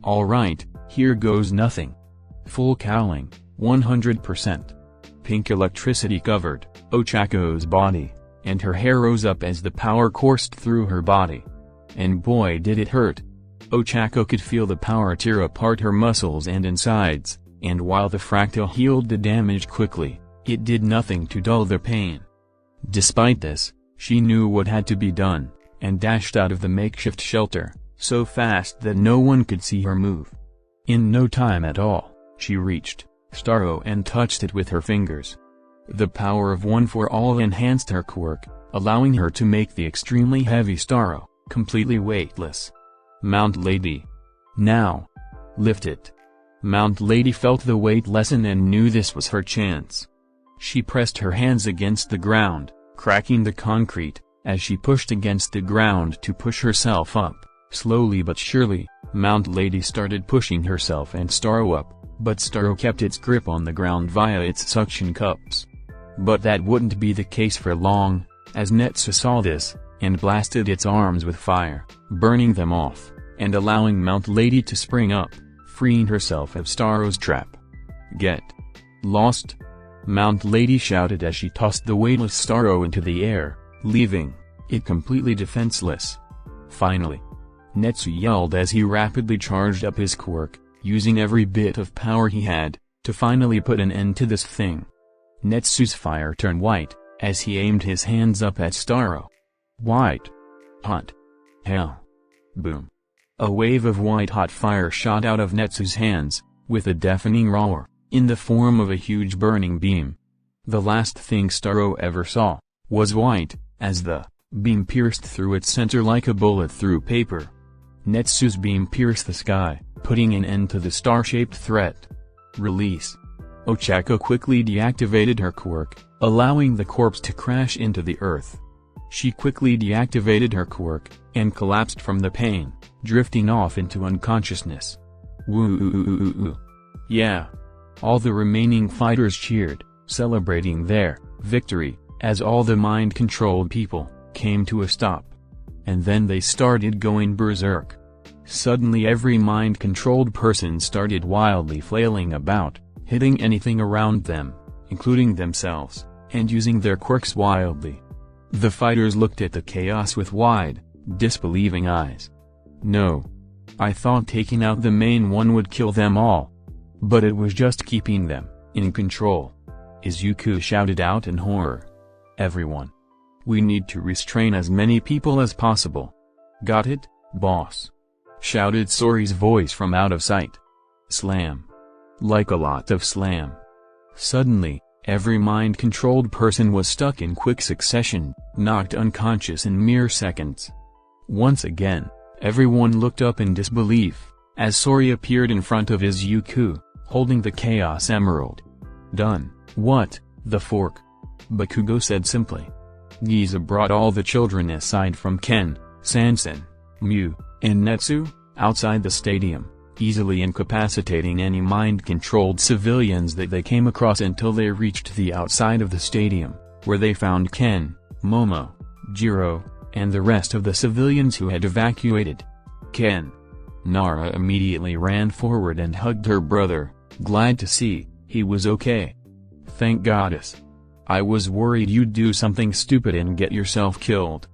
Alright, here goes nothing. Full cowling, 100%. Pink electricity covered Ochako's body, and her hair rose up as the power coursed through her body. And boy did it hurt. Ochako could feel the power tear apart her muscles and insides, and while the fractal healed the damage quickly, it did nothing to dull the pain. Despite this, she knew what had to be done, and dashed out of the makeshift shelter, so fast that no one could see her move. In no time at all, she reached Starro and touched it with her fingers. The power of One for All enhanced her quirk, allowing her to make the extremely heavy Starro completely weightless. Mount Lady. Now. Lift it. Mount Lady felt the weight lessen and knew this was her chance. She pressed her hands against the ground, cracking the concrete, as she pushed against the ground to push herself up. Slowly but surely, Mount Lady started pushing herself and Starro up, but Starro kept its grip on the ground via its suction cups. But that wouldn't be the case for long, as Netsu saw this, and blasted its arms with fire, burning them off, and allowing Mount Lady to spring up, freeing herself of Starro's trap. Get lost! Mount Lady shouted as she tossed the weightless Starro into the air, leaving it completely defenseless. Finally, Netsu yelled as he rapidly charged up his quirk, using every bit of power he had, to finally put an end to this thing. Netsu's fire turned white, as he aimed his hands up at Starro. White. Hot. Hell. Boom. A wave of white-hot fire shot out of Netsu's hands, with a deafening roar, in the form of a huge burning beam. The last thing Starro ever saw was white, as the beam pierced through its center like a bullet through paper. Netsu's beam pierced the sky, putting an end to the star-shaped threat. Release. Ochako quickly deactivated her quirk, allowing the corpse to crash into the earth. She quickly deactivated her quirk, and collapsed from the pain, drifting off into unconsciousness. Woo. Yeah. All the remaining fighters cheered, celebrating their victory, as all the mind-controlled people came to a stop. And then they started going berserk. Suddenly every mind-controlled person started wildly flailing about, hitting anything around them, including themselves, and using their quirks wildly. The fighters looked at the chaos with wide, disbelieving eyes. No. I thought taking out the main one would kill them all. But it was just keeping them in control. Izuku shouted out in horror. Everyone. We need to restrain as many people as possible. Got it, boss? Shouted Sori's voice from out of sight. Slam. Like a lot of slam. Suddenly, every mind-controlled person was stuck in quick succession, knocked unconscious in mere seconds. Once again, everyone looked up in disbelief, as Sori appeared in front of Izuku, holding the Chaos Emerald. Done. What, the fork? Bakugo said simply. Giza brought all the children aside from Ken, Sansen, Mew, and Netsu, outside the stadium, easily incapacitating any mind-controlled civilians that they came across until they reached the outside of the stadium, where they found Ken, Momo, Jiro, and the rest of the civilians who had evacuated. Ken. Nara immediately ran forward and hugged her brother, glad to see he was okay. Thank goddess. I was worried you'd do something stupid and get yourself killed.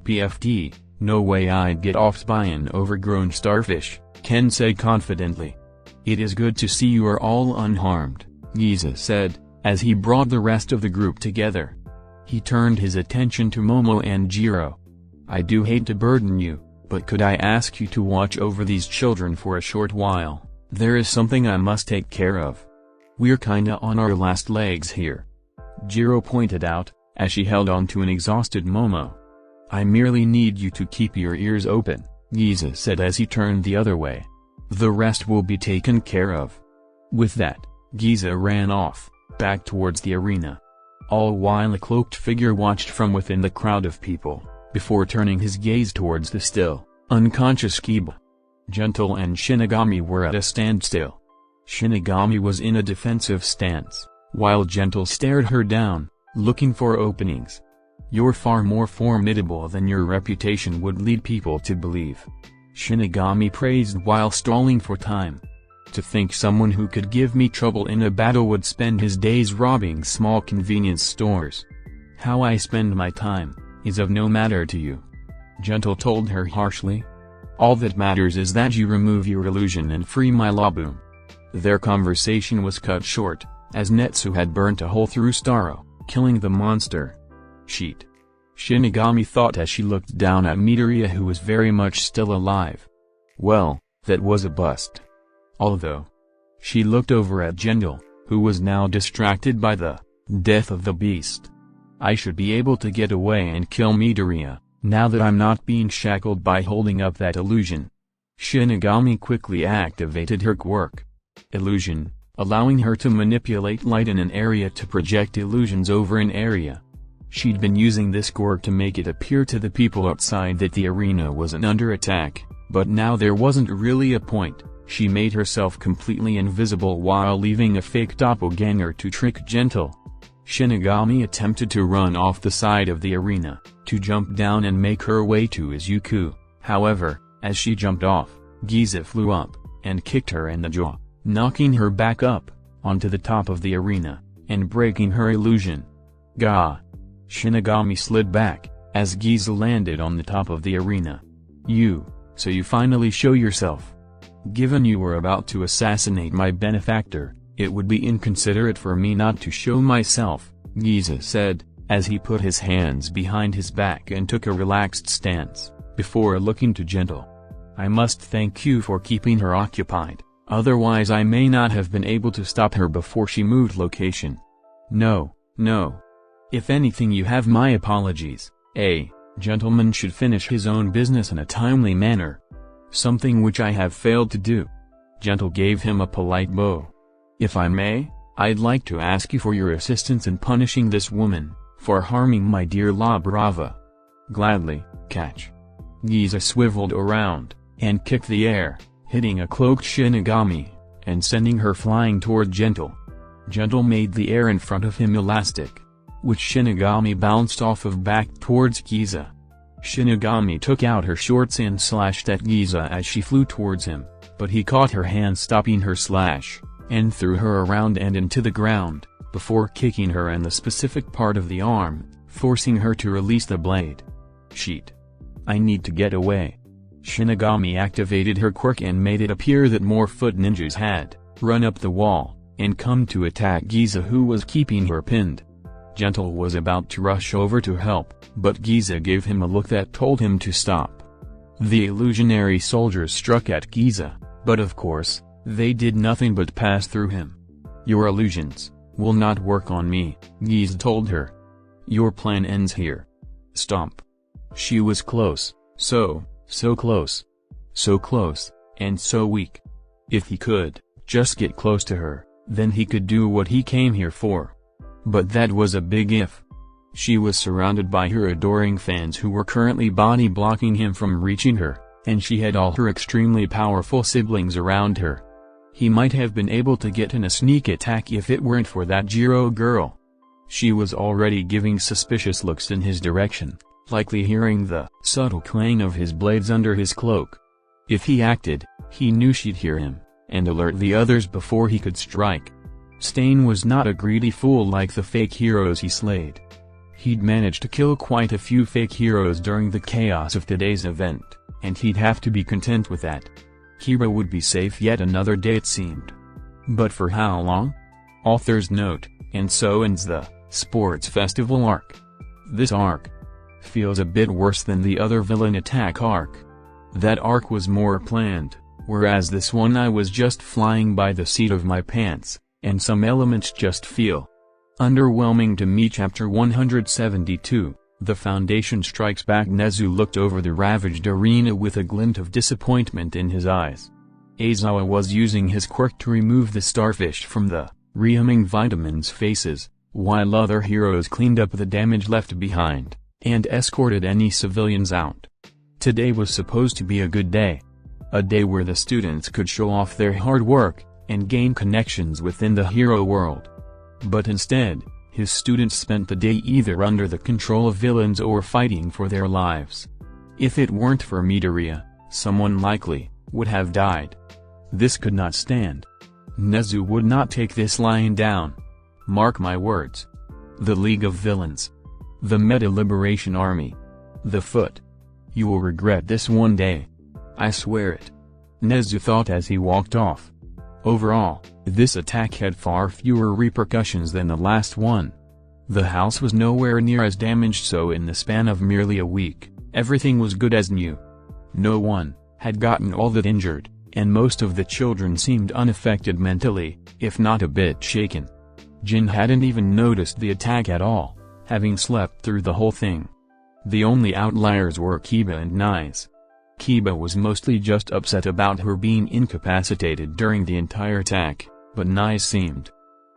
PFT, no way I'd get offed by an overgrown starfish, Ken said confidently. It is good to see you are all unharmed, Giza said, as he brought the rest of the group together. He turned his attention to Momo and Jiro. I do hate to burden you, but could I ask you to watch over these children for a short while? There is something I must take care of. We're kinda on our last legs here. Jiro pointed out, as she held on to an exhausted Momo. I merely need you to keep your ears open, Giza said as he turned the other way. The rest will be taken care of. With that, Giza ran off, back towards the arena. All while a cloaked figure watched from within the crowd of people, before turning his gaze towards the still, unconscious Kiba. Gentle and Shinigami were at a standstill. Shinigami was in a defensive stance, while Gentle stared her down, looking for openings. You're far more formidable than your reputation would lead people to believe. Shinigami praised while stalling for time. To think someone who could give me trouble in a battle would spend his days robbing small convenience stores. How I spend my time is of no matter to you. Gentle told her harshly. All that matters is that you remove your illusion and free my Laboon. Their conversation was cut short, as Netsu had burnt a hole through Starro, killing the monster. Sheet. Shinigami thought as she looked down at Midoriya, who was very much still alive. Well, that was a bust. Although. She looked over at Gentle, who was now distracted by the death of the beast. I should be able to get away and kill Midoriya, now that I'm not being shackled by holding up that illusion. Shinigami quickly activated her quirk. Illusion, allowing her to manipulate light in an area to project illusions over an area. She'd been using this quirk to make it appear to the people outside that the arena wasn't under attack, but now there wasn't really a point. She made herself completely invisible while leaving a fake doppelganger to trick Gentle. Shinigami attempted to run off the side of the arena, to jump down and make her way to Izuku. However, as she jumped off, Giza flew up, and kicked her in the jaw, knocking her back up, onto the top of the arena, and breaking her illusion. Gah! Shinigami slid back, as Giza landed on the top of the arena. So you finally show yourself. Given you were about to assassinate my benefactor, it would be inconsiderate for me not to show myself, Giza said, as he put his hands behind his back and took a relaxed stance, before looking to Gentle. I must thank you for keeping her occupied, otherwise I may not have been able to stop her before she moved location. No. If anything, you have my apologies. A gentleman should finish his own business in a timely manner. Something which I have failed to do. Gentle gave him a polite bow. If I may, I'd like to ask you for your assistance in punishing this woman, for harming my dear La Brava. Gladly, catch. Giza swiveled around, and kicked the air, hitting a cloaked Shinigami, and sending her flying toward Gentle. Gentle made the air in front of him elastic, which Shinigami bounced off of back towards Giza. Shinigami took out her shorts and slashed at Giza as she flew towards him, but he caught her hand stopping her slash, and threw her around and into the ground, before kicking her in the specific part of the arm, forcing her to release the blade. Sheet. I need to get away. Shinigami activated her quirk and made it appear that more foot ninjas had run up the wall, and come to attack Giza, who was keeping her pinned. Gentle was about to rush over to help, but Giza gave him a look that told him to stop. The illusionary soldiers struck at Giza, but of course, they did nothing but pass through him. Your illusions will not work on me, Giza told her. Your plan ends here. Stomp. She was close, so close. So close, and so weak. If he could just get close to her, then he could do what he came here for. But that was a big if. She was surrounded by her adoring fans who were currently body blocking him from reaching her, and she had all her extremely powerful siblings around her. He might have been able to get in a sneak attack if it weren't for that Jiro girl. She was already giving suspicious looks in his direction, likely hearing the subtle clang of his blades under his cloak. If he acted, he knew she'd hear him, and alert the others before he could strike. Stain was not a greedy fool like the fake heroes he slayed. He'd managed to kill quite a few fake heroes during the chaos of today's event, and he'd have to be content with that. Kira would be safe yet another day it seemed. But for how long? Author's note, and so ends the Sports Festival arc. This arc feels a bit worse than the other villain attack arc. That arc was more planned, whereas this one I was just flying by the seat of my pants, and some elements just feel underwhelming to me. Chapter 172, The Foundation Strikes Back. Nezu looked over the ravaged arena with a glint of disappointment in his eyes. Aizawa was using his quirk to remove the starfish from the rehumming vitamins' faces, while other heroes cleaned up the damage left behind, and escorted any civilians out. Today was supposed to be a good day. A day where the students could show off their hard work, and gain connections within the hero world. But instead, his students spent the day either under the control of villains or fighting for their lives. If it weren't for Midoriya, someone likely would have died. This could not stand. Nezu would not take this lying down. Mark my words. The League of Villains. The Meta Liberation Army. The Foot. You will regret this one day. I swear it. Nezu thought as he walked off. Overall, this attack had far fewer repercussions than the last one. The house was nowhere near as damaged, so in the span of merely a week, everything was good as new. No one had gotten all that injured, and most of the children seemed unaffected mentally, if not a bit shaken. Jin hadn't even noticed the attack at all, having slept through the whole thing. The only outliers were Kiba and Nise. Kiba was mostly just upset about her being incapacitated during the entire attack, but Nise seemed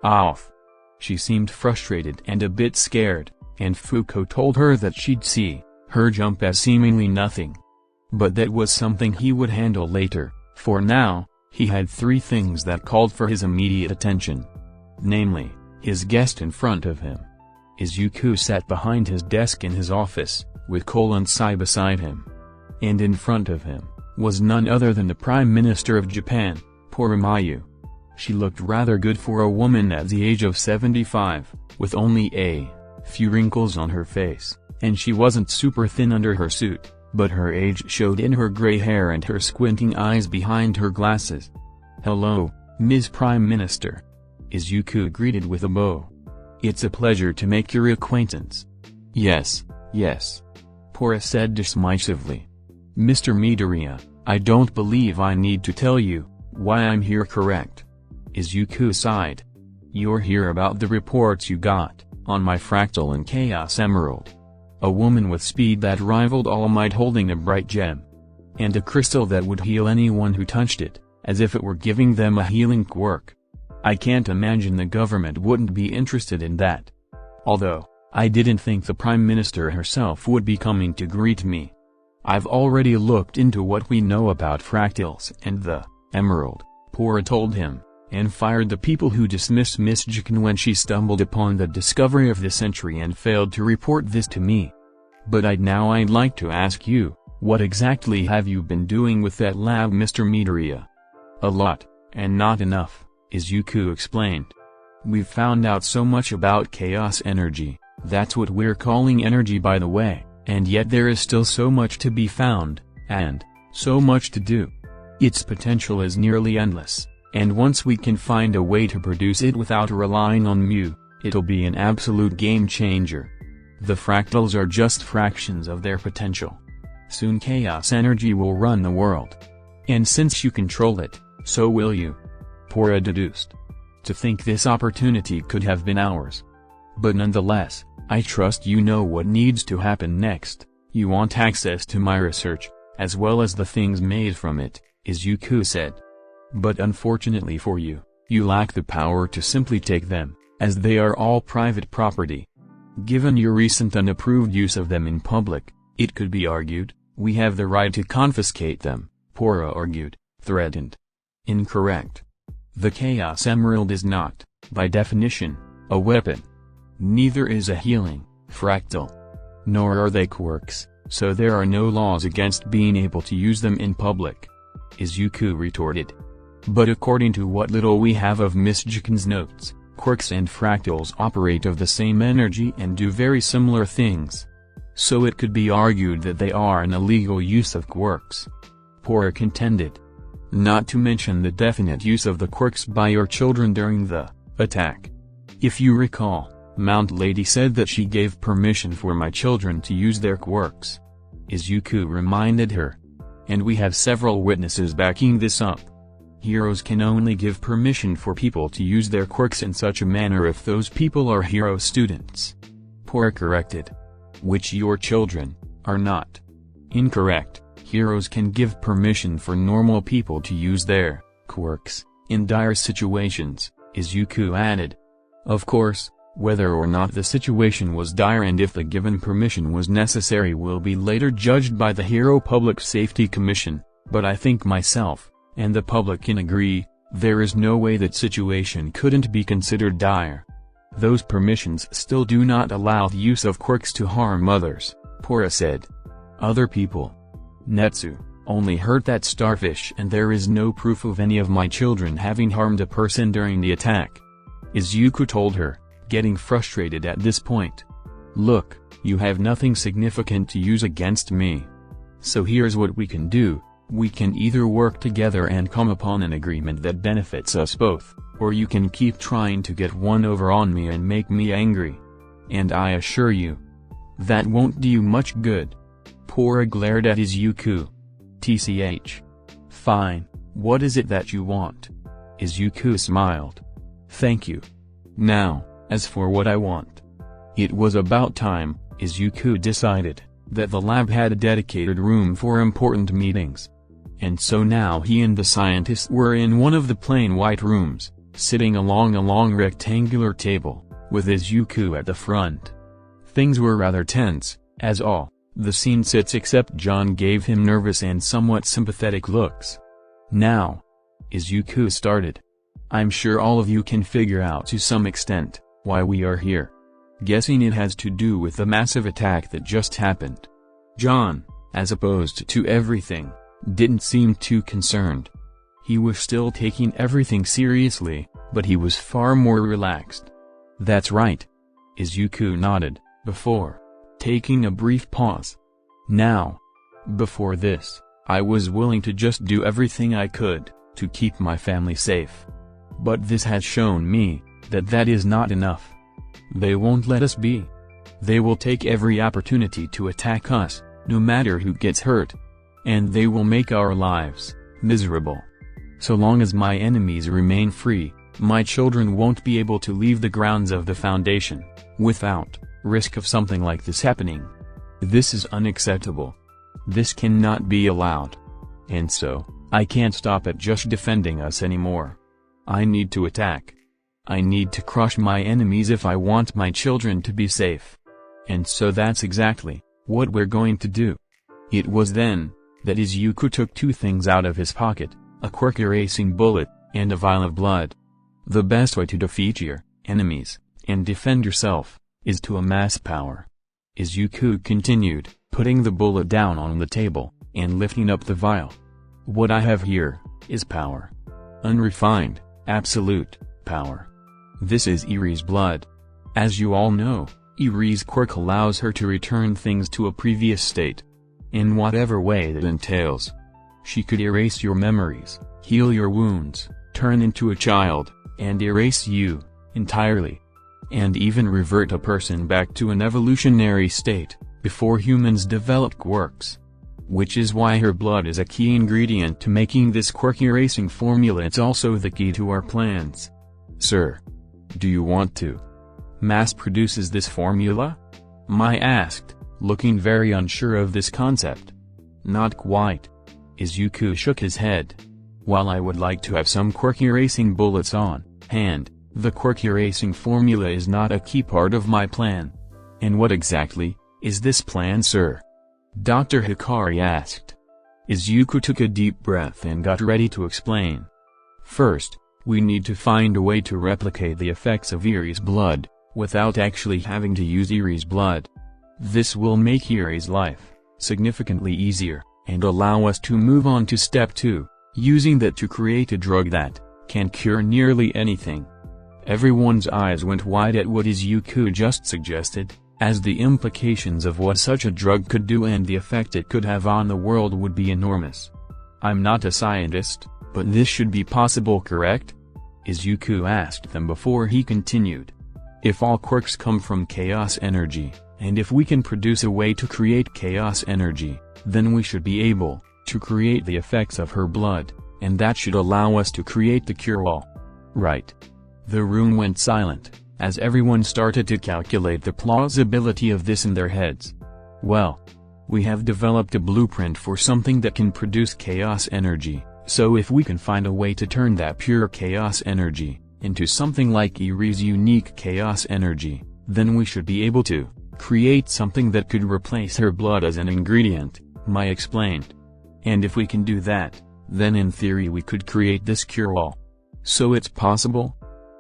off. She seemed frustrated and a bit scared, and Fuko told her that she'd see her jump as seemingly nothing. But that was something he would handle later. For now, he had three things that called for his immediate attention. Namely, his guest in front of him. Izuku sat behind his desk in his office, with Sai beside him. And in front of him was none other than the Prime Minister of Japan, Poromayu. She looked rather good for a woman at the age of 75, with only a few wrinkles on her face, and she wasn't super thin under her suit, but her age showed in her gray hair and her squinting eyes behind her glasses. "Hello, Ms. Prime Minister." Izuku greeted with a bow. "It's a pleasure to make your acquaintance." Yes, Pora said dismissively. "Mr. Midoriya, I don't believe I need to tell you why I'm here, correct?" Izuku sighed. "You're here about the reports you got on my Fractal and Chaos Emerald. A woman with speed that rivaled All Might holding a bright gem. And a crystal that would heal anyone who touched it, as if it were giving them a healing quirk. I can't imagine the government wouldn't be interested in that. Although, I didn't think the Prime Minister herself would be coming to greet me. I've already looked into what we know about fractals and the Emerald," Pora told him, "and fired the people who dismissed Miss Jiken when she stumbled upon the discovery of the century and failed to report this to me. But I'd like to ask you, what exactly have you been doing with that lab, Mr. Midoriya?" "A lot, and not enough," Izuku explained. "We've found out so much about chaos energy, that's what we're calling energy by the way. And yet there is still so much to be found, and so much to do. Its potential is nearly endless, and once we can find a way to produce it without relying on mu, it'll be an absolute game changer. The fractals are just fractions of their potential. Soon chaos energy will run the world. And since you control it, so will you," Pora deduced. "To think this opportunity could have been ours. But nonetheless, I trust you know what needs to happen next. You want access to my research, as well as the things made from it," Izuku said. "But unfortunately for you, you lack the power to simply take them, as they are all private property. Given your recent unapproved use of them in public, it could be argued We have the right to confiscate them, Pora argued, threatened. Incorrect. The Chaos Emerald is not, by definition, a weapon. Neither is a healing, fractal. Nor are they quirks, so there are no laws against being able to use them in public. Izuku retorted. But according to what little we have of Miss Jiken's notes, quirks and fractals operate of the same energy and do very similar things. So it could be argued that they are an illegal use of quirks. Pora contended. Not to mention the definite use of the quirks by your children during the attack. If you recall, Mount Lady said that she gave permission for my children to use their quirks. Izuku reminded her. And we have several witnesses backing this up. Heroes can only give permission for people to use their quirks in such a manner if those people are hero students. Pora corrected. Which your children are not. Incorrect. Heroes can give permission for normal people to use their quirks in dire situations, Izuku added. Of course, whether or not the situation was dire and if the given permission was necessary will be later judged by the Hero Public Safety Commission, but I think myself, and the public can agree, there is no way that situation couldn't be considered dire. Those permissions still do not allow the use of quirks to harm others, Pora said. Other people. Netsu, only hurt that starfish and there is no proof of any of my children having harmed a person during the attack. Izuku told her, getting frustrated at this point. Look, you have nothing significant to use against me. So here's what we can do, we can either work together and come upon an agreement that benefits us both, or you can keep trying to get one over on me and make me angry. And I assure you, that won't do you much good. Pora glared at Izuku. TCH. Fine, what is it that you want? Izuku smiled. Thank you. Now, as for what I want. It was about time, Izuku decided, that the lab had a dedicated room for important meetings. And so now he and the scientists were in one of the plain white rooms, sitting along a long rectangular table, with Izuku at the front. Things were rather tense, as all the scene sits except John gave him nervous and somewhat sympathetic looks. Now, Izuku started. I'm sure all of you can figure out to some extent why we are here. Guessing it has to do with the massive attack that just happened. John, as opposed to everything, didn't seem too concerned. He was still taking everything seriously, but he was far more relaxed. That's right. Izuku nodded, before taking a brief pause. Now, before this, I was willing to just do everything I could to keep my family safe. But this has shown me that that is not enough. They won't let us be. They will take every opportunity to attack us, no matter who gets hurt. And they will make our lives miserable. So long as my enemies remain free, my children won't be able to leave the grounds of the Foundation, without risk of something like this happening. This is unacceptable. This cannot be allowed. And so, I can't stop at just defending us anymore. I need to attack. I need to crush my enemies if I want my children to be safe. And so that's exactly what we're going to do. It was then that Izuku took two things out of his pocket, a quirk erasing bullet, and a vial of blood. The best way to defeat your enemies, and defend yourself, is to amass power. Izuku continued, putting the bullet down on the table, and lifting up the vial. What I have here, is power. Unrefined, absolute, power. This is Eri's blood. As you all know, Eri's quirk allows her to return things to a previous state. In whatever way that entails. She could erase your memories, heal your wounds, turn into a child, and erase you, entirely. And even revert a person back to an evolutionary state, before humans developed quirks. Which is why her blood is a key ingredient to making this quirk erasing formula. It's also the key to our plans. Sir, do you want to mass produces this formula? Mai asked, looking very unsure of this concept. Not quite. Izuku shook his head. While I would like to have some quirk erasing bullets on hand, the quirk erasing formula is not a key part of my plan. And what exactly is this plan, sir? Dr. Hikari asked. Izuku took a deep breath and got ready to explain. First, we need to find a way to replicate the effects of Eri's blood, without actually having to use Eri's blood. This will make Eri's life significantly easier, and allow us to move on to step 2, using that to create a drug that can cure nearly anything. Everyone's eyes went wide at what Izuku just suggested, as the implications of what such a drug could do and the effect it could have on the world would be enormous. I'm not a scientist, but this should be possible, correct? Izuku asked them before he continued. If all quirks come from chaos energy, and if we can produce a way to create chaos energy, then we should be able to create the effects of her blood, and that should allow us to create the cure-all. Right. The room went silent, as everyone started to calculate the plausibility of this in their heads. Well, we have developed a blueprint for something that can produce chaos energy, so if we can find a way to turn that pure chaos energy into something like Eri's unique chaos energy, then we should be able to create something that could replace her blood as an ingredient, Mai explained. And if we can do that, then in theory we could create this cure-all. So it's possible?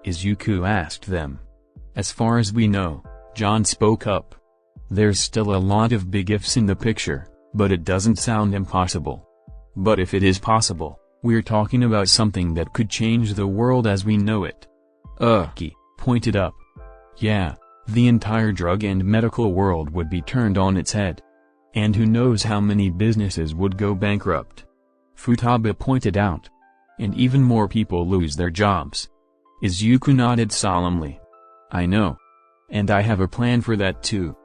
Izuku asked them. As far as we know, John spoke up. There's still a lot of big ifs in the picture, but it doesn't sound impossible. But if it is possible, we're talking about something that could change the world as we know it. Uki pointed up. Yeah, the entire drug and medical world would be turned on its head. And who knows how many businesses would go bankrupt. Futaba pointed out. And even more people lose their jobs. Izuku nodded solemnly. I know. And I have a plan for that too.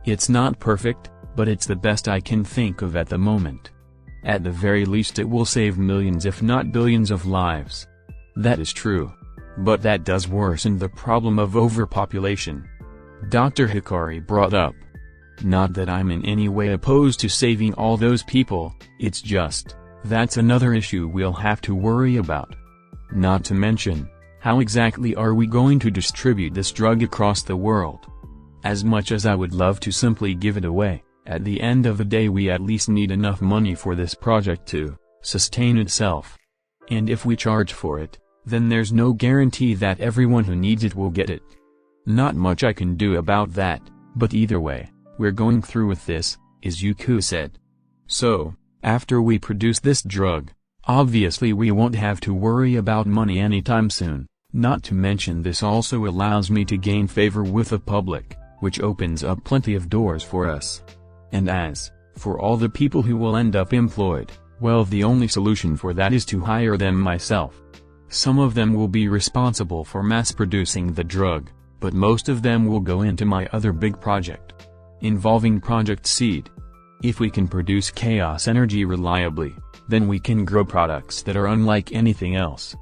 It's not perfect, but it's the best I can think of at the moment. At the very least it will save millions if not billions of lives. That is true. But that does worsen the problem of overpopulation. Dr. Hikari brought up. Not that I'm in any way opposed to saving all those people, it's just, that's another issue we'll have to worry about. Not to mention, how exactly are we going to distribute this drug across the world? As much as I would love to simply give it away, at the end of the day we at least need enough money for this project to sustain itself. And if we charge for it, then there's no guarantee that everyone who needs it will get it. Not much I can do about that, but either way, we're going through with this, Izuku said. So, after we produce this drug, obviously we won't have to worry about money anytime soon, not to mention this also allows me to gain favor with the public, which opens up plenty of doors for us. And as for all the people who will end up employed, well, the only solution for that is to hire them myself. Some of them will be responsible for mass producing the drug, but most of them will go into my other big project, involving Project Seed. If we can produce chaos energy reliably, then we can grow products that are unlike anything else.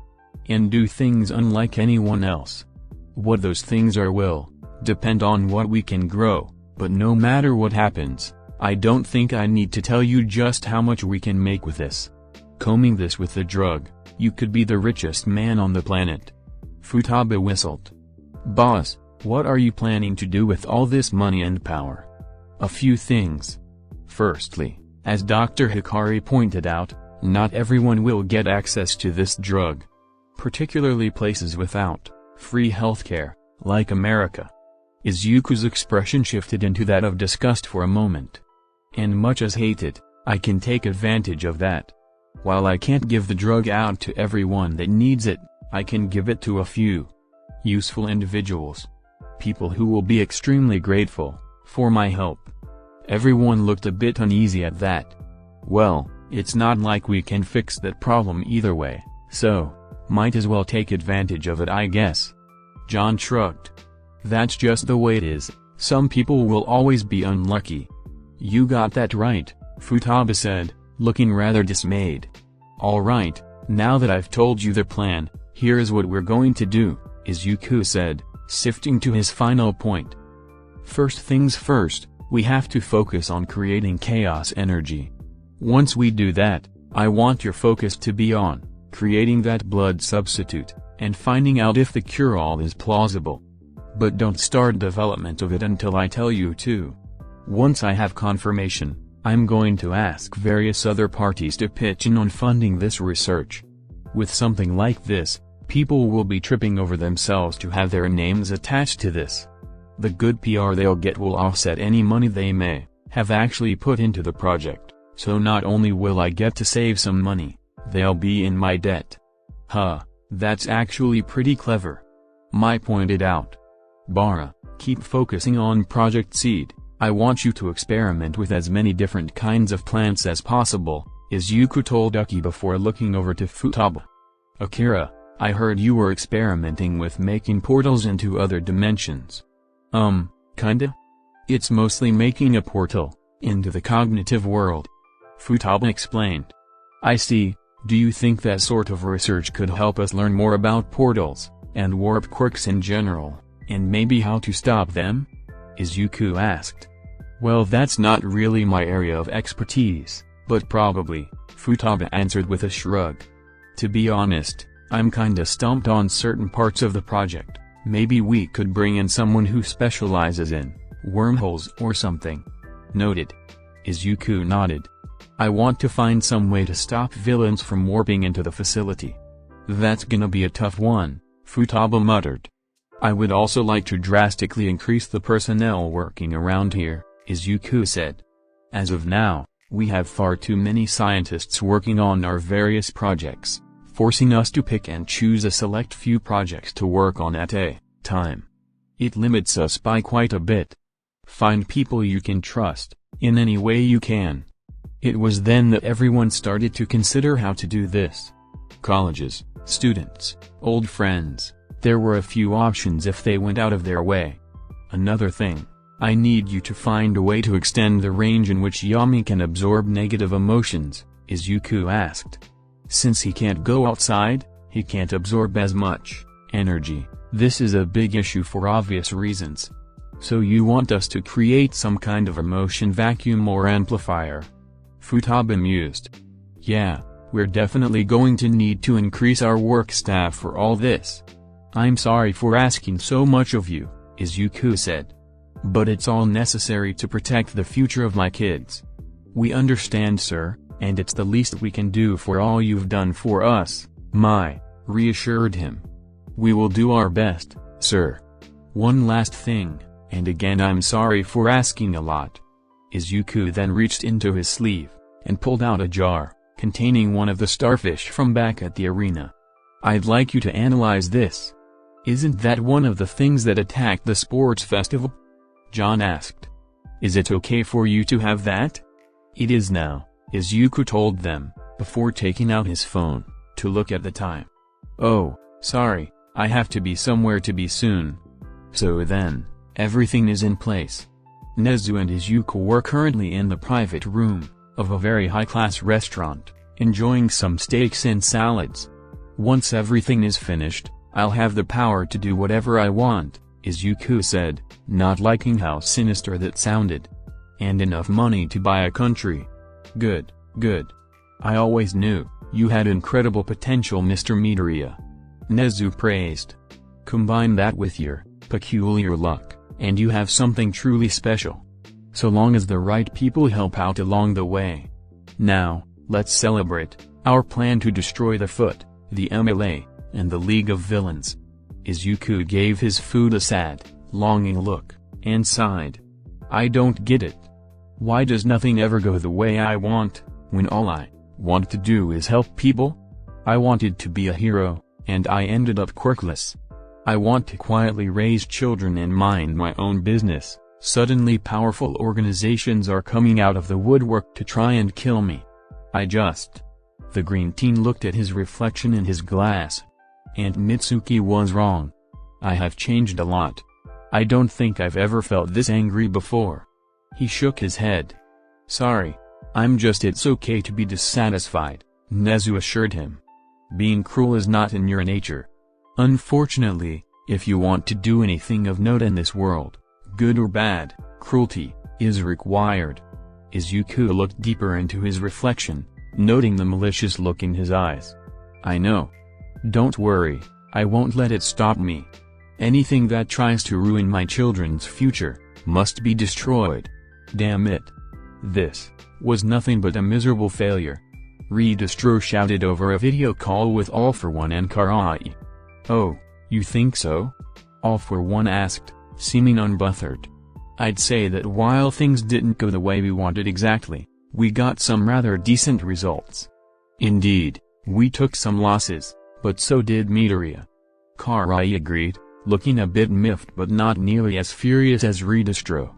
And do things unlike anyone else. What those things are will depend on what we can grow, but no matter what happens, I don't think I need to tell you just how much we can make with this. Combing this with the drug, you could be the richest man on the planet. Futaba whistled. Boss, what are you planning to do with all this money and power? A few things. Firstly, as Dr. Hikari pointed out, not everyone will get access to this drug. Particularly places without free healthcare, like America. Izuku's expression shifted into that of disgust for a moment. And much as hated, I can take advantage of that. While I can't give the drug out to everyone that needs it, I can give it to a few useful individuals. People who will be extremely grateful for my help. Everyone looked a bit uneasy at that. Well, it's not like we can fix that problem either way, so might as well take advantage of it, I guess. John shrugged. That's just the way it is, some people will always be unlucky. You got that right, Futaba said, looking rather dismayed. Alright, now that I've told you the plan, here's what we're going to do, Izuku said, sifting to his final point. First things first, we have to focus on creating chaos energy. Once we do that, I want your focus to be on creating that blood substitute, and finding out if the cure-all is plausible. But don't start development of it until I tell you to. Once I have confirmation, I'm going to ask various other parties to pitch in on funding this research. With something like this, people will be tripping over themselves to have their names attached to this. The good PR they'll get will offset any money they may have actually put into the project, so not only will I get to save some money, they'll be in my debt. Huh, that's actually pretty clever. Mai pointed out. Bara, keep focusing on Project Seed. I want you to experiment with as many different kinds of plants as possible, Izuku told Uki before looking over to Futaba. Akira, I heard you were experimenting with making portals into other dimensions. Kinda? It's mostly making a portal into the cognitive world. Futaba explained. I see. Do you think that sort of research could help us learn more about portals, and warp quirks in general, and maybe how to stop them? Izuku asked. Well, that's not really my area of expertise, but probably, Futaba answered with a shrug. To be honest, I'm kinda stumped on certain parts of the project. Maybe we could bring in someone who specializes in wormholes or something. Noted. Izuku nodded. I want to find some way to stop villains from warping into the facility. That's gonna be a tough one, Futaba muttered. I would also like to drastically increase the personnel working around here, Izuku said. As of now, we have far too many scientists working on our various projects, forcing us to pick and choose a select few projects to work on at a time. It limits us by quite a bit. Find people you can trust, in any way you can. It was then that everyone started to consider how to do this. Colleges, students, old friends, there were a few options if they went out of their way. Another thing, I need you to find a way to extend the range in which Yami can absorb negative emotions, Izuku asked. Since he can't go outside, he can't absorb as much energy. This is a big issue for obvious reasons. So you want us to create some kind of emotion vacuum or amplifier? Futaba mused. Yeah, we're definitely going to need to increase our work staff for all this. I'm sorry for asking so much of you, Izuku said. But it's all necessary to protect the future of my kids. We understand, sir, and it's the least we can do for all you've done for us, Mai reassured him. We will do our best, sir. One last thing, and again I'm sorry for asking a lot. Izuku then reached into his sleeve, and pulled out a jar, containing one of the starfish from back at the arena. I'd like you to analyze this. Isn't that one of the things that attacked the sports festival? John asked. Is it okay for you to have that? It is now, Izuku told them, before taking out his phone, to look at the time. Oh, sorry, I have to be somewhere to be soon. So then, everything is in place. Nezu and Izuku were currently in the private room of a very high-class restaurant, enjoying some steaks and salads. Once everything is finished, I'll have the power to do whatever I want, Izuku said, not liking how sinister that sounded. And enough money to buy a country. Good, good. I always knew you had incredible potential, Mr. Midoriya. Nezu praised. Combine that with your peculiar luck, and you have something truly special. So long as the right people help out along the way. Now, let's celebrate our plan to destroy the Foot, the MLA, and the League of Villains. Izuku gave his food a sad, longing look, and sighed. I don't get it. Why does nothing ever go the way I want, when all I want to do is help people? I wanted to be a hero, and I ended up quirkless. I want to quietly raise children and mind my own business. Suddenly powerful organizations are coming out of the woodwork to try and kill me. The green teen looked at his reflection in his glass. And Mitsuki was wrong. I have changed a lot. I don't think I've ever felt this angry before. He shook his head. Sorry. It's okay to be dissatisfied, Nezu assured him. Being cruel is not in your nature. Unfortunately, if you want to do anything of note in this world, good or bad, cruelty is required. Izuku looked deeper into his reflection, noting the malicious look in his eyes. I know. Don't worry, I won't let it stop me. Anything that tries to ruin my children's future must be destroyed. Damn it. This was nothing but a miserable failure. Redistro shouted over a video call with All For One and Karai. "Oh, you think so?" All For One asked, seeming unbothered. "I'd say that while things didn't go the way we wanted exactly, we got some rather decent results. Indeed, we took some losses, but so did Midoriya." Karai agreed, looking a bit miffed but not nearly as furious as Redistro.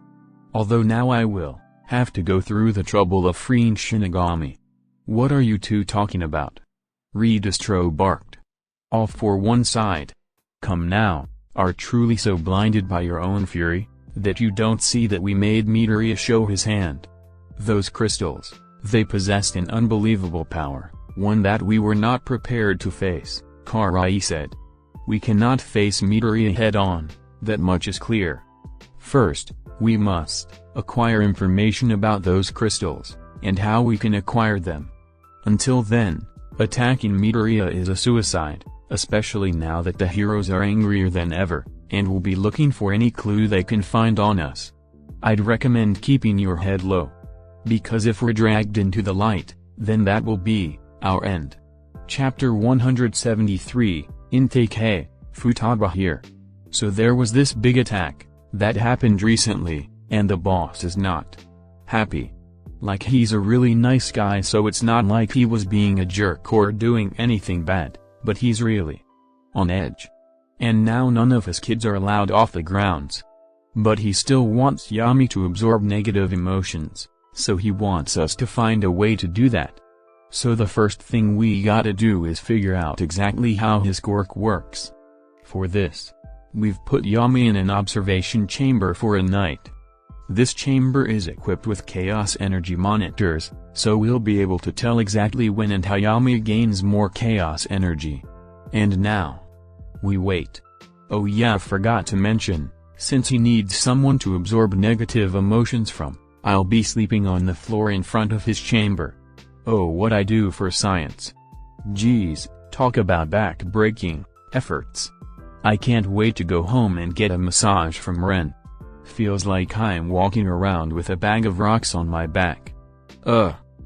"Although now I will have to go through the trouble of freeing Shinigami." "What are you two talking about?" Redistro barked. All For One sighed. "Come now, are truly so blinded by your own fury, that you don't see that we made Midoriya show his hand? Those crystals, they possessed an unbelievable power, one that we were not prepared to face," Karai said. "We cannot face Midoriya head-on, that much is clear. First, we must acquire information about those crystals, and how we can acquire them. Until then, attacking Midoriya is a suicide, especially now that the heroes are angrier than ever, and will be looking for any clue they can find on us. I'd recommend keeping your head low. Because if we're dragged into the light, then that will be our end." Chapter 173, Intake. Hey, Futaba here. So there was this big attack that happened recently, and the boss is not happy. Like, he's a really nice guy, so it's not like he was being a jerk or doing anything bad, but he's really on edge. And now none of his kids are allowed off the grounds. But he still wants Yami to absorb negative emotions, so he wants us to find a way to do that. So the first thing we gotta do is figure out exactly how his quirk works. For this, we've put Yami in an observation chamber for a night. This chamber is equipped with chaos energy monitors, so we'll be able to tell exactly when and how Yami gains more chaos energy. And now we wait. Oh yeah, forgot to mention, since he needs someone to absorb negative emotions from, I'll be sleeping on the floor in front of his chamber. Oh, what I do for science. Geez, talk about back-breaking efforts. I can't wait to go home and get a massage from Ren. Feels like I'm walking around with a bag of rocks on my back.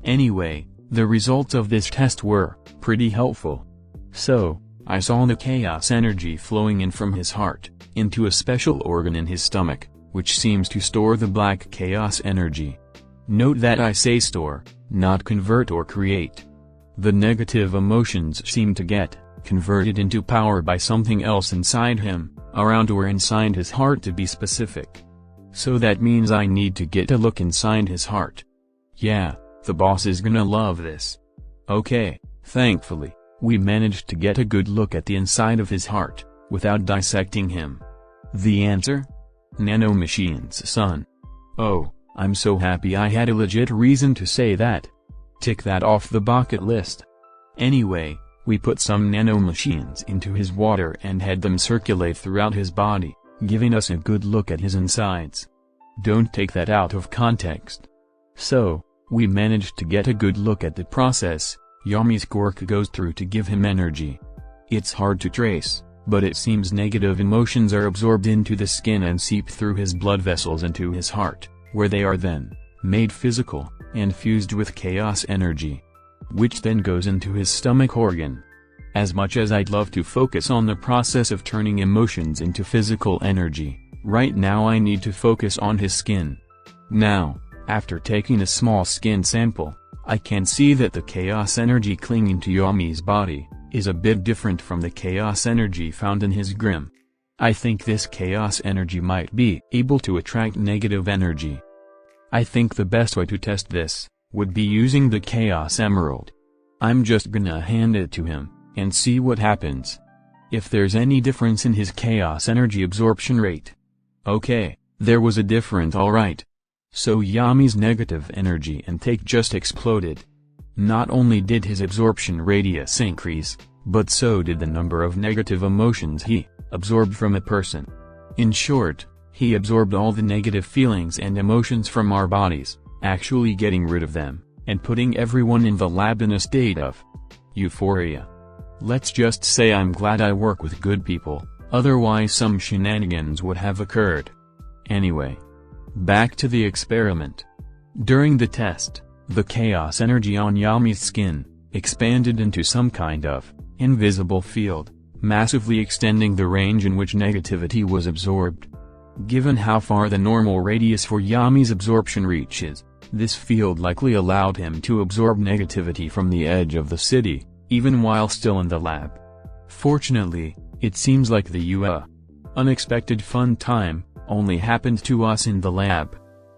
Anyway, the results of this test were pretty helpful. So, I saw the chaos energy flowing in from his heart, into a special organ in his stomach, which seems to store the black chaos energy. Note that I say store, not convert or create. The negative emotions seem to get converted into power by something else inside him, around or inside his heart to be specific. So that means I need to get a look inside his heart. Yeah, the boss is gonna love this. Okay, thankfully, we managed to get a good look at the inside of his heart, without dissecting him. The answer? Nanomachines, son. Oh, I'm so happy I had a legit reason to say that. Tick that off the bucket list. Anyway, we put some nanomachines into his water and had them circulate throughout his body, giving us a good look at his insides. Don't take that out of context. So, we managed to get a good look at the process Yami's quirk goes through to give him energy. It's hard to trace, but it seems negative emotions are absorbed into the skin and seep through his blood vessels into his heart, where they are then made physical, and fused with chaos energy, which then goes into his stomach organ. As much as I'd love to focus on the process of turning emotions into physical energy, right now I need to focus on his skin. Now, after taking a small skin sample, I can see that the chaos energy clinging to Yami's body is a bit different from the chaos energy found in his grim. I think this chaos energy might be able to attract negative energy. I think the best way to test this would be using the Chaos Emerald. I'm just gonna hand it to him and see what happens. If there's any difference in his chaos energy absorption rate. Okay, there was a difference, alright. So Yami's negative energy intake just exploded. Not only did his absorption radius increase, but so did the number of negative emotions he absorbed from a person. In short, he absorbed all the negative feelings and emotions from our bodies, actually getting rid of them, and putting everyone in the lab in a state of euphoria. Let's just say I'm glad I work with good people, otherwise some shenanigans would have occurred. Anyway, back to the experiment. During the test, the chaos energy on Yami's skin expanded into some kind of invisible field, massively extending the range in which negativity was absorbed. Given how far the normal radius for Yami's absorption reaches, this field likely allowed him to absorb negativity from the edge of the city, even while still in the lab. Fortunately, it seems like the unexpected fun time only happened to us in the lab.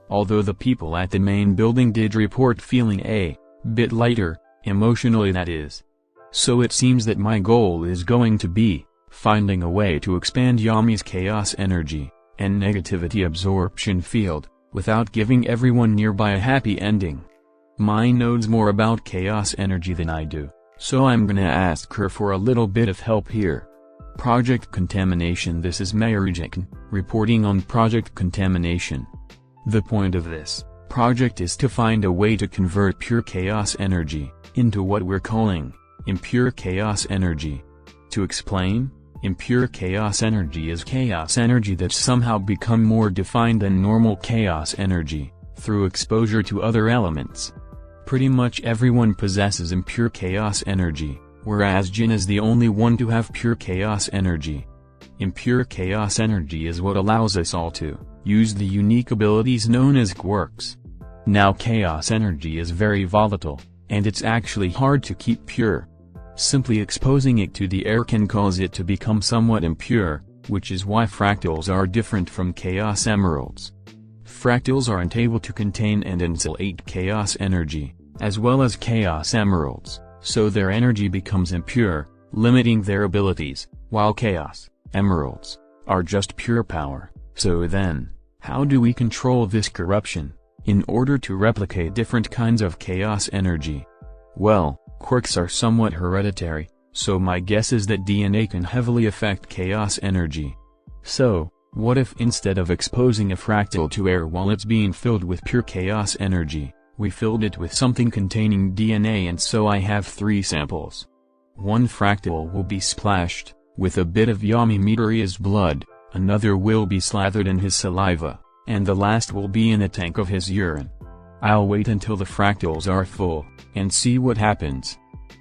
Although the people at the main building did report feeling a bit lighter, emotionally that is. So it seems that my goal is going to be finding a way to expand Yami's chaos energy and negativity absorption field, without giving everyone nearby a happy ending. Mine knows more about chaos energy than I do, so I'm gonna ask her for a little bit of help here. Project Contamination. This is Mayurijikan, reporting on Project Contamination. The point of this project is to find a way to convert pure chaos energy into what we're calling impure chaos energy. To explain, impure chaos energy is chaos energy that's somehow become more defined than normal chaos energy, through exposure to other elements. Pretty much everyone possesses impure chaos energy, whereas Jin is the only one to have pure chaos energy. Impure chaos energy is what allows us all to use the unique abilities known as quirks. Now chaos energy is very volatile, and it's actually hard to keep pure. Simply exposing it to the air can cause it to become somewhat impure, which is why fractals are different from chaos emeralds. Fractals aren't able to contain and insulate chaos energy, as well as chaos emeralds, so their energy becomes impure, limiting their abilities, while chaos emeralds are just pure power. So then, how do we control this corruption in order to replicate different kinds of chaos energy? Well, quirks are somewhat hereditary, so my guess is that DNA can heavily affect chaos energy. So, what if instead of exposing a fractal to air while it's being filled with pure chaos energy, we filled it with something containing DNA? And so I have 3 samples. One fractal will be splashed with a bit of Yami Midoriya's blood, another will be slathered in his saliva, and the last will be in a tank of his urine. I'll wait until the fractals are full, and see what happens.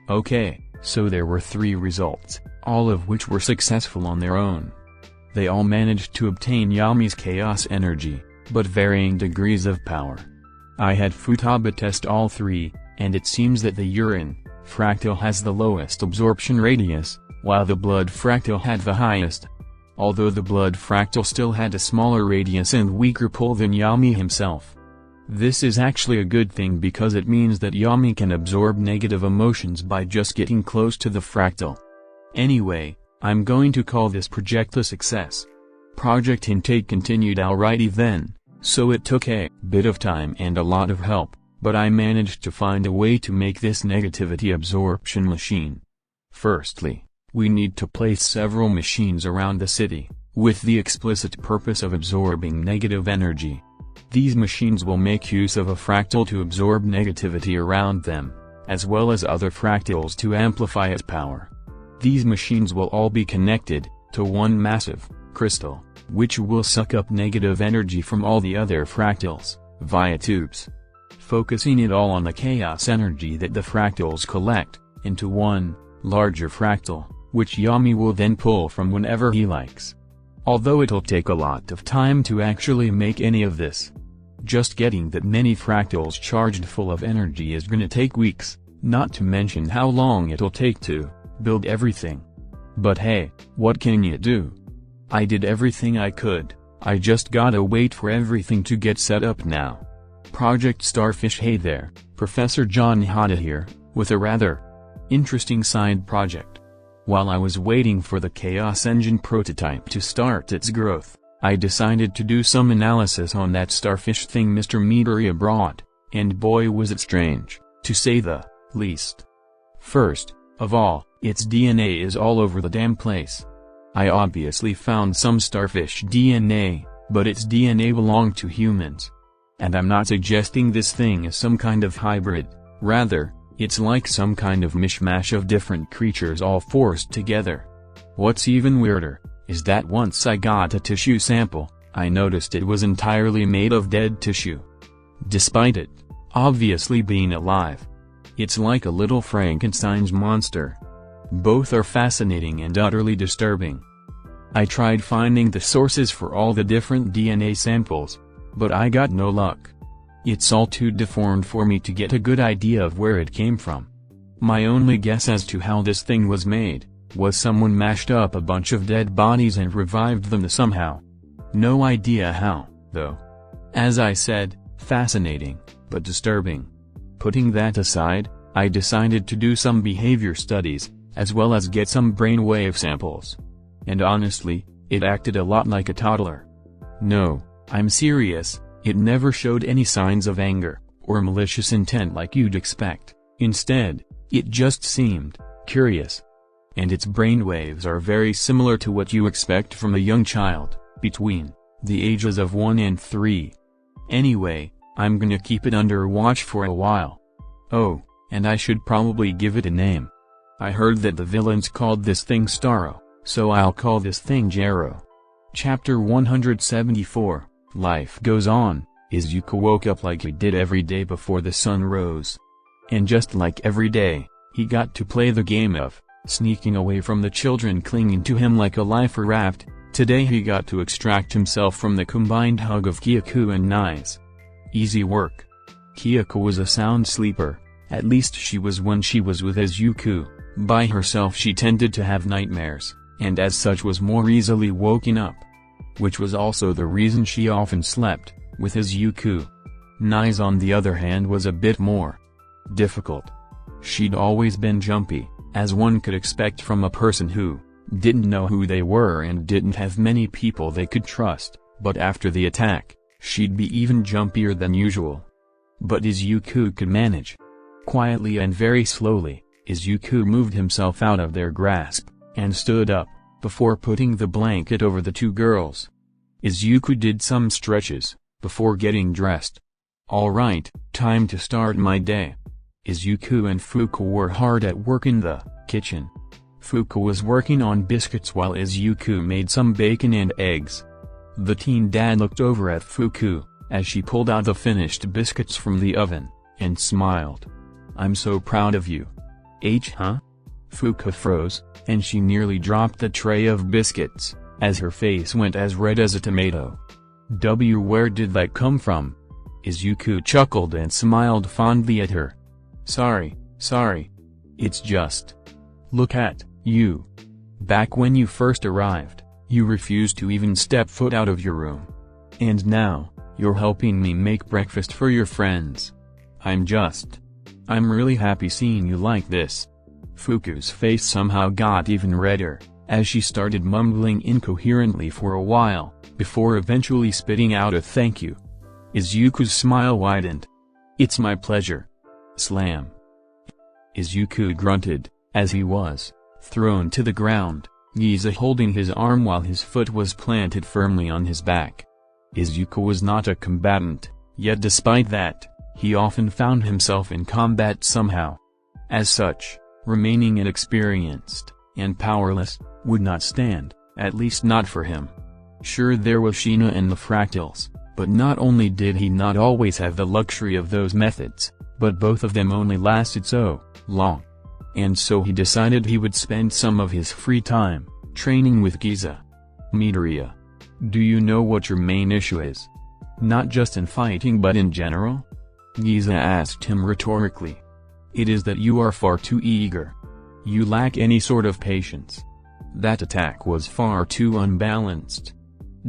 Okay, so there were 3 results, all of which were successful on their own. They all managed to obtain Yami's chaos energy, but varying degrees of power. I had Futaba test all 3, and it seems that the urine fractal has the lowest absorption radius, while the blood fractal had the highest. Although the blood fractal still had a smaller radius and weaker pull than Yami himself. This is actually a good thing because it means that Yami can absorb negative emotions by just getting close to the fractal. Anyway, I'm going to call this project a success. Project intake continued alrighty then, so it took a bit of time and a lot of help, but I managed to find a way to make this negativity absorption machine. Firstly, we need to place several machines around the city, with the explicit purpose of absorbing negative energy. These machines will make use of a fractal to absorb negativity around them, as well as other fractals to amplify its power. These machines will all be connected to one massive crystal, which will suck up negative energy from all the other fractals, via tubes. Focusing it all on the chaos energy that the fractals collect, into one larger fractal, which Yami will then pull from whenever he likes. Although it'll take a lot of time to actually make any of this. Just getting that many fractals charged full of energy is gonna take weeks, not to mention how long it'll take to build everything. But hey, what can you do? I did everything I could, I just gotta wait for everything to get set up now. Project Starfish. Hey there, Professor John Hada here, with a rather interesting side project. While I was waiting for the Chaos Engine prototype to start its growth, I decided to do some analysis on that starfish thing Mr. Midoriya brought, and boy was it strange, to say the least. First of all, its DNA is all over the damn place. I obviously found some starfish DNA, but its DNA belonged to humans. And I'm not suggesting this thing is some kind of hybrid, rather, it's like some kind of mishmash of different creatures all forced together. What's even weirder is that once I got a tissue sample, I noticed it was entirely made of dead tissue. despite it obviously being alive. It's like a little Frankenstein's monster. Both are fascinating and utterly disturbing. I tried finding the sources for all the different DNA samples, but I got no luck. It's all too deformed for me to get a good idea of where it came from. My only guess as to how this thing was made was someone mashed up a bunch of dead bodies and revived them somehow. No idea how, though. As I said, fascinating, but disturbing. Putting that aside, I decided to do some behavior studies, as well as get some brainwave samples. And honestly, it acted a lot like a toddler. No, I'm serious, it never showed any signs of anger or malicious intent like you'd expect. Instead, it just seemed curious. And its brainwaves are very similar to what you expect from a young child, between the ages of 1 and 3. Anyway, I'm gonna keep it under watch for a while. Oh, and I should probably give it a name. I heard that the villains called this thing Starro, so I'll call this thing Jero. Chapter 174, Life Goes On. Izuku woke up like he did every day before the sun rose. And just like every day, he got to play the game of sneaking away from the children clinging to him like a lifer raft. Today he got to extract himself from the combined hug of Kyoko and Nai's. Easy work. Kyoko was a sound sleeper, at least she was when she was with Izuku. By herself she tended to have nightmares, and as such was more easily woken up. Which was also the reason she often slept with Izuku. Nai's on the other hand was a bit more difficult. She'd always been jumpy, as one could expect from a person who didn't know who they were and didn't have many people they could trust, but after the attack, she'd be even jumpier than usual. But Izuku could manage. Quietly and very slowly, Izuku moved himself out of their grasp, and stood up, before putting the blanket over the two girls. Izuku did some stretches, before getting dressed. Alright, time to start my day. Izuku and Fuka were hard at work in the kitchen. Fuka was working on biscuits while Izuku made some bacon and eggs. The teen dad looked over at Fuka, as she pulled out the finished biscuits from the oven, and smiled. "I'm so proud of you." Huh? Fuka froze, and she nearly dropped the tray of biscuits, as her face went as red as a tomato. Where did that come from? Izuku chuckled and smiled fondly at her. Sorry. It's just. Look at you. Back when you first arrived, you refused to even step foot out of your room. And now, you're helping me make breakfast for your friends. I'm really happy seeing you like this. Fuku's face somehow got even redder, as she started mumbling incoherently for a while, before eventually spitting out a thank you. Izuku's smile widened. It's my pleasure. Slam. Izuku grunted, as he was thrown to the ground, Giza holding his arm while his foot was planted firmly on his back. Izuku was not a combatant, yet despite that, he often found himself in combat somehow. As such, remaining inexperienced and powerless would not stand, at least not for him. Sure, there was Sheena and the fractals, but not only did he not always have the luxury of those methods, but both of them only lasted so long. And so he decided he would spend some of his free time training with Giza. Midoriya, do you know what your main issue is? Not just in fighting but in general? Giza asked him rhetorically. It is that you are far too eager. You lack any sort of patience. That attack was far too unbalanced.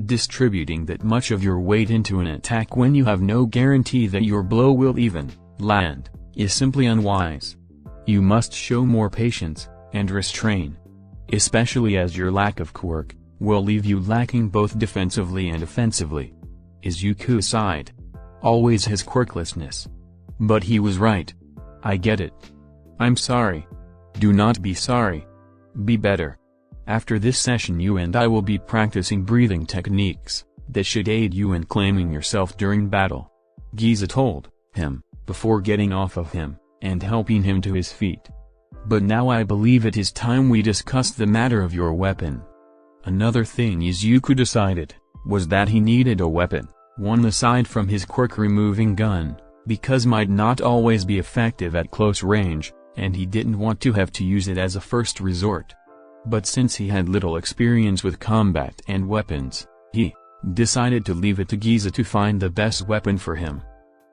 Distributing that much of your weight into an attack when you have no guarantee that your blow will even land is simply unwise. You must show more patience and restrain. Especially as your lack of quirk will leave you lacking both defensively and offensively. Izuku sighed. Always his quirklessness. But he was right. I get it. I'm sorry. Do not be sorry. Be better. After this session you and I will be practicing breathing techniques that should aid you in claiming yourself during battle. Giza told him, before getting off of him and helping him to his feet. But now I believe it is time we discuss the matter of your weapon. Another thing Izuku decided was that he needed a weapon. one aside from his quirk-removing gun, because might not always be effective at close range, and he didn't want to have to use it as a first resort. But since he had little experience with combat and weapons, he decided to leave it to Giza to find the best weapon for him.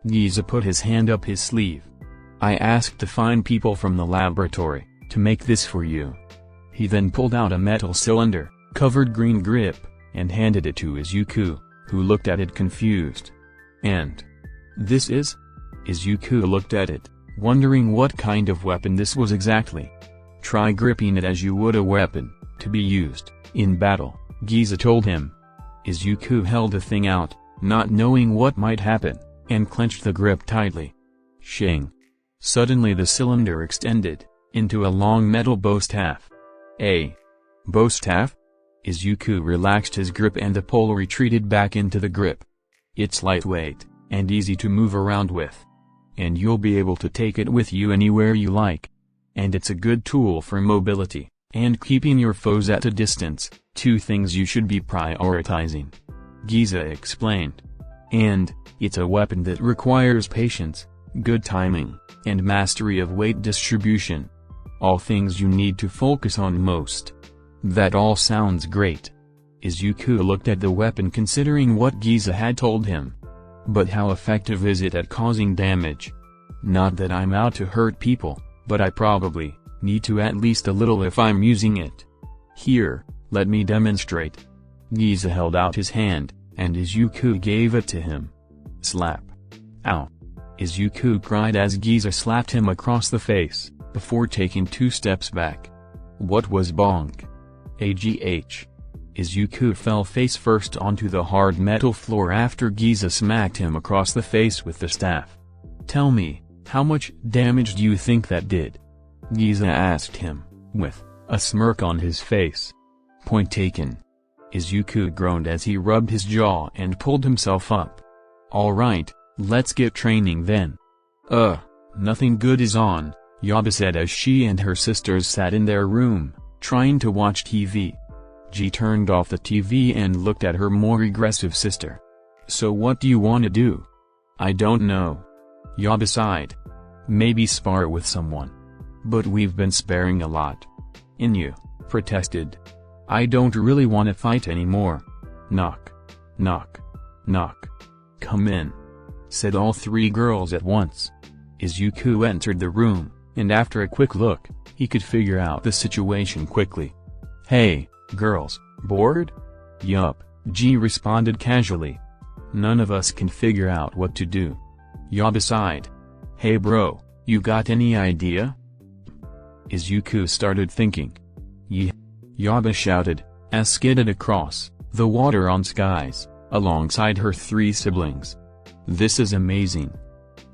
Giza put his hand up his sleeve. "I asked to find people from the laboratory to make this for you." He then pulled out a metal cylinder, covered green grip, and handed it to Izuku, who looked at it confused. "And this is?" Izuku looked at it, wondering what kind of weapon this was exactly. "Try gripping it as you would a weapon, to be used in battle," Giza told him. Izuku held the thing out, not knowing what might happen, and clenched the grip tightly. Shing! Suddenly the cylinder extended into a long metal bow staff. A bow staff? Izuku relaxed his grip and the pole retreated back into the grip. "It's lightweight, and easy to move around with. And you'll be able to take it with you anywhere you like. And it's a good tool for mobility, and keeping your foes at a distance, two things you should be prioritizing," Giza explained. "And it's a weapon that requires patience, good timing, and mastery of weight distribution. All things you need to focus on most." "That all sounds great." Izuku looked at the weapon considering what Giza had told him. "But how effective is it at causing damage? Not that I'm out to hurt people, but I probably need to at least a little if I'm using it. Here, let me demonstrate." Giza held out his hand, and Izuku gave it to him. Slap! "Ow!" Izuku cried as Giza slapped him across the face, before taking 2 steps back. "What was bonk?" "Agh." Izuku fell face first onto the hard metal floor after Giza smacked him across the face with the staff. "Tell me, how much damage do you think that did?" Giza asked him, with a smirk on his face. "Point taken." Izuku groaned as he rubbed his jaw and pulled himself up. "All right, let's get training then." Nothing good is on," Yaba said as she and her sisters sat in their room, trying to watch TV. Ji turned off the TV and looked at her more aggressive sister. "So what do you want to do?" "I don't know." Yaba sighed. "Maybe spar with someone." "But we've been sparring a lot." Inu protested. "I don't really want to fight anymore." Knock. Knock. Knock. "Come in," said all 3 girls at once. Izuku entered the room, and after a quick look, he could figure out the situation quickly. "Hey, girls, bored?" "Yup," Ji responded casually. "None of us can figure out what to do." Yaba sighed. "Hey bro, you got any idea?" Izuku started thinking. "Yeah," Yaba shouted, as skidded across the water on skies, alongside her 3 siblings. "This is amazing."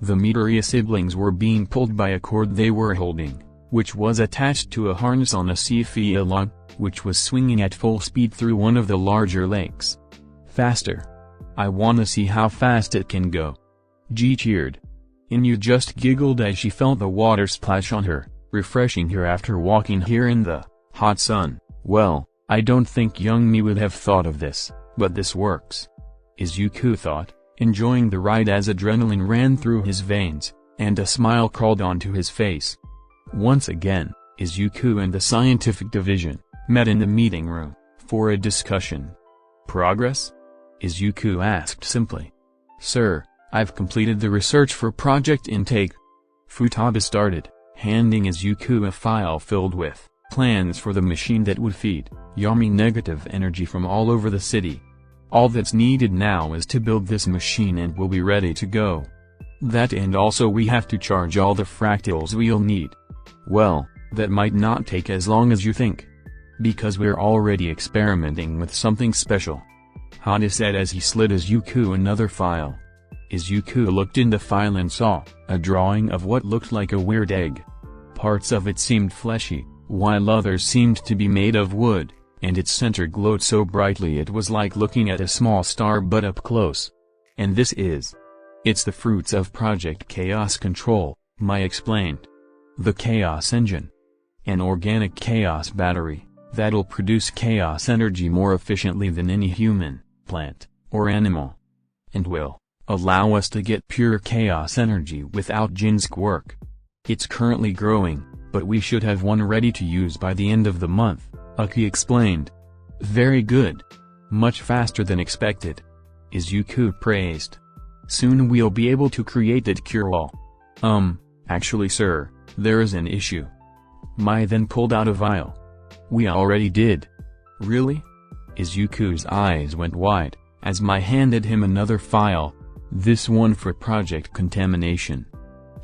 The Midoriya siblings were being pulled by a cord they were holding, which was attached to a harness on a Sophia log, which was swinging at full speed through one of the larger lakes. "Faster! I wanna see how fast it can go!" Ji cheered. Inu just giggled as she felt the water splash on her, refreshing her after walking here in the hot sun. "Well, I don't think young me would have thought of this, but this works," Izuku thought, enjoying the ride as adrenaline ran through his veins, and a smile crawled onto his face. Once again, Izuku and the scientific division met in the meeting room for a discussion. "Progress?" Izuku asked simply. "Sir, I've completed the research for Project Intake." Futaba started, handing Izuku a file filled with plans for the machine that would feed Yami negative energy from all over the city. "All that's needed now is to build this machine and we'll be ready to go. That, and also we have to charge all the fractals we'll need." "Well, that might not take as long as you think. Because we're already experimenting with something special," Hada said as he slid Izuku another file. Izuku looked in the file and saw a drawing of what looked like a weird egg. Parts of it seemed fleshy, while others seemed to be made of wood, and its center glowed so brightly it was like looking at a small star but up close. "And this is? It's the fruits of Project Chaos Control," Mai explained. "The Chaos Engine. An organic chaos battery that'll produce chaos energy more efficiently than any human, plant, or animal." and will allow us to get pure chaos energy without Jin's quirk. It's currently growing, but we should have one ready to use by the end of the month, Uki explained. Very good. Much faster than expected. Izuku praised. Soon we'll be able to create that cure-all. Actually sir, there is an issue. Mai then pulled out a vial. We already did. Really? Izuku's eyes went wide, as Mai handed him another file, this one for project contamination.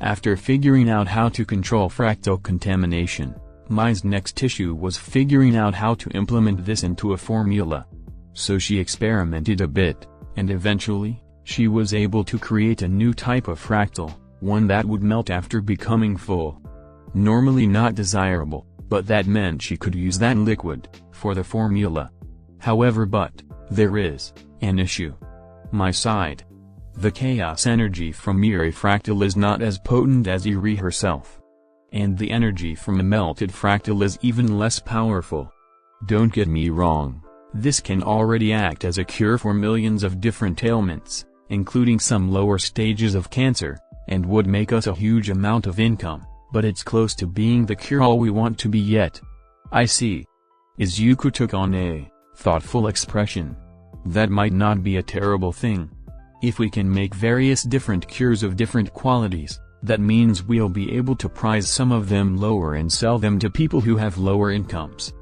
After figuring out how to control fractal contamination, Mai's next issue was figuring out how to implement this into a formula. So she experimented a bit, and eventually, she was able to create a new type of fractal, one that would melt after becoming full. Normally not desirable, but that meant she could use that liquid for the formula. However, there is an issue. Mai sighed. The chaos energy from Iri fractal is not as potent as Iri herself. And the energy from a melted fractal is even less powerful. Don't get me wrong, this can already act as a cure for millions of different ailments, including some lower stages of cancer, and would make us a huge amount of income, but it's close to being the cure-all we want to be yet. I see. Izuku took on a thoughtful expression. That might not be a terrible thing. If we can make various different cures of different qualities, that means we'll be able to price some of them lower and sell them to people who have lower incomes.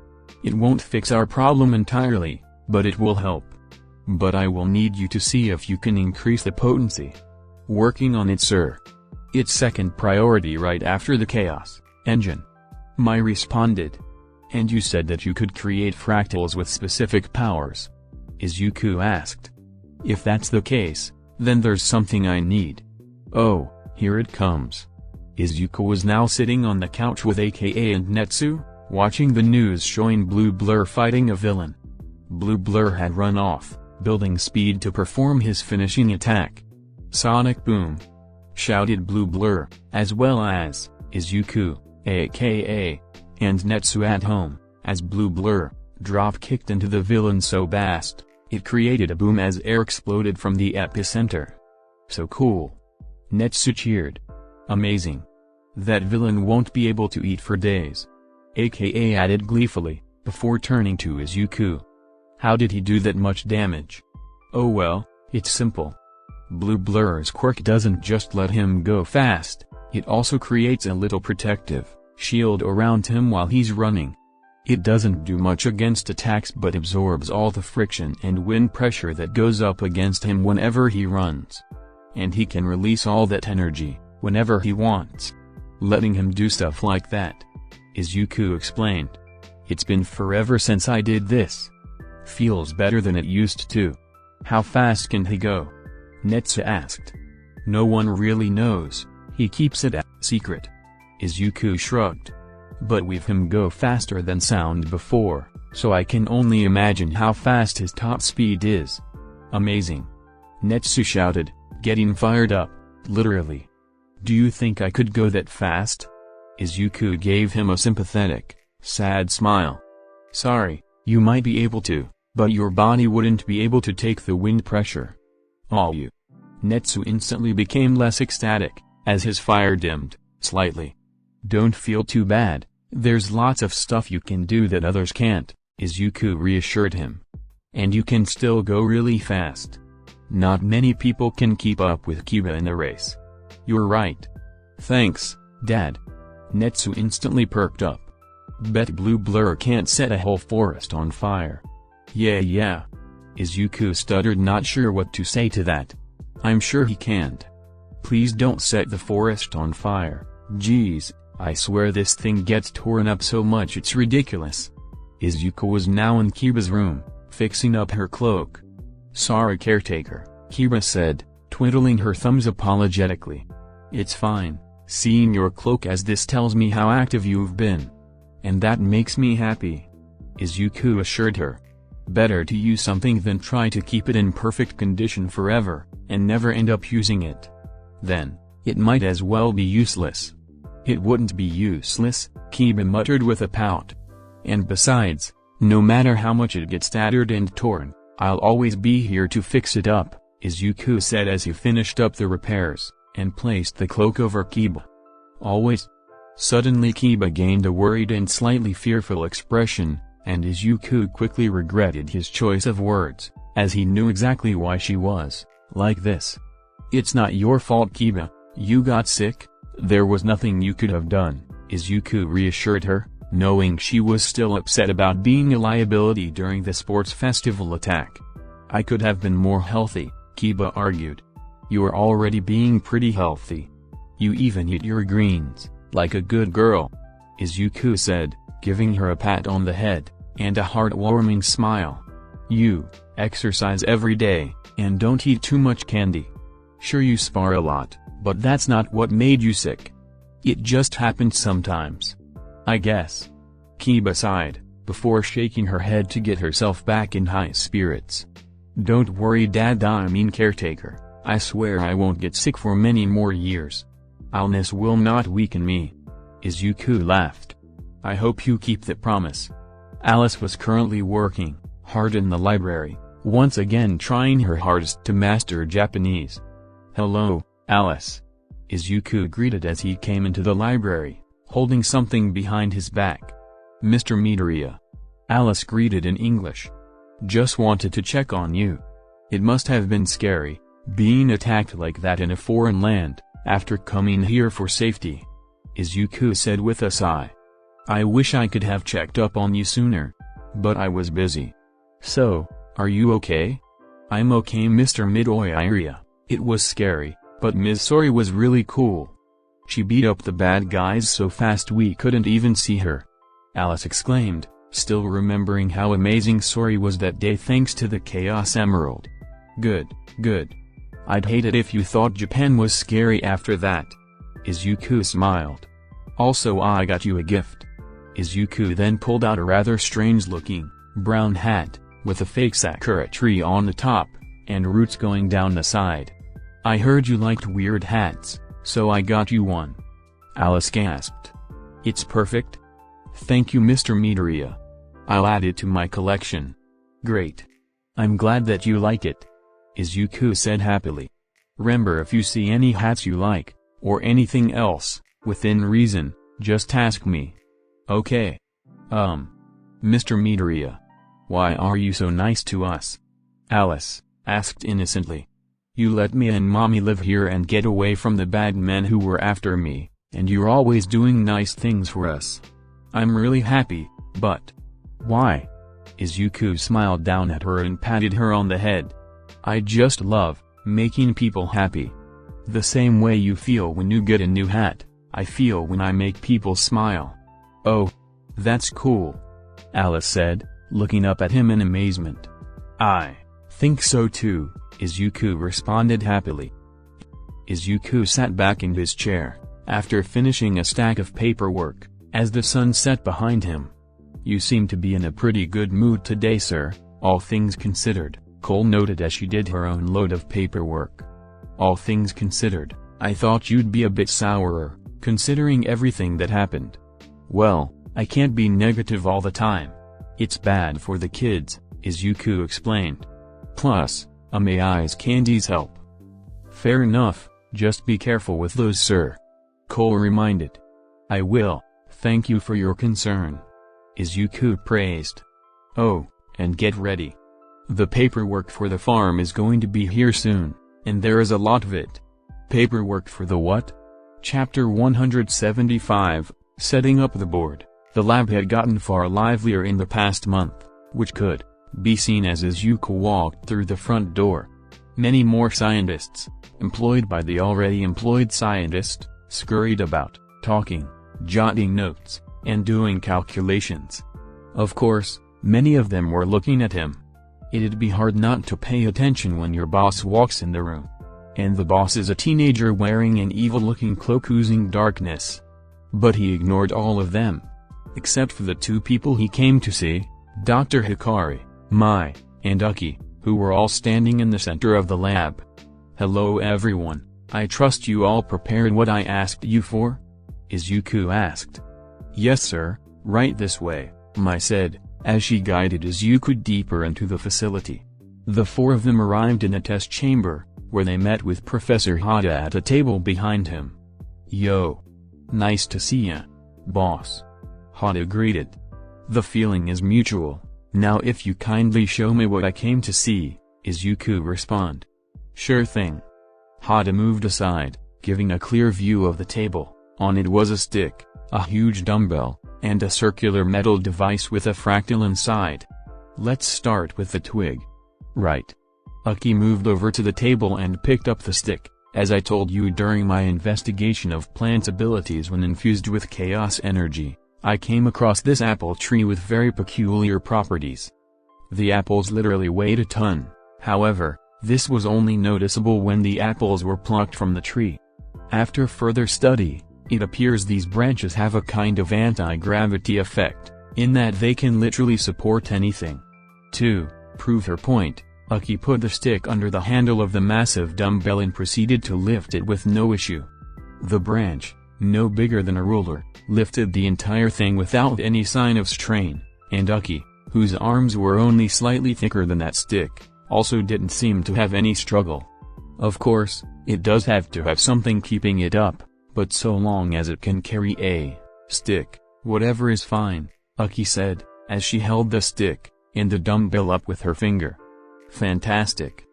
It won't fix our problem entirely, but it will help. But I will need you to see if you can increase the potency. Working on it, sir. It's second priority right after the chaos engine. Mai responded. And you said that you could create fractals with specific powers? Izuku asked. If that's the case, then there's something I need. Oh, here it comes. Izuku was now sitting on the couch with AKA and Netsu, watching the news showing Blue Blur fighting a villain. Blue Blur had run off, building speed to perform his finishing attack. Sonic Boom! Shouted Blue Blur, as well as Izuku, AKA, and Netsu at home, as Blue Blur drop-kicked into the villain so fast, it created a boom as air exploded from the epicenter. So cool. Netsu cheered. Amazing. That villain won't be able to eat for days. AKA added gleefully, before turning to Izuku. How did he do that much damage? Oh well, it's simple. Blue Blur's quirk doesn't just let him go fast, it also creates a little protective shield around him while he's running. It doesn't do much against attacks but absorbs all the friction and wind pressure that goes up against him whenever he runs. And he can release all that energy, whenever he wants. Letting him do stuff like that. Izuku explained. It's been forever since I did this. Feels better than it used to. How fast can he go? Netsu asked. No one really knows, he keeps it a secret. Izuku shrugged. But we've him go faster than sound before, so I can only imagine how fast his top speed is. Amazing. Netsu shouted, getting fired up, literally. Do you think I could go that fast? Izuku gave him a sympathetic, sad smile. Sorry, you might be able to, but your body wouldn't be able to take the wind pressure. All you. Netsu instantly became less ecstatic, as his fire dimmed, slightly. Don't feel too bad. There's lots of stuff you can do that others can't, Izuku reassured him. And you can still go really fast. Not many people can keep up with Kiba in a race. You're right. Thanks, Dad. Netsu instantly perked up. Bet Blue Blur can't set a whole forest on fire. Yeah. Izuku stuttered, not sure what to say to that. I'm sure he can't. Please don't set the forest on fire, geez. I swear this thing gets torn up so much it's ridiculous. Izuku was now in Kiba's room, fixing up her cloak. Sorry caretaker, Kiba said, twiddling her thumbs apologetically. It's fine, seeing your cloak as this tells me how active you've been. And that makes me happy. Izuku assured her. Better to use something than try to keep it in perfect condition forever, and never end up using it. Then, it might as well be useless. It wouldn't be useless, Kiba muttered with a pout. And besides, no matter how much it gets tattered and torn, I'll always be here to fix it up, Izuku said as he finished up the repairs, and placed the cloak over Kiba. Always? Suddenly Kiba gained a worried and slightly fearful expression, and Izuku quickly regretted his choice of words, as he knew exactly why she was like this. It's not your fault, Kiba. You got sick. There was nothing you could have done, Izuku reassured her, knowing she was still upset about being a liability during the sports festival attack. I could have been more healthy, Kiba argued. You are already being pretty healthy. You even eat your greens, like a good girl, Izuku said, giving her a pat on the head, and a heartwarming smile. You exercise every day, and don't eat too much candy. Sure, you spar a lot, but that's not what made you sick. It just happens sometimes, I guess. Kiba sighed, before shaking her head to get herself back in high spirits. Don't worry, caretaker. I swear I won't get sick for many more years. Illness will not weaken me. Izuku laughed. I hope you keep that promise. Alice was currently working hard in the library, once again trying her hardest to master Japanese. Hello, Alice. Izuku greeted as he came into the library, holding something behind his back. Mr. Midoriya. Alice greeted in English. Just wanted to check on you. It must have been scary, being attacked like that in a foreign land, after coming here for safety. Izuku said with a sigh. I wish I could have checked up on you sooner. But I was busy. So, are you okay? I'm okay, Mr. Midoriya. It was scary, but Ms. Sori was really cool. She beat up the bad guys so fast we couldn't even see her. Alice exclaimed, still remembering how amazing Sori was that day thanks to the Chaos Emerald. Good, good. I'd hate it if you thought Japan was scary after that. Izuku smiled. Also, I got you a gift. Izuku then pulled out a rather strange-looking, brown hat, with a fake sakura tree on the top, and roots going down the side. I heard you liked weird hats, so I got you one. Alice gasped. It's perfect? Thank you, Mr. Midoriya. I'll add it to my collection. Great. I'm glad that you like it. Izuku said happily. Remember, if you see any hats you like, or anything else, within reason, just ask me. Okay. Mr. Midoriya. Why are you so nice to us? Alice asked innocently. You let me and Mommy live here and get away from the bad men who were after me, and you're always doing nice things for us. I'm really happy, but why? Izuku smiled down at her and patted her on the head. I just love making people happy. The same way you feel when you get a new hat, I feel when I make people smile. Oh, that's cool. Alice said, looking up at him in amazement. I think so too, Izuku responded happily. Izuku sat back in his chair, after finishing a stack of paperwork, as the sun set behind him. You seem to be in a pretty good mood today, sir, all things considered, Cole noted as she did her own load of paperwork. All things considered, I thought you'd be a bit sourer, considering everything that happened. Well, I can't be negative all the time. It's bad for the kids, Izuku explained. Plus, may I's candies help. Fair enough, just be careful with those, sir. Cole reminded. I will, thank you for your concern. Izuku praised. Oh, and get ready. The paperwork for the farm is going to be here soon, and there is a lot of it. Paperwork for the what? Chapter 175, Setting Up the Board. The lab had gotten far livelier in the past month, which could be seen as Izuku walked through the front door. Many more scientists, employed by the already employed scientist, scurried about, talking, jotting notes, and doing calculations. Of course, many of them were looking at him. It'd be hard not to pay attention when your boss walks in the room. And the boss is a teenager wearing an evil-looking cloak oozing darkness. But he ignored all of them. Except for the two people he came to see, Dr. Hikari, Mai, and Uki, who were all standing in the center of the lab. Hello everyone, I trust you all prepared what I asked you for? Izuku asked. Yes sir, right this way, Mai said, as she guided Izuku deeper into the facility. The four of them arrived in a test chamber, where they met with Professor Hada at a table behind him. "Yo. Nice to see ya, boss," Hada greeted. "The feeling is mutual. Now if you kindly show me what I came to see," Izuku responded. "Sure thing." Hada moved aside, giving a clear view of the table. On it was a stick, a huge dumbbell, and a circular metal device with a fractal inside. "Let's start with the twig." "Right." Uki moved over to the table and picked up the stick. "As I told you during my investigation of plants' abilities when infused with chaos energy, I came across this apple tree with very peculiar properties. The apples literally weighed a ton, however, this was only noticeable when the apples were plucked from the tree. After further study, it appears these branches have a kind of anti-gravity effect, in that they can literally support anything." To prove her point, Uki put the stick under the handle of the massive dumbbell and proceeded to lift it with no issue. The branch, no bigger than a ruler, lifted the entire thing without any sign of strain, and Uki, whose arms were only slightly thicker than that stick, also didn't seem to have any struggle. Of course, it does have to have something keeping it up, but so long as it can carry a stick, whatever is fine, Uki said, as she held the stick and the dumbbell up with her finger. "Fantastic."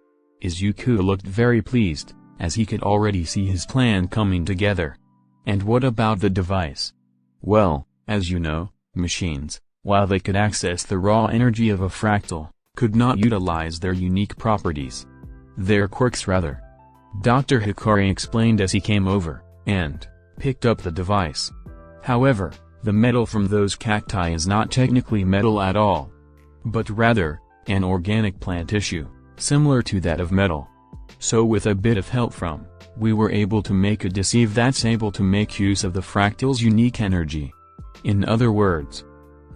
Izuku looked very pleased, as he could already see his plan coming together. "And what about the device?" "Well, as you know, machines, while they could access the raw energy of a fractal, could not utilize their unique properties. Their quirks rather," Dr. Hikari explained as he came over and picked up the device. "However, the metal from those cacti is not technically metal at all, but rather an organic plant tissue, similar to that of metal. So with a bit of help from, we were able to make a deceive that's able to make use of the fractal's unique energy. In other words,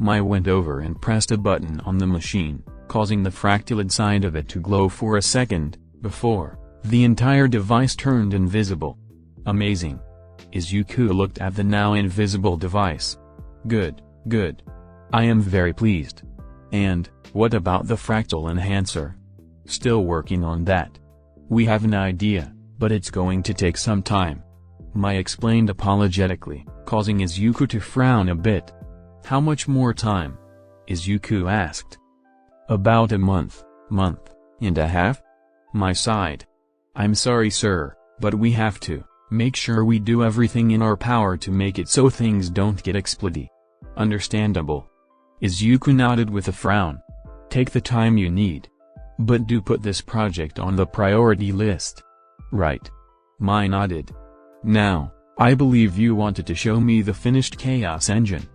I went over and pressed a button on the machine, causing the fractal inside of it to glow for a second, before the entire device turned invisible." "Amazing." Izuku looked at the now invisible device. Good. I am very pleased." "And, what about the fractal enhancer?" "Still working on that. We have an idea, but it's going to take some time," Mai explained apologetically, causing Izuku to frown a bit. "How much more time?" Izuku asked. "About a month and a half?" Mai sighed. "I'm sorry sir, but we have to make sure we do everything in our power to make it so things don't get explodey." "Understandable." Izuku nodded with a frown. "Take the time you need. But do put this project on the priority list." "Right." Mai nodded. "Now, I believe you wanted to show me the finished chaos engine,"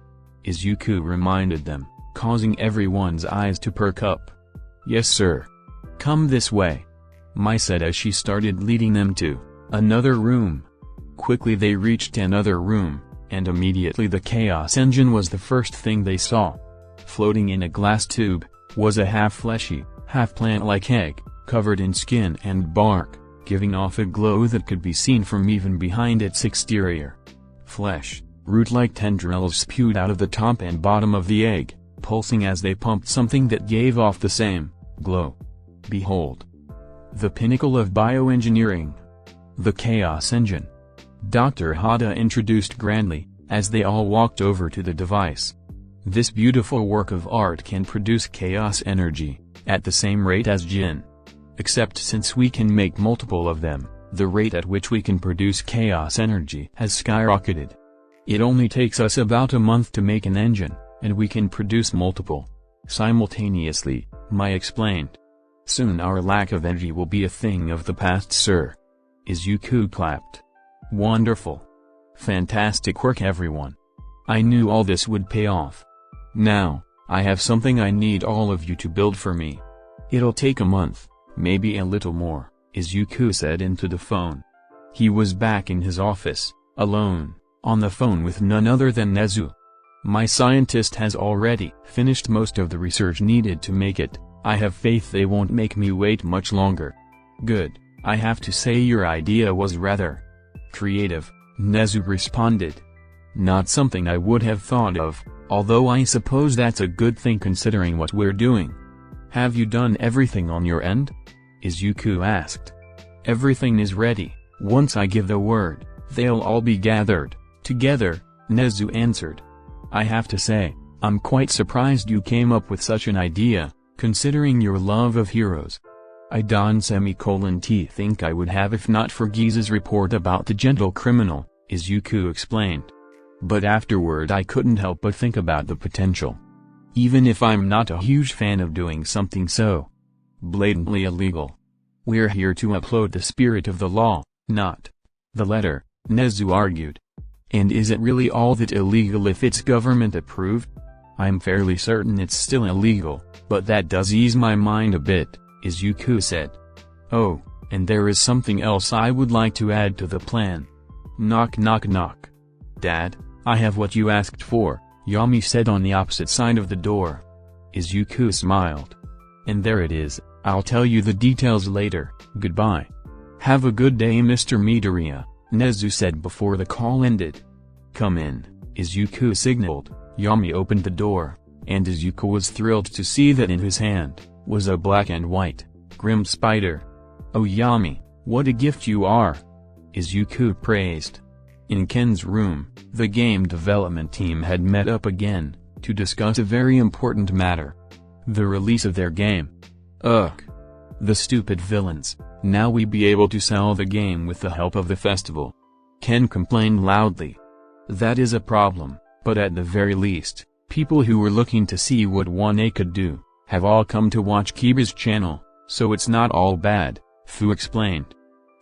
Izuku reminded them, causing everyone's eyes to perk up. "Yes sir. Come this way," Mai said as she started leading them to another room. Quickly they reached another room, and immediately the chaos engine was the first thing they saw. Floating in a glass tube, was a half-fleshy, half-plant-like egg, covered in skin and bark, giving off a glow that could be seen from even behind its exterior. Flesh, root-like tendrils spewed out of the top and bottom of the egg, pulsing as they pumped something that gave off the same glow. Behold! The pinnacle of bioengineering. The Chaos Engine. Dr. Hada introduced grandly, as they all walked over to the device. This beautiful work of art can produce chaos energy, at the same rate as Jin. Except since we can make multiple of them, the rate at which we can produce chaos energy has skyrocketed. It only takes us about a month to make an engine, and we can produce multiple simultaneously, Mai explained. Soon our lack of energy will be a thing of the past, sir. Izuku clapped. Wonderful. Fantastic work everyone. I knew all this would pay off. Now, I have something I need all of you to build for me. It'll take a month, maybe a little more, Izuku said into the phone. He was back in his office, alone, on the phone with none other than Nezu. My scientist has already finished most of the research needed to make it. I have faith they won't make me wait much longer. Good, I have to say your idea was rather creative, Nezu responded. Not something I would have thought of, although I suppose that's a good thing considering what we're doing. Have you done everything on your end? Izuku asked. Everything is ready. Once I give the word, they'll all be gathered together, Nezu answered. I have to say, I'm quite surprised you came up with such an idea, considering your love of heroes. I think I would have if not for Giza's report about the gentle criminal, Izuku explained. But afterward I couldn't help but think about the potential. Even if I'm not a huge fan of doing something so blatantly illegal. We're here to uphold the spirit of the law, not the letter, Nezu argued. And is it really all that illegal if it's government approved? I'm fairly certain it's still illegal, but that does ease my mind a bit, Izuku said. Oh, and there is something else I would like to add to the plan. Knock knock knock. Dad, I have what you asked for, Yami said on the opposite side of the door. Izuku smiled. And there it is, I'll tell you the details later, goodbye. Have a good day Mr. Midoriya, Nezu said before the call ended. Come in, Izuku signaled. Yami opened the door, and Izuku was thrilled to see that in his hand was a black and white, grim spider. Oh Yami, what a gift you are! Izuku praised. In Ken's room, the game development team had met up again, to discuss a very important matter. The release of their game. Ugh. The stupid villains, now we be able to sell the game with the help of the festival. Ken complained loudly. That is a problem, but at the very least, people who were looking to see what 1A could do, have all come to watch Kiba's channel, so it's not all bad, Fu explained.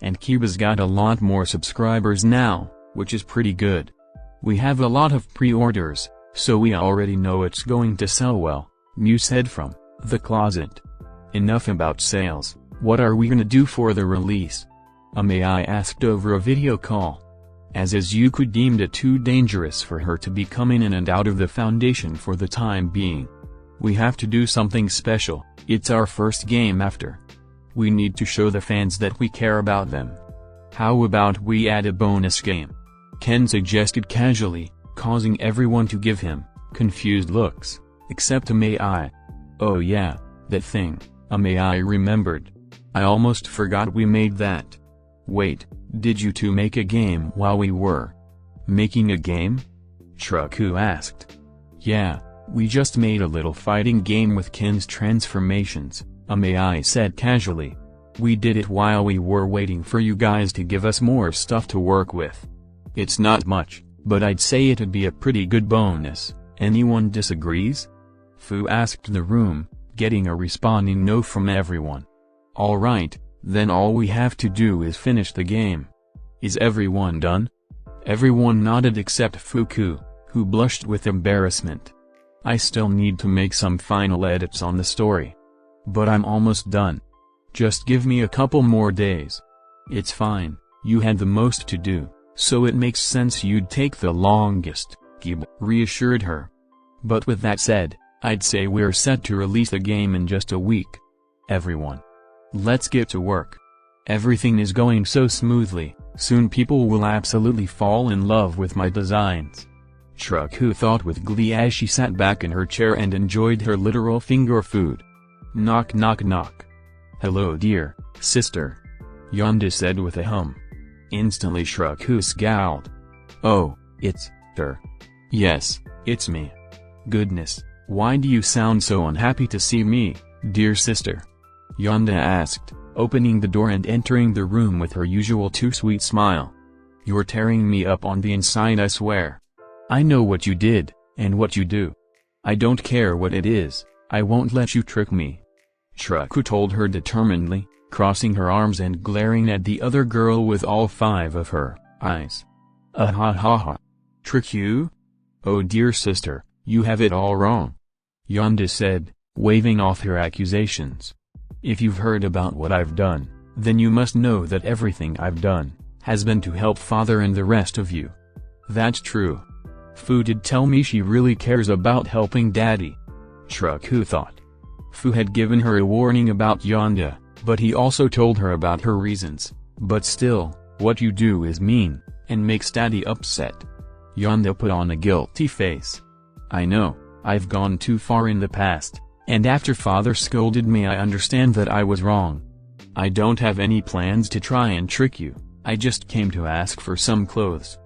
And Kiba's got a lot more subscribers now, which is pretty good. We have a lot of pre-orders, so we already know it's going to sell well, Mew said from the closet. Enough about sales, what are we gonna do for the release? Mai asked over a video call. As Izuku deemed it too dangerous for her to be coming in and out of the foundation for the time being. We have to do something special, it's our first game after. We need to show the fans that we care about them. How about we add a bonus game? Ken suggested casually, causing everyone to give him confused looks, except Mai. Oh yeah, that thing, Mai remembered. I almost forgot we made that. Wait, did you two make a game while we were making a game? Truku asked. Yeah, we just made a little fighting game with Ken's transformations, Mai said casually. We did it while we were waiting for you guys to give us more stuff to work with. It's not much, but I'd say it'd be a pretty good bonus. Anyone disagrees? Fu asked the room, getting a responding no from everyone. Alright, then all we have to do is finish the game. Is everyone done? Everyone nodded except Fuku, who blushed with embarrassment. I still need to make some final edits on the story. But I'm almost done. Just give me a couple more days. It's fine, you had the most to do, so it makes sense you'd take the longest, Kiba reassured her. But with that said, I'd say we're set to release the game in just a week. Everyone. Let's get to work. Everything is going so smoothly, soon people will absolutely fall in love with my designs. Truku thought with glee as she sat back in her chair and enjoyed her literal finger food. Knock knock knock. Hello dear sister. Yonda said with a hum. Instantly Truku scowled. Oh, it's her. Yes, it's me. Goodness, why do you sound so unhappy to see me, dear sister? Yonda asked, opening the door and entering the room with her usual too sweet smile. You're tearing me up on the inside, I swear. I know what you did, and what you do. I don't care what it is, I won't let you trick me. Truku told her determinedly, crossing her arms and glaring at the other girl with all 5 of her eyes. Ha ha ha. Trick you? Oh dear sister, you have it all wrong. Yonda said, waving off her accusations. If you've heard about what I've done, then you must know that everything I've done has been to help father and the rest of you. That's true. Fu did tell me she really cares about helping daddy. Truku thought. Fu had given her a warning about Yonda, but he also told her about her reasons. But still, what you do is mean, and makes daddy upset. Yonda put on a guilty face. I know, I've gone too far in the past, And after father scolded me, I understand that I was wrong. I don't have any plans to try and trick you, I just came to ask for some clothes.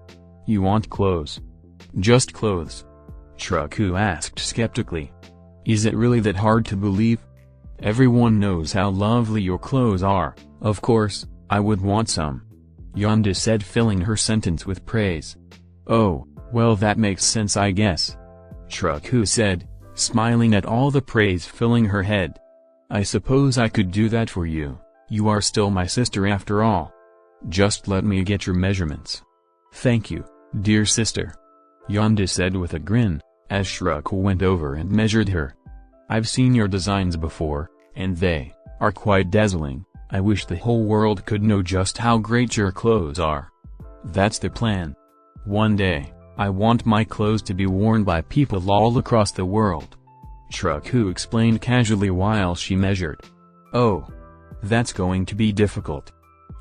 You want clothes? Just clothes? Deku asked skeptically. Is it really that hard to believe? Everyone knows how lovely your clothes are, of course, I would want some. Yonda said, filling her sentence with praise. Oh, well, that makes sense, I guess. Deku said, smiling at all the praise filling her head. I suppose I could do that for you, you are still my sister after all. Just let me get your measurements. Thank you, dear sister. Yonda said with a grin, as Deku went over and measured her. I've seen your designs before, and they are quite dazzling. I wish the whole world could know just how great your clothes are. That's the plan. One day, I want my clothes to be worn by people all across the world. Deku explained casually while she measured. Oh. That's going to be difficult.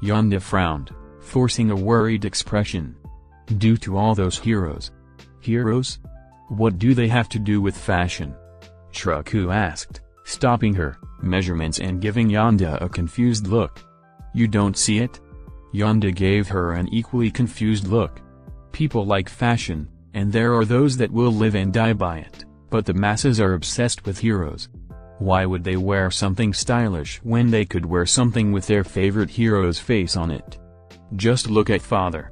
Yonda frowned, forcing a worried expression. Due to all those heroes. Heroes? What do they have to do with fashion? Deku asked, stopping her measurements and giving Yonda a confused look. You don't see it? Yonda gave her an equally confused look. People like fashion, and there are those that will live and die by it, but the masses are obsessed with heroes. Why would they wear something stylish when they could wear something with their favorite hero's face on it? Just look at father.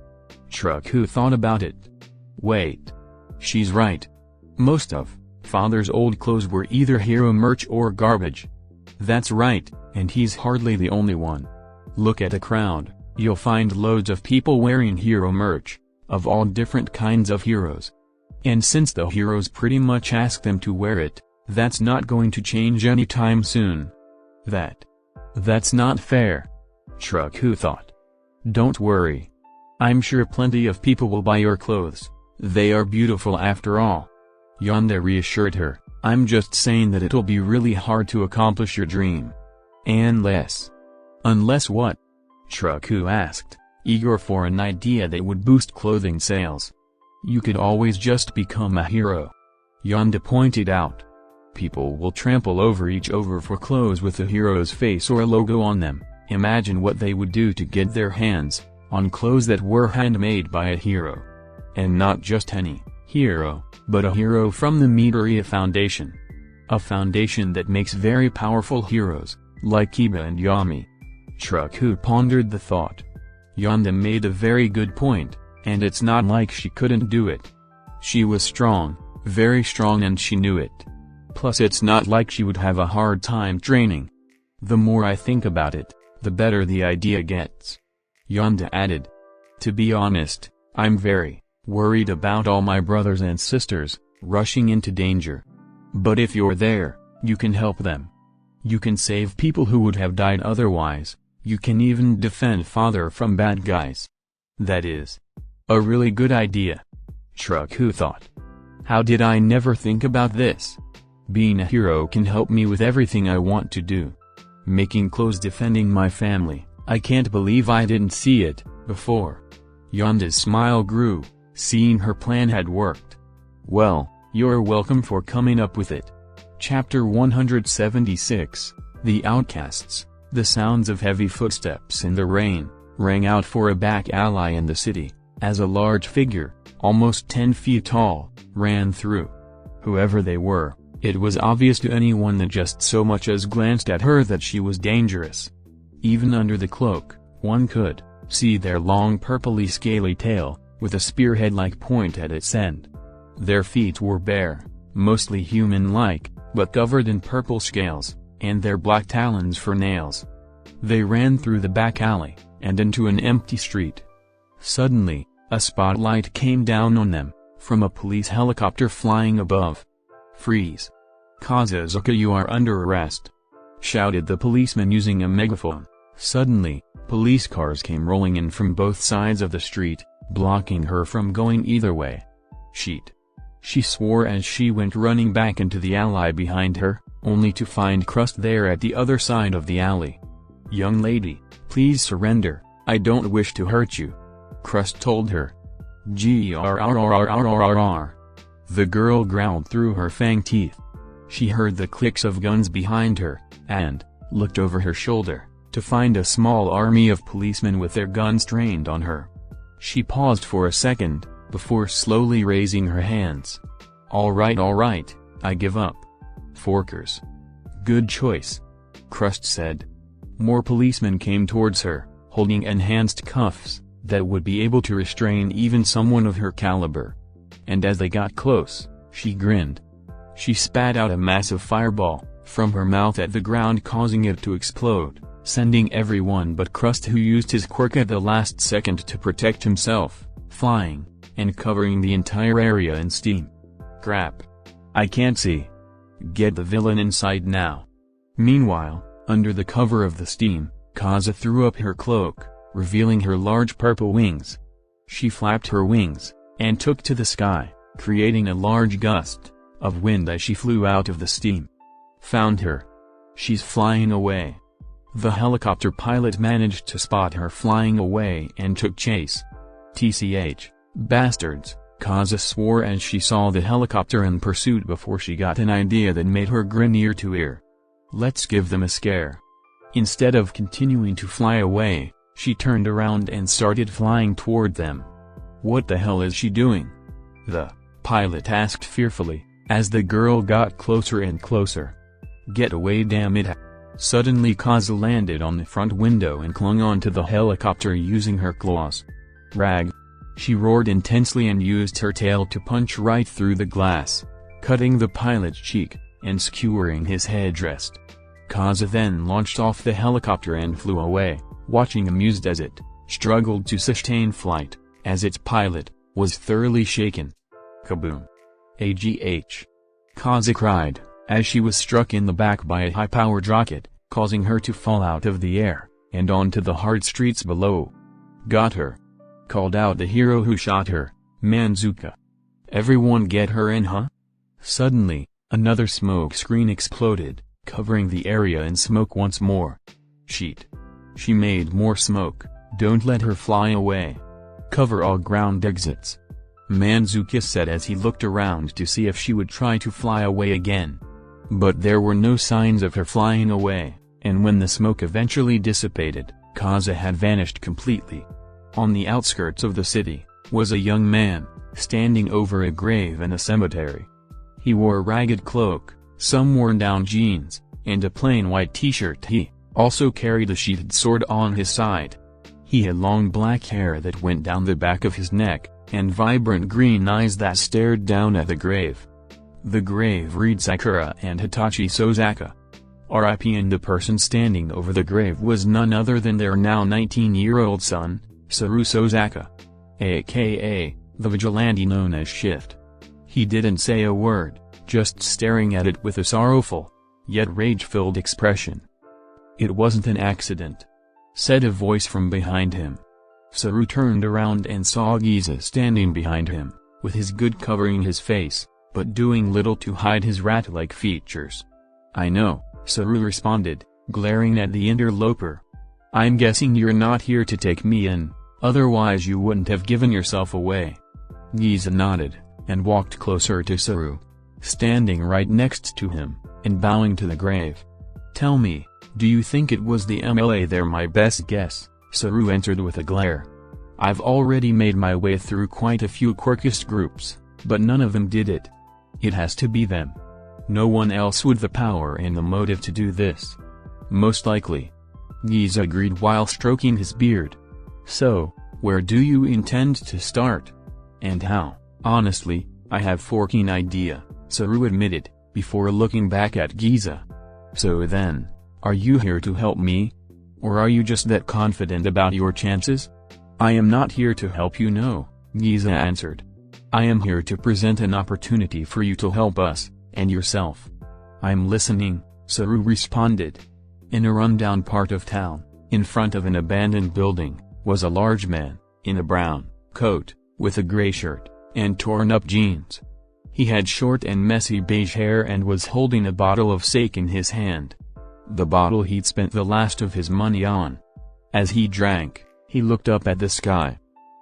Deku thought about it. Wait. She's right. Most of father's old clothes were either hero merch or garbage. That's right, and he's hardly the only one. Look at a crowd, you'll find loads of people wearing hero merch, of all different kinds of heroes. And since the heroes pretty much ask them to wear it, that's not going to change anytime soon. That's not fair. Deku thought. Don't worry. I'm sure plenty of people will buy your clothes. They are beautiful after all. Yonda reassured her, I'm just saying that it'll be really hard to accomplish your dream. Unless what? Deku asked, eager for an idea that would boost clothing sales. You could always just become a hero. Yonda pointed out. People will trample over each other for clothes with a hero's face or logo on them. Imagine what they would do to get their hands on clothes that were handmade by a hero. And not just any hero, but a hero from the Midoriya Foundation. A foundation that makes very powerful heroes, like Kiba and Yami. Deku pondered the thought. Yonda made a very good point, and it's not like she couldn't do it. She was strong, very strong, and she knew it. Plus it's not like she would have a hard time training. The more I think about it, the better the idea gets. Yonda added. To be honest, I'm very worried about all my brothers and sisters rushing into danger. But if you're there, you can help them. You can save people who would have died otherwise. You can even defend father from bad guys. That is a really good idea. Deku thought. How did I never think about this? Being a hero can help me with everything I want to do. Making clothes, defending my family, I can't believe I didn't see it before. Yonda's smile grew, seeing her plan had worked. Well, you're welcome for coming up with it. Chapter 176, The Outcasts. The sounds of heavy footsteps in the rain rang out for a back alley in the city, as a large figure, almost 10 feet tall, ran through. Whoever they were, it was obvious to anyone that just so much as glanced at her that she was dangerous. Even under the cloak, one could see their long purpley scaly tail, with a spearhead-like point at its end. Their feet were bare, mostly human-like, but covered in purple scales, and their black talons for nails. They ran through the back alley, and into an empty street. Suddenly, a spotlight came down on them, from a police helicopter flying above. Freeze! Kazuzuka, you are under arrest! Shouted the policeman using a megaphone. Suddenly, police cars came rolling in from both sides of the street, blocking her from going either way. Sheet! She swore as she went running back into the alley behind her, only to find Crust there at the other side of the alley. Young lady, please surrender, I don't wish to hurt you. Crust told her. Grrrr. The girl growled through her fang teeth. She heard the clicks of guns behind her, and looked over her shoulder, to find a small army of policemen with their guns trained on her. She paused for a second, before slowly raising her hands. All right, I give up. Forkers. Good choice. Crust said. More policemen came towards her, holding enhanced cuffs, that would be able to restrain even someone of her caliber. And as they got close, she grinned. She spat out a massive fireball, from her mouth at the ground, causing it to explode, sending everyone but Crust, who used his quirk at the last second to protect himself, flying, and covering the entire area in steam. Crap. I can't see. Get the villain inside now. Meanwhile, under the cover of the steam, Kaza threw up her cloak, revealing her large purple wings. She flapped her wings, and took to the sky, creating a large gust of wind as she flew out of the steam. Found her. She's flying away. The helicopter pilot managed to spot her flying away and took chase. TCH, bastards, Kaza swore as she saw the helicopter in pursuit before she got an idea that made her grin ear to ear. Let's give them a scare. Instead of continuing to fly away, she turned around and started flying toward them. What the hell is she doing? The pilot asked fearfully, as the girl got closer and closer. Get away, damn it. Suddenly Kaza landed on the front window and clung onto the helicopter using her claws. Rag. She roared intensely and used her tail to punch right through the glass, cutting the pilot's cheek, and skewering his headrest. Kaza then launched off the helicopter and flew away, watching amused as it struggled to sustain flight, as its pilot was thoroughly shaken. Kaboom. AGH. Kaza cried, as she was struck in the back by a high-powered rocket, causing her to fall out of the air, and onto the hard streets below. Got her. Called out the hero who shot her, Manzuka. Everyone get her in, huh? Suddenly, another smoke screen exploded, covering the area in smoke once more. Sheet. She made more smoke. Don't let her fly away. Cover all ground exits. Manzuka said as he looked around to see if she would try to fly away again. But there were no signs of her flying away, and when the smoke eventually dissipated, Kaza had vanished completely. On the outskirts of the city, was a young man, standing over a grave in a cemetery. He wore a ragged cloak, some worn-down jeans, and a plain white t-shirt. He also carried a sheathed sword on his side. He had long black hair that went down the back of his neck, and vibrant green eyes that stared down at the grave. The grave read Sakura and Hitachi Sozaka. R.I.P. and the person standing over the grave was none other than their now 19-year-old son, Saru Sozaka. A.k.a., the vigilante known as Shift. He didn't say a word, just staring at it with a sorrowful, yet rage-filled expression. It wasn't an accident, said a voice from behind him. Saru turned around and saw Giza standing behind him, with his hood covering his face, but doing little to hide his rat-like features. I know, Saru responded, glaring at the interloper. I'm guessing you're not here to take me in, otherwise you wouldn't have given yourself away. Giza nodded, and walked closer to Saru, standing right next to him, and bowing to the grave. Tell me, do you think it was the MLA? They're my best guess, Saru answered with a glare. I've already made my way through quite a few quirkist groups, but none of them did it. It has to be them. No one else with the power and the motive to do this. Most likely. Giza agreed while stroking his beard. So, where do you intend to start? And how? Honestly, I have forking idea, Saru admitted, before looking back at Giza. So then, are you here to help me? Or are you just that confident about your chances? I am not here to help you, no, Giza answered. I am here to present an opportunity for you to help us, and yourself. I'm listening, Saru responded. In a rundown part of town, in front of an abandoned building, was a large man, in a brown coat, with a gray shirt, and torn-up jeans. He had short and messy beige hair and was holding a bottle of sake in his hand. The bottle he'd spent the last of his money on. As he drank, he looked up at the sky,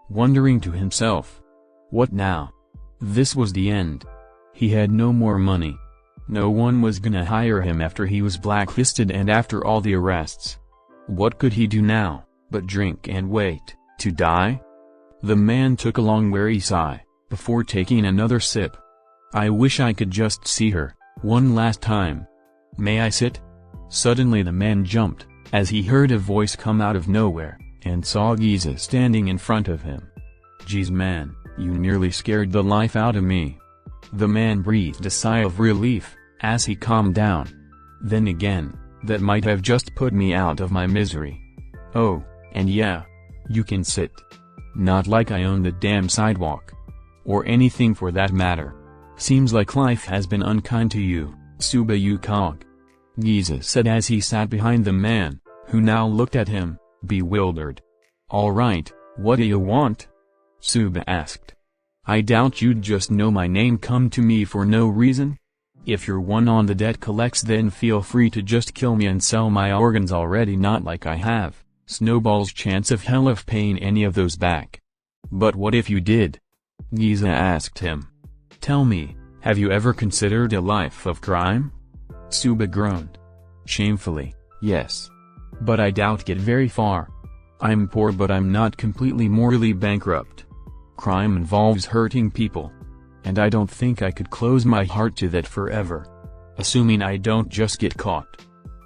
wondering to himself, what now? This was the end. He had no more money. No one was gonna hire him after he was blacklisted and after all the arrests. What could he do now, but drink and wait, to die? The man took a long weary sigh, before taking another sip. I wish I could just see her, one last time. May I sit? Suddenly the man jumped, as he heard a voice come out of nowhere, and saw Giza standing in front of him. Geez man, you nearly scared the life out of me. The man breathed a sigh of relief, as he calmed down. Then again, that might have just put me out of my misery. Oh, and yeah, you can sit. Not like I own the damn sidewalk. Or anything for that matter. Seems like life has been unkind to you, Tsuba Yukog. Giza said as he sat behind the man, who now looked at him, bewildered. Alright, what do you want? Tsuba asked. I doubt you'd just know my name come to me for no reason? If you're one on the debt collects then feel free to just kill me and sell my organs already, not like I have. Snowball's chance of hell of paying any of those back. But what if you did? Giza asked him. Tell me, have you ever considered a life of crime? Tsuba groaned. Shamefully, yes. But I doubt get very far. I'm poor but I'm not completely morally bankrupt. Crime involves hurting people. And I don't think I could close my heart to that forever. Assuming I don't just get caught.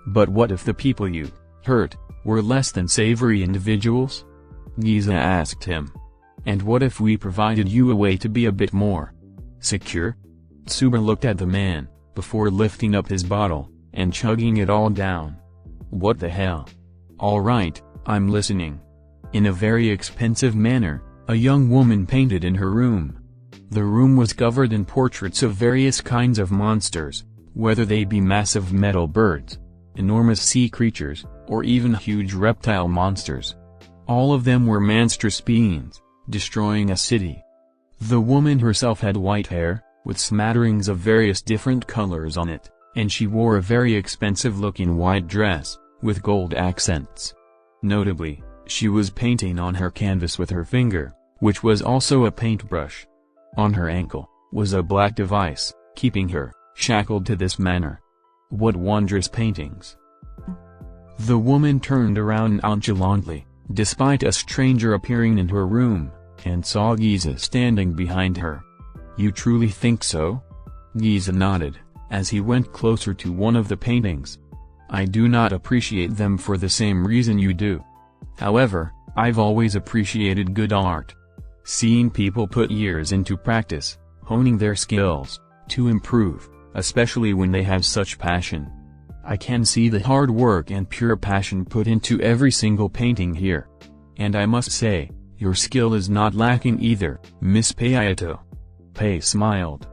But what if the people you hurt were less than savory individuals? Giza asked him. And what if we provided you a way to be a bit more secure? Tsuba looked at the man, before lifting up his bottle, and chugging it all down. What the hell? Alright, I'm listening. In a very expensive manner, a young woman painted in her room. The room was covered in portraits of various kinds of monsters, whether they be massive metal birds, enormous sea creatures, or even huge reptile monsters. All of them were monstrous beings, destroying a city. The woman herself had white hair, with smatterings of various different colors on it, and she wore a very expensive-looking white dress, with gold accents. Notably, she was painting on her canvas with her finger, which was also a paintbrush. On her ankle, was a black device, keeping her shackled to this manner. What wondrous paintings! The woman turned around nonchalantly, despite a stranger appearing in her room, and saw Giza standing behind her. You truly think so? Giza nodded, as he went closer to one of the paintings. I do not appreciate them for the same reason you do. However, I've always appreciated good art. Seeing people put years into practice, honing their skills, to improve, especially when they have such passion. I can see the hard work and pure passion put into every single painting here. And I must say, your skill is not lacking either, Miss Payato. Pei smiled.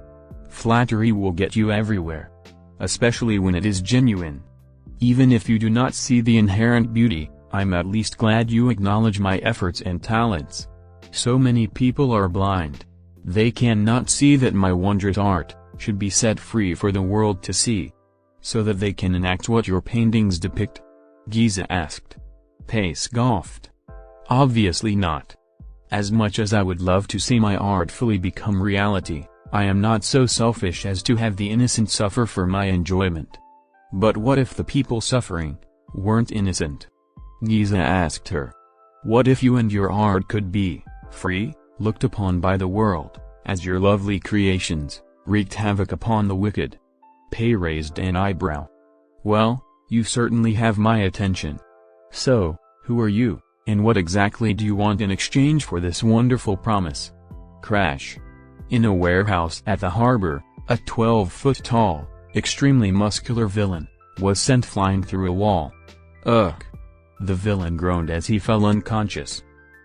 Flattery will get you everywhere. Especially when it is genuine. Even if you do not see the inherent beauty, I'm at least glad you acknowledge my efforts and talents. So many people are blind. They cannot see that my wondrous art should be set free for the world to see. So that they can enact what your paintings depict? Giza asked. Pei scoffed. Obviously not. As much as I would love to see my art fully become reality, I am not so selfish as to have the innocent suffer for my enjoyment. But what if the people suffering weren't innocent? Giza asked her. What if you and your art could be free, looked upon by the world, as your lovely creations wreaked havoc upon the wicked? Pei raised an eyebrow. Well, you certainly have my attention. So, who are you, and what exactly do you want in exchange for this wonderful promise? Crash. In a warehouse at the harbor, a 12-foot-tall, extremely muscular villain was sent flying through a wall. Ugh. The villain groaned as he fell unconscious.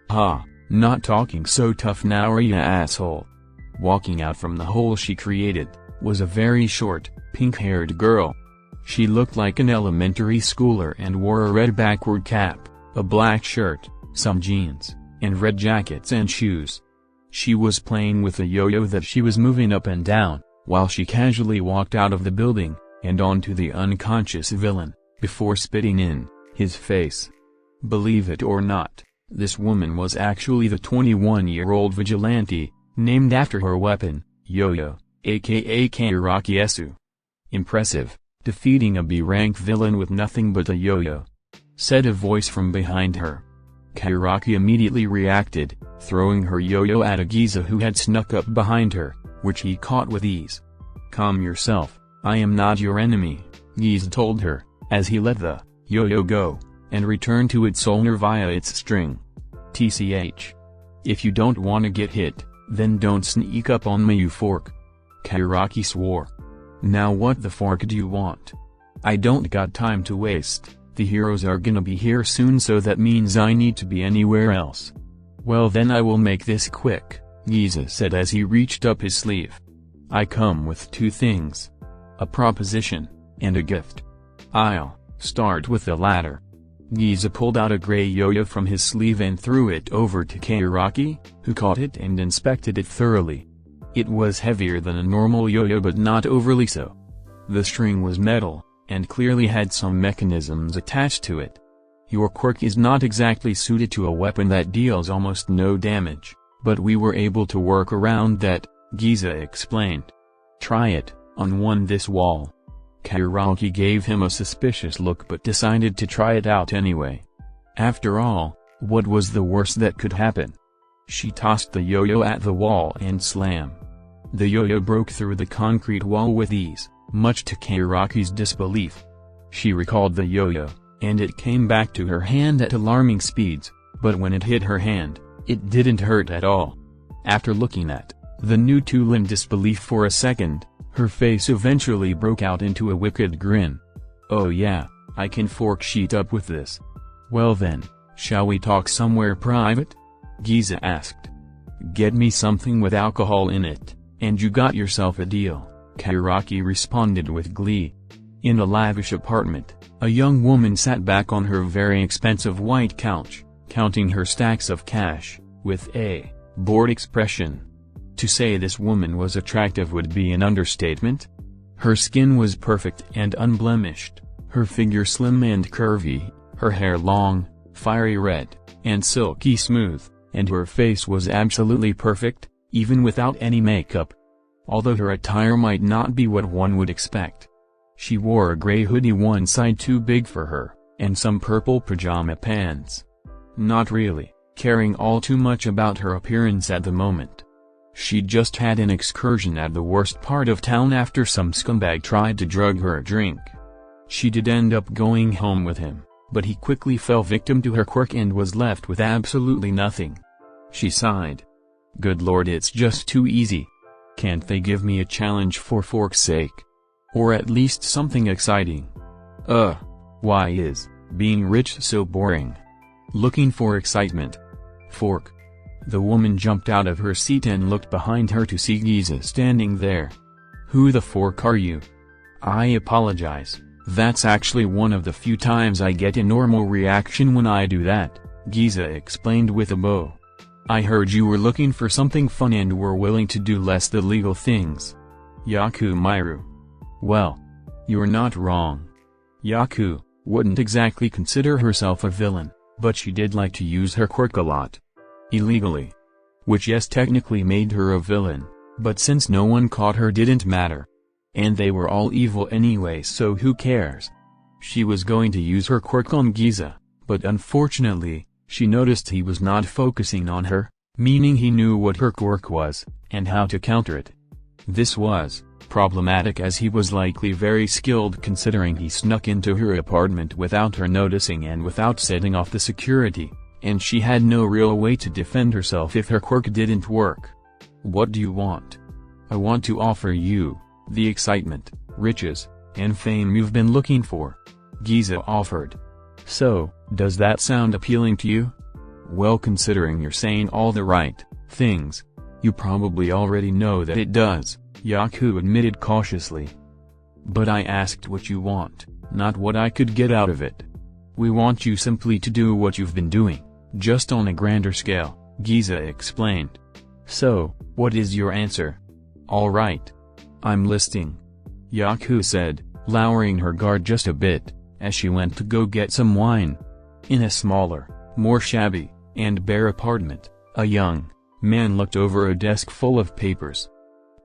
Ha, not talking so tough now are ya, asshole. Walking out from the hole she created, was a very short, pink-haired girl. She looked like an elementary schooler and wore a red backward cap, a black shirt, some jeans, and red jackets and shoes. She was playing with a yo-yo that she was moving up and down, while she casually walked out of the building, and onto the unconscious villain, before spitting in his face. Believe it or not, this woman was actually the 21-year-old vigilante, named after her weapon, yo-yo, aka Kairakiesu. Impressive, defeating a B-rank villain with nothing but a yo-yo," said a voice from behind her. Kyoraki immediately reacted, throwing her yo-yo at a Giza who had snuck up behind her, which he caught with ease. "Calm yourself, I am not your enemy," Giza told her, as he let the yo-yo go, and returned to its owner via its string. "Tch. If you don't wanna get hit, then don't sneak up on me, you fork," Kyoraki swore. "Now what the fork do you want? I don't got time to waste, the heroes are gonna be here soon, so that means I need to be anywhere else." "Well then I will make this quick," Giza said as he reached up his sleeve. "I come with two things. A proposition, and a gift. I'll start with the latter." Giza pulled out a gray yo-yo from his sleeve and threw it over to Kyoraki, who caught it and inspected it thoroughly. It was heavier than a normal yo-yo but not overly so. The string was metal, and clearly had some mechanisms attached to it. "Your quirk is not exactly suited to a weapon that deals almost no damage, but we were able to work around that," Giza explained. "Try it, on this wall." Kyoraki gave him a suspicious look but decided to try it out anyway. After all, what was the worst that could happen? She tossed the yo-yo at the wall and slam. The yo-yo broke through the concrete wall with ease, much to Kyoraki's disbelief. She recalled the yo-yo, and it came back to her hand at alarming speeds, but when it hit her hand, it didn't hurt at all. After looking at the new tool in disbelief for a second, her face eventually broke out into a wicked grin. "Oh yeah, I can fork sheet up with this." "Well then, shall we talk somewhere private?" Giza asked. "Get me something with alcohol in it, and you got yourself a deal," Kyoraki responded with glee. In a lavish apartment, a young woman sat back on her very expensive white couch, counting her stacks of cash, with a bored expression. To say this woman was attractive would be an understatement. Her skin was perfect and unblemished, her figure slim and curvy, her hair long, fiery red, and silky smooth, and her face was absolutely perfect, even without any makeup. Although her attire might not be what one would expect. She wore a gray hoodie one side too big for her, and some purple pajama pants. Not really caring all too much about her appearance at the moment. She just had an excursion at the worst part of town after some scumbag tried to drug her a drink. She did end up going home with him, but he quickly fell victim to her quirk and was left with absolutely nothing. She sighed. "Good lord, it's just too easy. Can't they give me a challenge for fork's sake? Or at least something exciting? Why is being rich so boring? Looking for excitement. Fork." The woman jumped out of her seat and looked behind her to see Giza standing there. "Who the fork are you?" "I apologize, that's actually one of the few times I get a normal reaction when I do that," Giza explained with a bow. "I heard you were looking for something fun and were willing to do less the legal things. Yaku Miru." "Well, you're not wrong. Yaku wouldn't exactly consider herself a villain, but she did like to use her quirk a lot. Illegally. Which yes technically made her a villain, but since no one caught her didn't matter. And they were all evil anyway, so who cares?" She was going to use her quirk on Giza, but unfortunately, she noticed he was not focusing on her, meaning he knew what her quirk was, and how to counter it. This was problematic as he was likely very skilled considering he snuck into her apartment without her noticing and without setting off the security. And she had no real way to defend herself if her quirk didn't work. "What do you want?" "I want to offer you the excitement, riches, and fame you've been looking for," Giza offered. "So, does that sound appealing to you?" "Well, considering you're saying all the right things, you probably already know that it does," Yaku admitted cautiously. "But I asked what you want, not what I could get out of it. We want you simply to do what you've been doing, just on a grander scale," Giza explained. "So, what is your answer?" "All right. I'm listening," Yaku said, lowering her guard just a bit, as she went to go get some wine. In a smaller, more shabby, and bare apartment, a young man looked over a desk full of papers.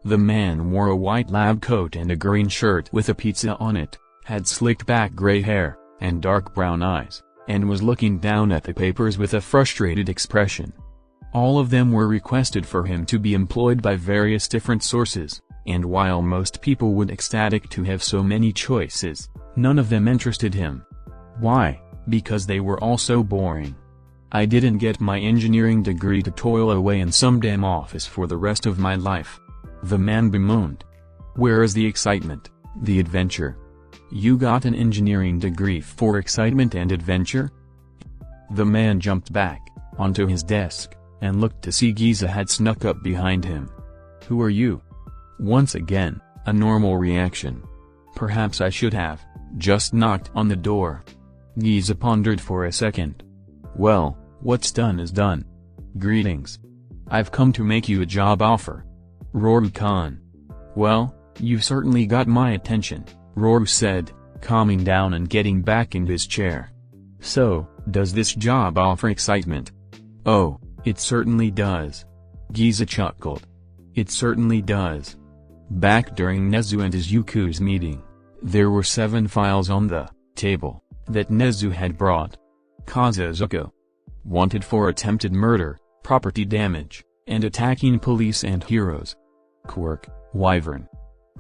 The man wore a white lab coat and a green shirt with a pizza on it, had slicked back gray hair, and dark brown eyes, and was looking down at the papers with a frustrated expression. All of them were requested for him to be employed by various different sources, and while most people would ecstatic to have so many choices, none of them interested him. Why? Because they were all so boring. I didn't get my engineering degree to toil away in some damn office for the rest of my life. The man bemoaned. Where is the excitement, the adventure? You got an engineering degree for excitement and adventure? The man jumped back onto his desk and looked to see Giza had snuck up behind him. Who are you? Once again, a normal reaction. Perhaps I should have just knocked on the door. Giza pondered for a second. Well, what's done is done. Greetings. I've come to make you a job offer. Roru Khan. Well, you've certainly got my attention, Roru said, calming down and getting back in his chair. So, does this job offer excitement? Oh, it certainly does. Giza chuckled. It certainly does. Back during Nezu and Izuku's meeting, there were 7 files on the table that Nezu had brought. Kazuzuko. Wanted for attempted murder, property damage, and attacking police and heroes. Quirk, Wyvern.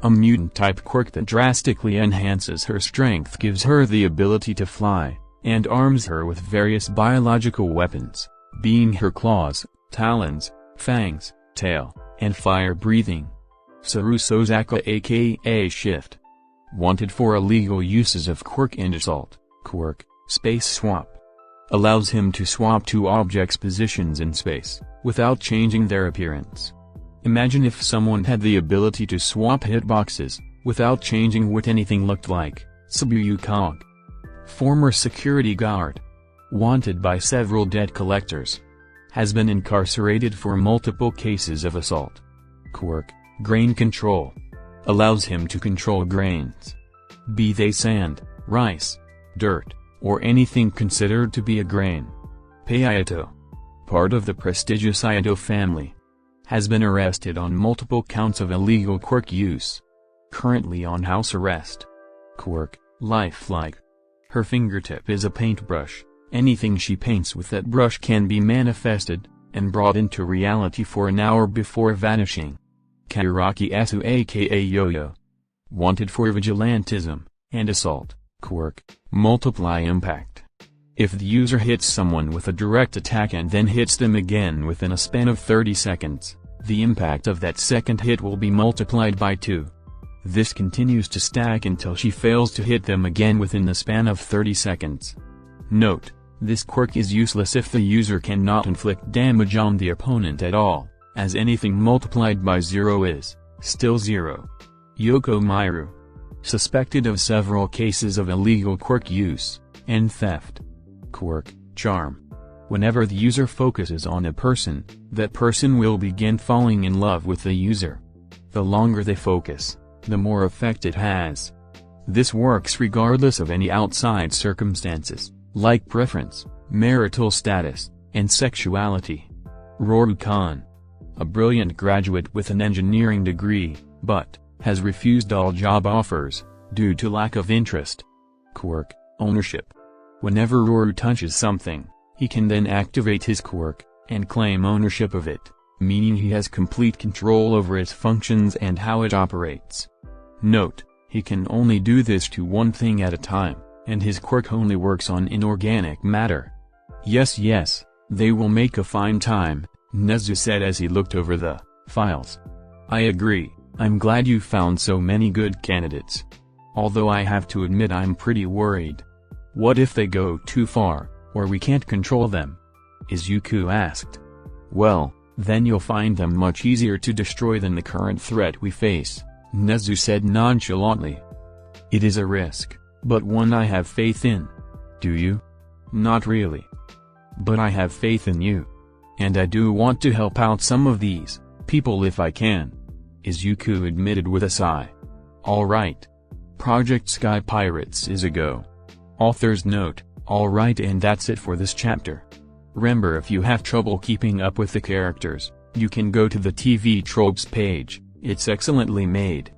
A mutant-type quirk that drastically enhances her strength, gives her the ability to fly, and arms her with various biological weapons, being her claws, talons, fangs, tail, and fire-breathing. Sarusozaka aka Shift. Wanted for illegal uses of quirk and assault. Quirk, Space Swap. Allows him to swap 2 objects' positions in space, without changing their appearance. Imagine if someone had the ability to swap hitboxes, without changing what anything looked like. Subuyu Kog. Former security guard. Wanted by several debt collectors. Has been incarcerated for multiple cases of assault. Quirk, Grain Control. Allows him to control grains. Be they sand, rice, dirt, or anything considered to be a grain. Payato. Part of the prestigious Ayato family. Has been arrested on multiple counts of illegal quirk use. Currently on house arrest. Quirk, Lifelike. Her fingertip is a paintbrush. Anything she paints with that brush can be manifested, and brought into reality for an hour before vanishing. Kairaki Esu aka Yo-Yo. Wanted for vigilantism and assault. Quirk, Multiply Impact. If the user hits someone with a direct attack and then hits them again within a span of 30 seconds, the impact of that second hit will be multiplied by 2. This continues to stack until she fails to hit them again within the span of 30 seconds. Note, this quirk is useless if the user cannot inflict damage on the opponent at all, as anything multiplied by 0 is still 0. Yoko Miru. Suspected of several cases of illegal quirk use and theft. Quirk, Charm. Whenever the user focuses on a person, that person will begin falling in love with the user. The longer they focus, the more effect it has. This works regardless of any outside circumstances, like preference, marital status, and sexuality. Roru Khan. A brilliant graduate with an engineering degree, but has refused all job offers due to lack of interest. Quirk, Ownership. Whenever Roru touches something, he can then activate his quirk and claim ownership of it, meaning he has complete control over its functions and how it operates. Note, he can only do this to one thing at a time, and his quirk only works on inorganic matter. Yes, they will make a fine time, Nezu said as he looked over the files. I agree, I'm glad you found so many good candidates. Although I have to admit I'm pretty worried. What if they go too far, or we can't control them? Izuku asked. Well, then you'll find them much easier to destroy than the current threat we face, Nezu said nonchalantly. It is a risk, but one I have faith in. Do you? Not really. But I have faith in you. And I do want to help out some of these people if I can, Izuku admitted with a sigh. Alright. Project Sky Pirates is a go. Author's note, alright, and that's it for this chapter. Remember, if you have trouble keeping up with the characters, you can go to the TV tropes page. It's excellently made.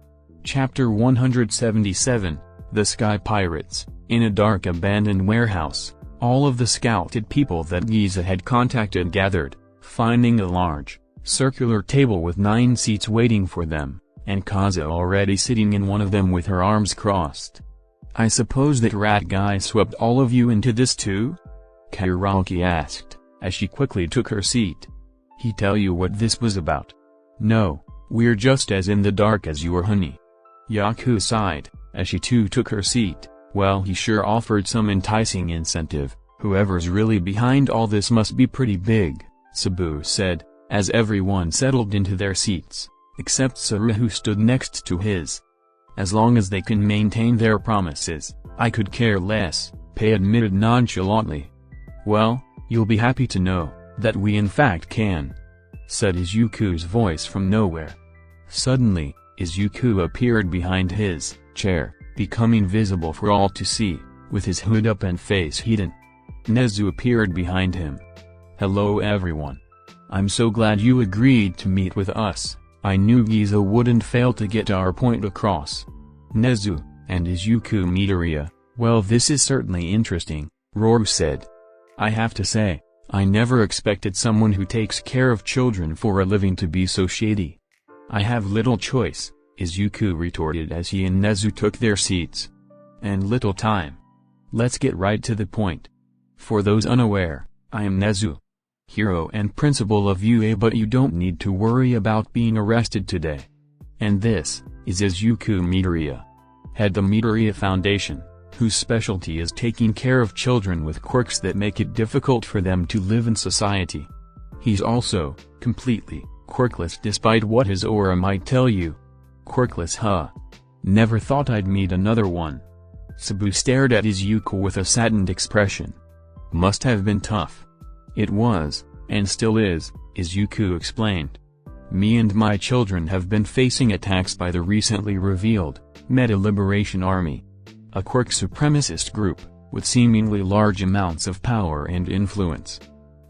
Chapter 177, The Sky Pirates. In a dark abandoned warehouse, all of the scouted people that Giza had contacted gathered, finding a large, circular table with 9 seats waiting for them, and Kaza already sitting in one of them with her arms crossed. "I suppose that rat guy swept all of you into this too?" Kyraki asked, as she quickly took her seat. "He tell you what this was about?" "No, we're just as in the dark as you are, honey." Yaku sighed, as she too took her seat. "Well, he sure offered some enticing incentive. Whoever's really behind all this must be pretty big," Sabu said, as everyone settled into their seats, except Saru, who stood next to his. "As long as they can maintain their promises, I could care less," Pei admitted nonchalantly. "Well, you'll be happy to know that we in fact can," said Izuku's voice from nowhere. Suddenly, Izuku appeared behind his chair, becoming visible for all to see, with his hood up and face hidden. Nezu appeared behind him. "Hello everyone. I'm so glad you agreed to meet with us. I knew Giza wouldn't fail to get our point across." Nezu, and Izuku Midoriya, "Well, this is certainly interesting," Roru said. "I have to say, I never expected someone who takes care of children for a living to be so shady." "I have little choice," Izuku retorted as he and Nezu took their seats. "And little time. Let's get right to the point. For those unaware, I am Nezu, hero and principal of UA, but you don't need to worry about being arrested today. And this is Izuku Midoriya, head the Midoriya Foundation, whose specialty is taking care of children with quirks that make it difficult for them to live in society. He's also completely quirkless despite what his aura might tell you." "Quirkless, huh? Never thought I'd meet another one." Sabu stared at Izuku with a saddened expression. "Must have been tough." "It was, and still is," Izuku explained. "Me and my children have been facing attacks by the recently revealed Meta Liberation Army, a quirk supremacist group, with seemingly large amounts of power and influence.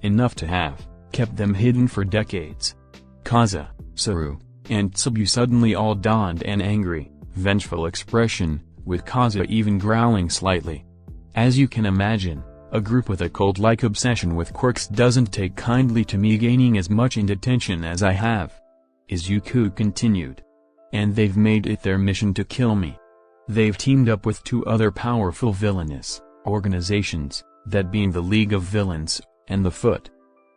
Enough to have kept them hidden for decades." Kaza, Saru, and Tsubu suddenly all donned an angry, vengeful expression, with Kaza even growling slightly. "As you can imagine, a group with a cult-like obsession with quirks doesn't take kindly to me gaining as much attention as I have," Izuku continued. "And they've made it their mission to kill me. They've teamed up with 2 other powerful villainous organizations, that being the League of Villains, and the Foot."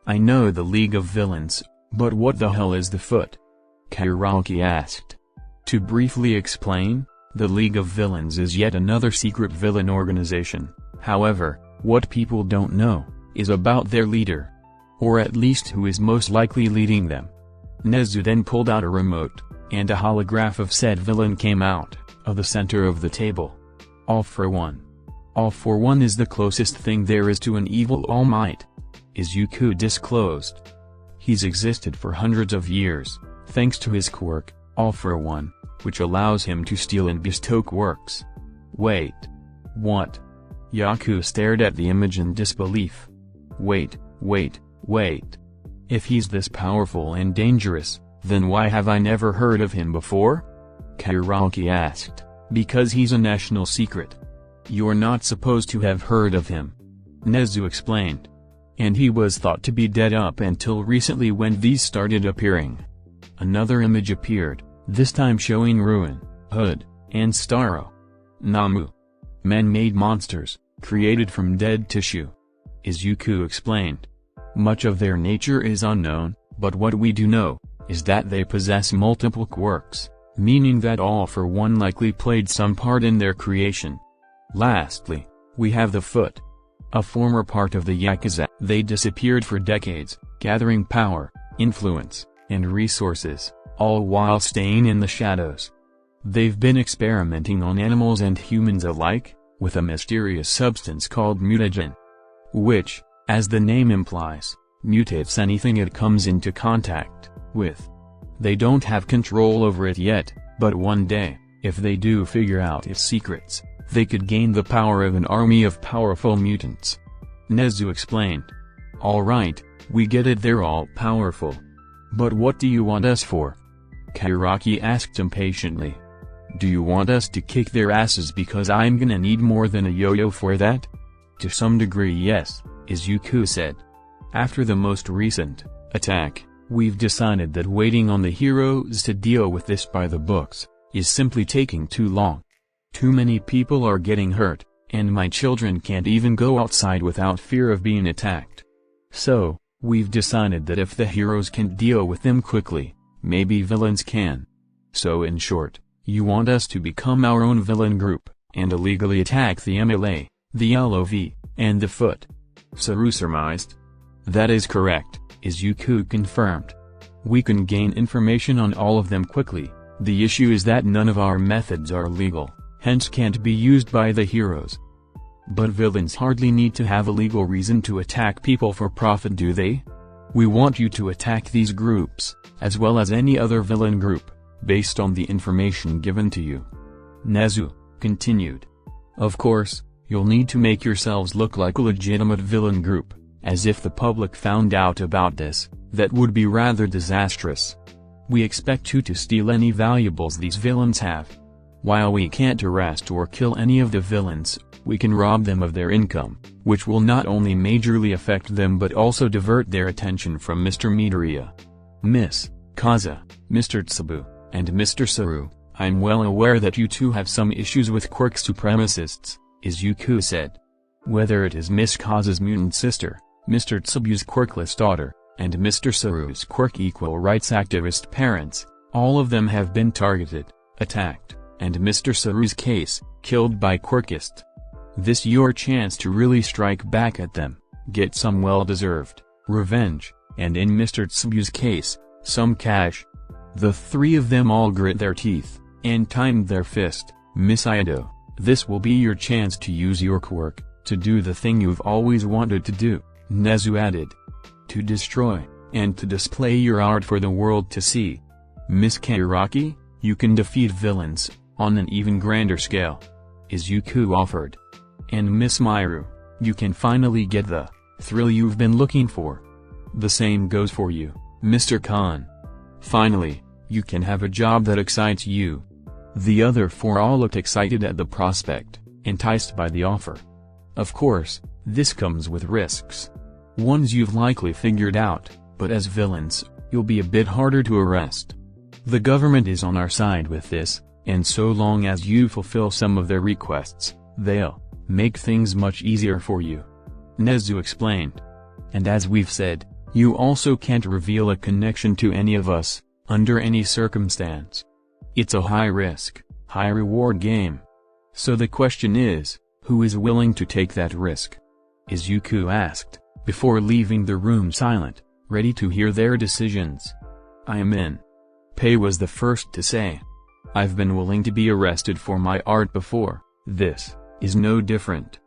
"I know the League of Villains, but what the hell is the Foot?" Kyraki asked. To briefly explain, the League of Villains is yet another secret villain organization. However, what people don't know is about their leader, or at least who is most likely leading them. Nezu then pulled out a remote, and a holograph of said villain came out of the center of the table. "All for One. All for One is the closest thing there is to an evil All Might," Izuku disclosed. "He's existed for hundreds of years, thanks to his quirk, All for One, which allows him to steal and bestow quirks." "Wait. What?" Yaku stared at the image in disbelief. Wait. If he's this powerful and dangerous, then why have I never heard of him before?" Kyraki asked. "Because he's a national secret. You're not supposed to have heard of him," Nezu explained. "And he was thought to be dead up until recently when these started appearing." Another image appeared, this time showing Ruin, Hood, and Starro. "Namu. Man-made monsters, created from dead tissue," Izuku explained. "Much of their nature is unknown, but what we do know is that they possess multiple quirks, meaning that All for One likely played some part in their creation. Lastly, we have the Foot, a former part of the Yakuza. They disappeared for decades, gathering power, influence, and resources, all while staying in the shadows. They've been experimenting on animals and humans alike, with a mysterious substance called mutagen, which, as the name implies, mutates anything it comes into contact with. They don't have control over it yet, but one day, if they do figure out its secrets, they could gain the power of an army of powerful mutants," Nezu explained. "Alright, we get it, they're all powerful. But what do you want us for?" Kyoraki asked impatiently. Do you want us to kick their asses because I'm gonna need more than a yo-yo for that? To some degree yes, Izuku said. After the most recent attack, we've decided that waiting on the heroes to deal with this by the books is simply taking too long. Too many people are getting hurt, and my children can't even go outside without fear of being attacked. So, we've decided that if the heroes can't deal with them quickly, maybe villains can. So in short, you want us to become our own villain group, and illegally attack the MLA, the LOV, and the Foot. Saru surmised. That is correct, Izuku confirmed. We can gain information on all of them quickly, the issue is that none of our methods are legal, hence can't be used by the heroes. But villains hardly need to have a legal reason to attack people for profit, do they? We want you to attack these groups, as well as any other villain group, based on the information given to you. Nezu continued. Of course, you'll need to make yourselves look like a legitimate villain group, as if the public found out about this, that would be rather disastrous. We expect you to steal any valuables these villains have. While we can't arrest or kill any of the villains, we can rob them of their income, which will not only majorly affect them but also divert their attention from Mr. Midoriya. Miss Kaza, Mr. Tsubu, and Mr. Saru, I'm well aware that you two have some issues with quirk supremacists, Izuku said. Whether it is Miss Kaza's mutant sister, Mr. Tsubu's quirkless daughter, and Mr. Saru's quirk equal rights activist parents, all of them have been targeted, attacked, and Mr. Saru's case, killed by quirkists. This your chance to really strike back at them, get some well-deserved revenge, and in Mr. Tsubu's case, some cash. The three of them all grit their teeth, and tightened their fist. Miss Ido, this will be your chance to use your quirk, to do the thing you've always wanted to do, Nezu added. To destroy, and to display your art for the world to see. Miss Kyoraki, you can defeat villains, on an even grander scale. Izuku offered. And Miss Miru, you can finally get the thrill you've been looking for. The same goes for you, Mr. Khan. Finally, you can have a job that excites you. The other four all looked excited at the prospect, enticed by the offer. Of course, this comes with risks. Ones you've likely figured out, but as villains, you'll be a bit harder to arrest. The government is on our side with this, and so long as you fulfill some of their requests, they'll make things much easier for you. Nezu explained. And as we've said, you also can't reveal a connection to any of us, under any circumstance. It's a high-risk, high-reward game. So the question is, who is willing to take that risk? Izuku asked, before leaving the room silent, ready to hear their decisions. I am in. Pei was the first to say. I've been willing to be arrested for my art before, this is no different.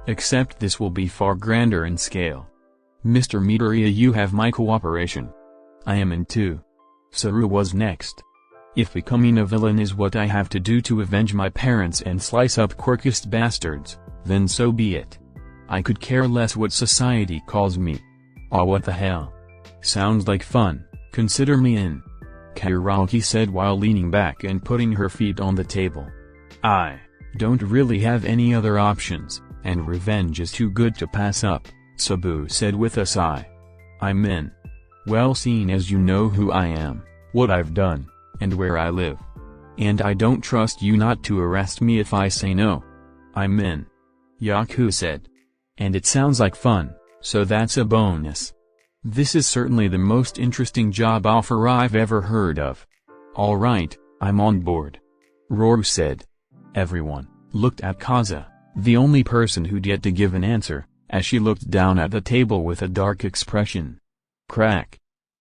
Except this will be far grander in scale. Mr. Midoriya, you have my cooperation. I am in too. Saru was next. If becoming a villain is what I have to do to avenge my parents and slice up quirkist bastards, then so be it. I could care less what society calls me. Aw, what the hell. Sounds like fun, consider me in. Kyoraki said while leaning back and putting her feet on the table. I don't really have any other options, and revenge is too good to pass up, Sabu said with a sigh. I'm in. Well, seeing as you know who I am, what I've done, and where I live. And I don't trust you not to arrest me if I say no. I'm in. Yaku said. And it sounds like fun, so that's a bonus. This is certainly the most interesting job offer I've ever heard of. Alright, I'm on board. Roru said. Everyone looked at Kaza, the only person who'd yet to give an answer, as she looked down at the table with a dark expression. Crack.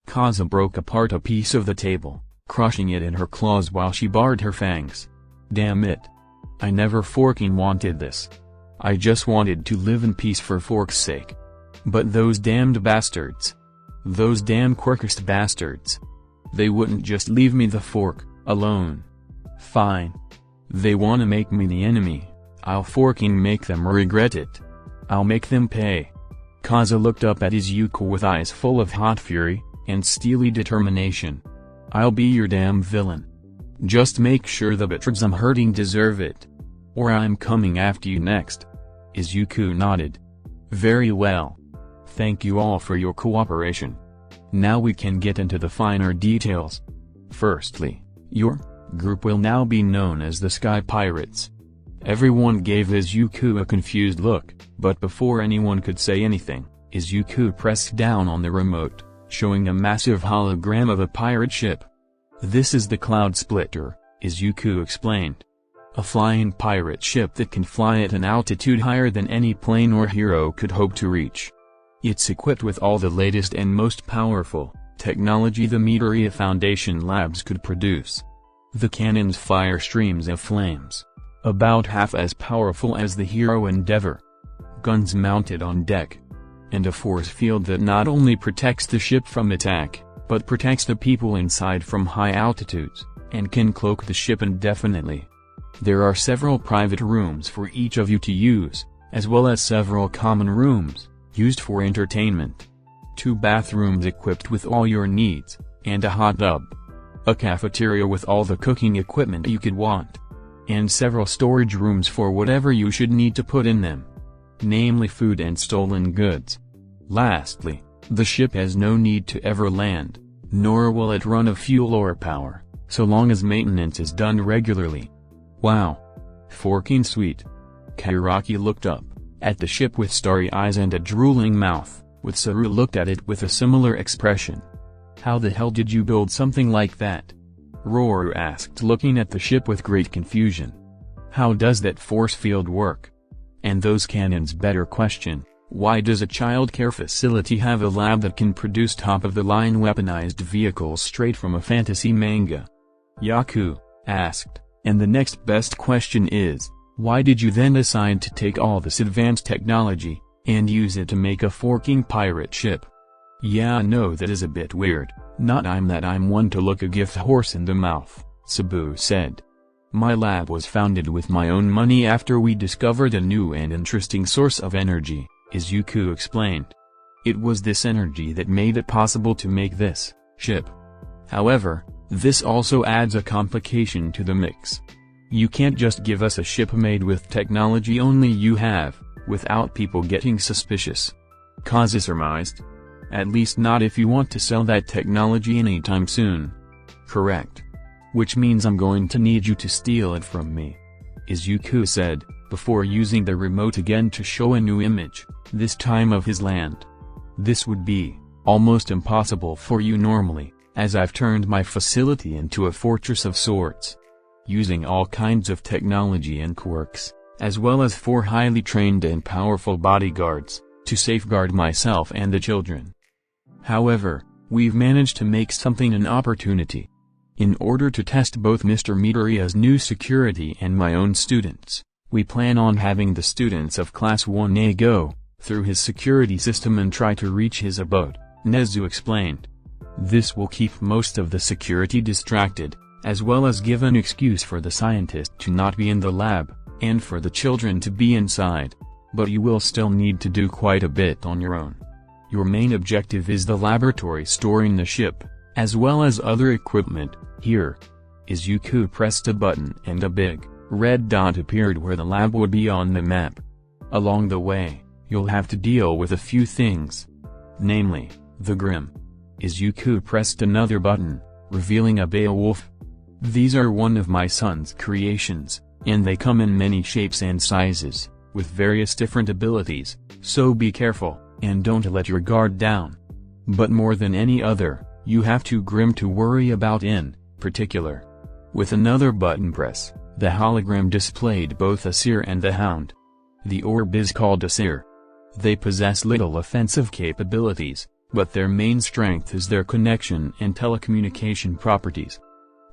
Kaza broke apart a piece of the table, crushing it in her claws while she bared her fangs. Damn it. I never fucking wanted this. I just wanted to live in peace for Fork's sake. But those damned bastards. Those damn quirkist bastards. They wouldn't just leave me the Fork, alone. Fine. They wanna make me the enemy, I'll fucking make them regret it. I'll make them pay. Kaza looked up at Izuku with eyes full of hot fury, and steely determination. I'll be your damn villain. Just make sure the bastards I'm hurting deserve it. Or I'm coming after you next. Izuku nodded. Very well. Thank you all for your cooperation. Now we can get into the finer details. Firstly, your group will now be known as the Sky Pirates. Everyone gave Izuku a confused look, but before anyone could say anything, Izuku pressed down on the remote, showing a massive hologram of a pirate ship. This is the Cloud Splitter, Izuku explained. A flying pirate ship that can fly at an altitude higher than any plane or hero could hope to reach. It's equipped with all the latest and most powerful technology the Midoriya Foundation labs could produce. The cannons fire streams of flames, about half as powerful as the hero Endeavor. Guns mounted on deck. And a force field that not only protects the ship from attack, but protects the people inside from high altitudes, and can cloak the ship indefinitely. There are several private rooms for each of you to use, as well as several common rooms, used for entertainment. 2 bathrooms equipped with all your needs, and a hot tub. A cafeteria with all the cooking equipment you could want. And several storage rooms for whatever you should need to put in them. Namely food and stolen goods. Lastly, the ship has no need to ever land, nor will it run of fuel or power, so long as maintenance is done regularly. Wow. Forking sweet. Kairaki looked up at the ship with starry eyes and a drooling mouth, with Saru looked at it with a similar expression. How the hell did you build something like that? Roru asked, looking at the ship with great confusion. How does that force field work? And those cannons? Better question, why does a childcare facility have a lab that can produce top-of-the-line weaponized vehicles straight from a fantasy manga? Yaku asked, and the next best question is, why did you then decide to take all this advanced technology, and use it to make a forking pirate ship? Yeah, I know that is a bit weird, not I'm one to look a gift horse in the mouth, Sabu said. My lab was founded with my own money after we discovered a new and interesting source of energy, Izuku explained. It was this energy that made it possible to make this ship. However, this also adds a complication to the mix. You can't just give us a ship made with technology only you have, without people getting suspicious. Kaze surmised. At least not if you want to sell that technology anytime soon. Correct. Which means I'm going to need you to steal it from me. Izuku said, before using the remote again to show a new image, this time of his land. This would be almost impossible for you normally, as I've turned my facility into a fortress of sorts. Using all kinds of technology and quirks, as well as 4 highly trained and powerful bodyguards, to safeguard myself and the children. However, we've managed to make something an opportunity. In order to test both Mr. Midoriya's new security and my own students, we plan on having the students of Class 1A go through his security system and try to reach his abode, Nezu explained. This will keep most of the security distracted, as well as give an excuse for the scientist to not be in the lab, and for the children to be inside. But you will still need to do quite a bit on your own. Your main objective is the laboratory storing the ship, as well as other equipment, here. Izuku pressed a button and a big, red dot appeared where the lab would be on the map. Along the way, you'll have to deal with a few things. Namely, the Grim. Izuku pressed another button, revealing a Beowulf. These are one of my son's creations, and they come in many shapes and sizes, with various different abilities, so be careful, and don't let your guard down. But more than any other, you have 2 Grim to worry about in particular. With another button press, the hologram displayed both a seer and the hound. The orb is called a seer. They possess little offensive capabilities, but their main strength is their connection and telecommunication properties.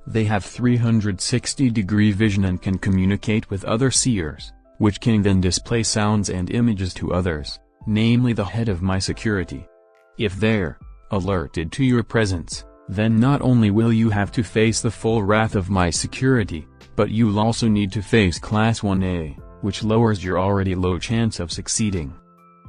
They have 360-degree vision and can communicate with other seers, which can then display sounds and images to others, namely the head of my security. If they're alerted to your presence, then not only will you have to face the full wrath of my security, but you'll also need to face Class 1A, which lowers your already low chance of succeeding.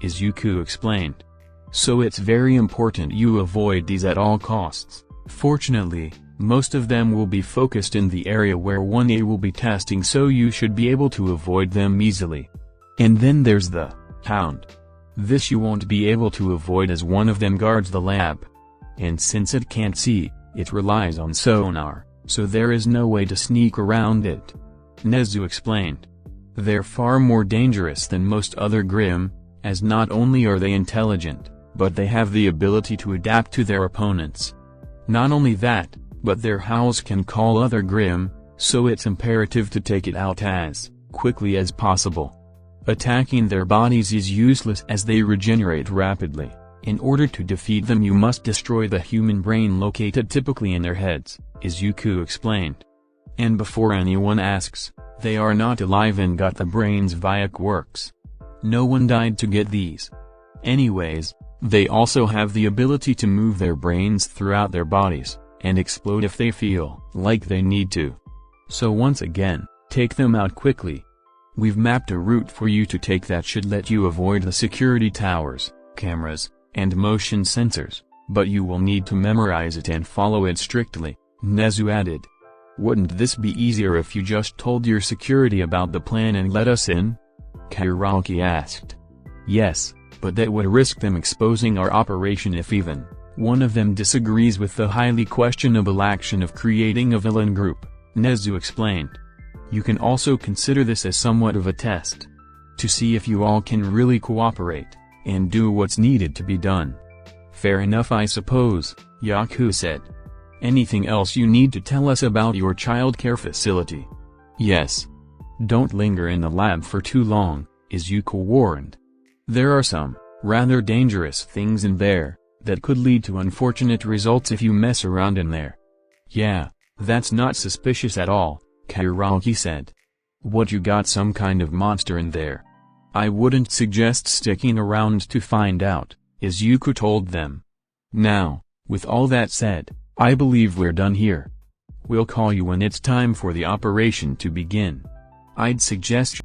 Izuku explained. So it's very important you avoid these at all costs. Fortunately, most of them will be focused in the area where 1A will be testing, so you should be able to avoid them easily. And then there's the Hound. This you won't be able to avoid as one of them guards the lab. And since it can't see, it relies on sonar, so there is no way to sneak around it. Nezu explained. They're far more dangerous than most other Grimm, as not only are they intelligent, but they have the ability to adapt to their opponents. Not only that, but their howls can call other Grimm, so it's imperative to take it out as quickly as possible. Attacking their bodies is useless as they regenerate rapidly. In order to defeat them you must destroy the human brain located typically in their heads, Izuku explained. And before anyone asks, they are not alive and got the brains via quirks. No one died to get these. Anyways, they also have the ability to move their brains throughout their bodies, and explode if they feel like they need to. So once again, take them out quickly. We've mapped a route for you to take that should let you avoid the security towers, cameras, and motion sensors, but you will need to memorize it and follow it strictly, Nezu added. Wouldn't this be easier if you just told your security about the plan and let us in? Kyoki asked. Yes, but that would risk them exposing our operation if even one of them disagrees with the highly questionable action of creating a villain group, Nezu explained. You can also consider this as somewhat of a test, to see if you all can really cooperate, and do what's needed to be done. Fair enough, I suppose, Yaku said. Anything else you need to tell us about your childcare facility? Yes. Don't linger in the lab for too long, Izuku warned. There are some rather dangerous things in there that could lead to unfortunate results if you mess around in there. Yeah, that's not suspicious at all, Kyoki said. What, you got some kind of monster in there? I wouldn't suggest sticking around to find out, Izuku told them. Now, with all that said, I believe we're done here. We'll call you when it's time for the operation to begin. I'd suggest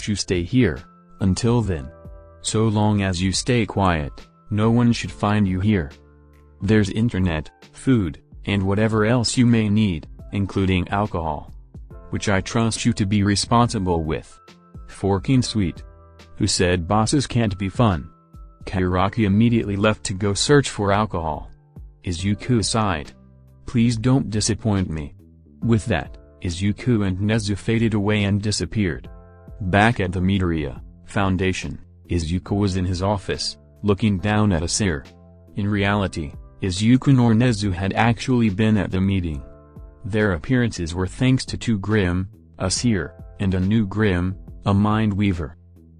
you stay here until then. So long as you stay quiet, no one should find you here. There's internet, food, and whatever else you may need, including alcohol, which I trust you to be responsible with. Forking sweet. Who said bosses can't be fun? Kyoki immediately left to go search for alcohol. Izuku sighed. Please don't disappoint me. With that, Izuku and Nezu faded away and disappeared. Back at the Midoriya Foundation, Izuku was in his office, looking down at a seer. In reality, Izuku nor Nezu had actually been at the meeting. Their appearances were thanks to two Grimm, a seer, and a new Grimm, a Mind Weaver.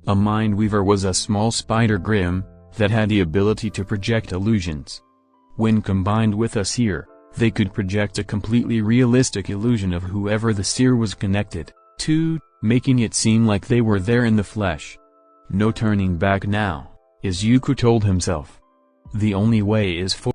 A Mind Weaver was a small spider Grimm that had the ability to project illusions. When combined with a seer, they could project a completely realistic illusion of whoever the seer was connected to, making it seem like they were there in the flesh. No turning back now, Izuku told himself. The only way is for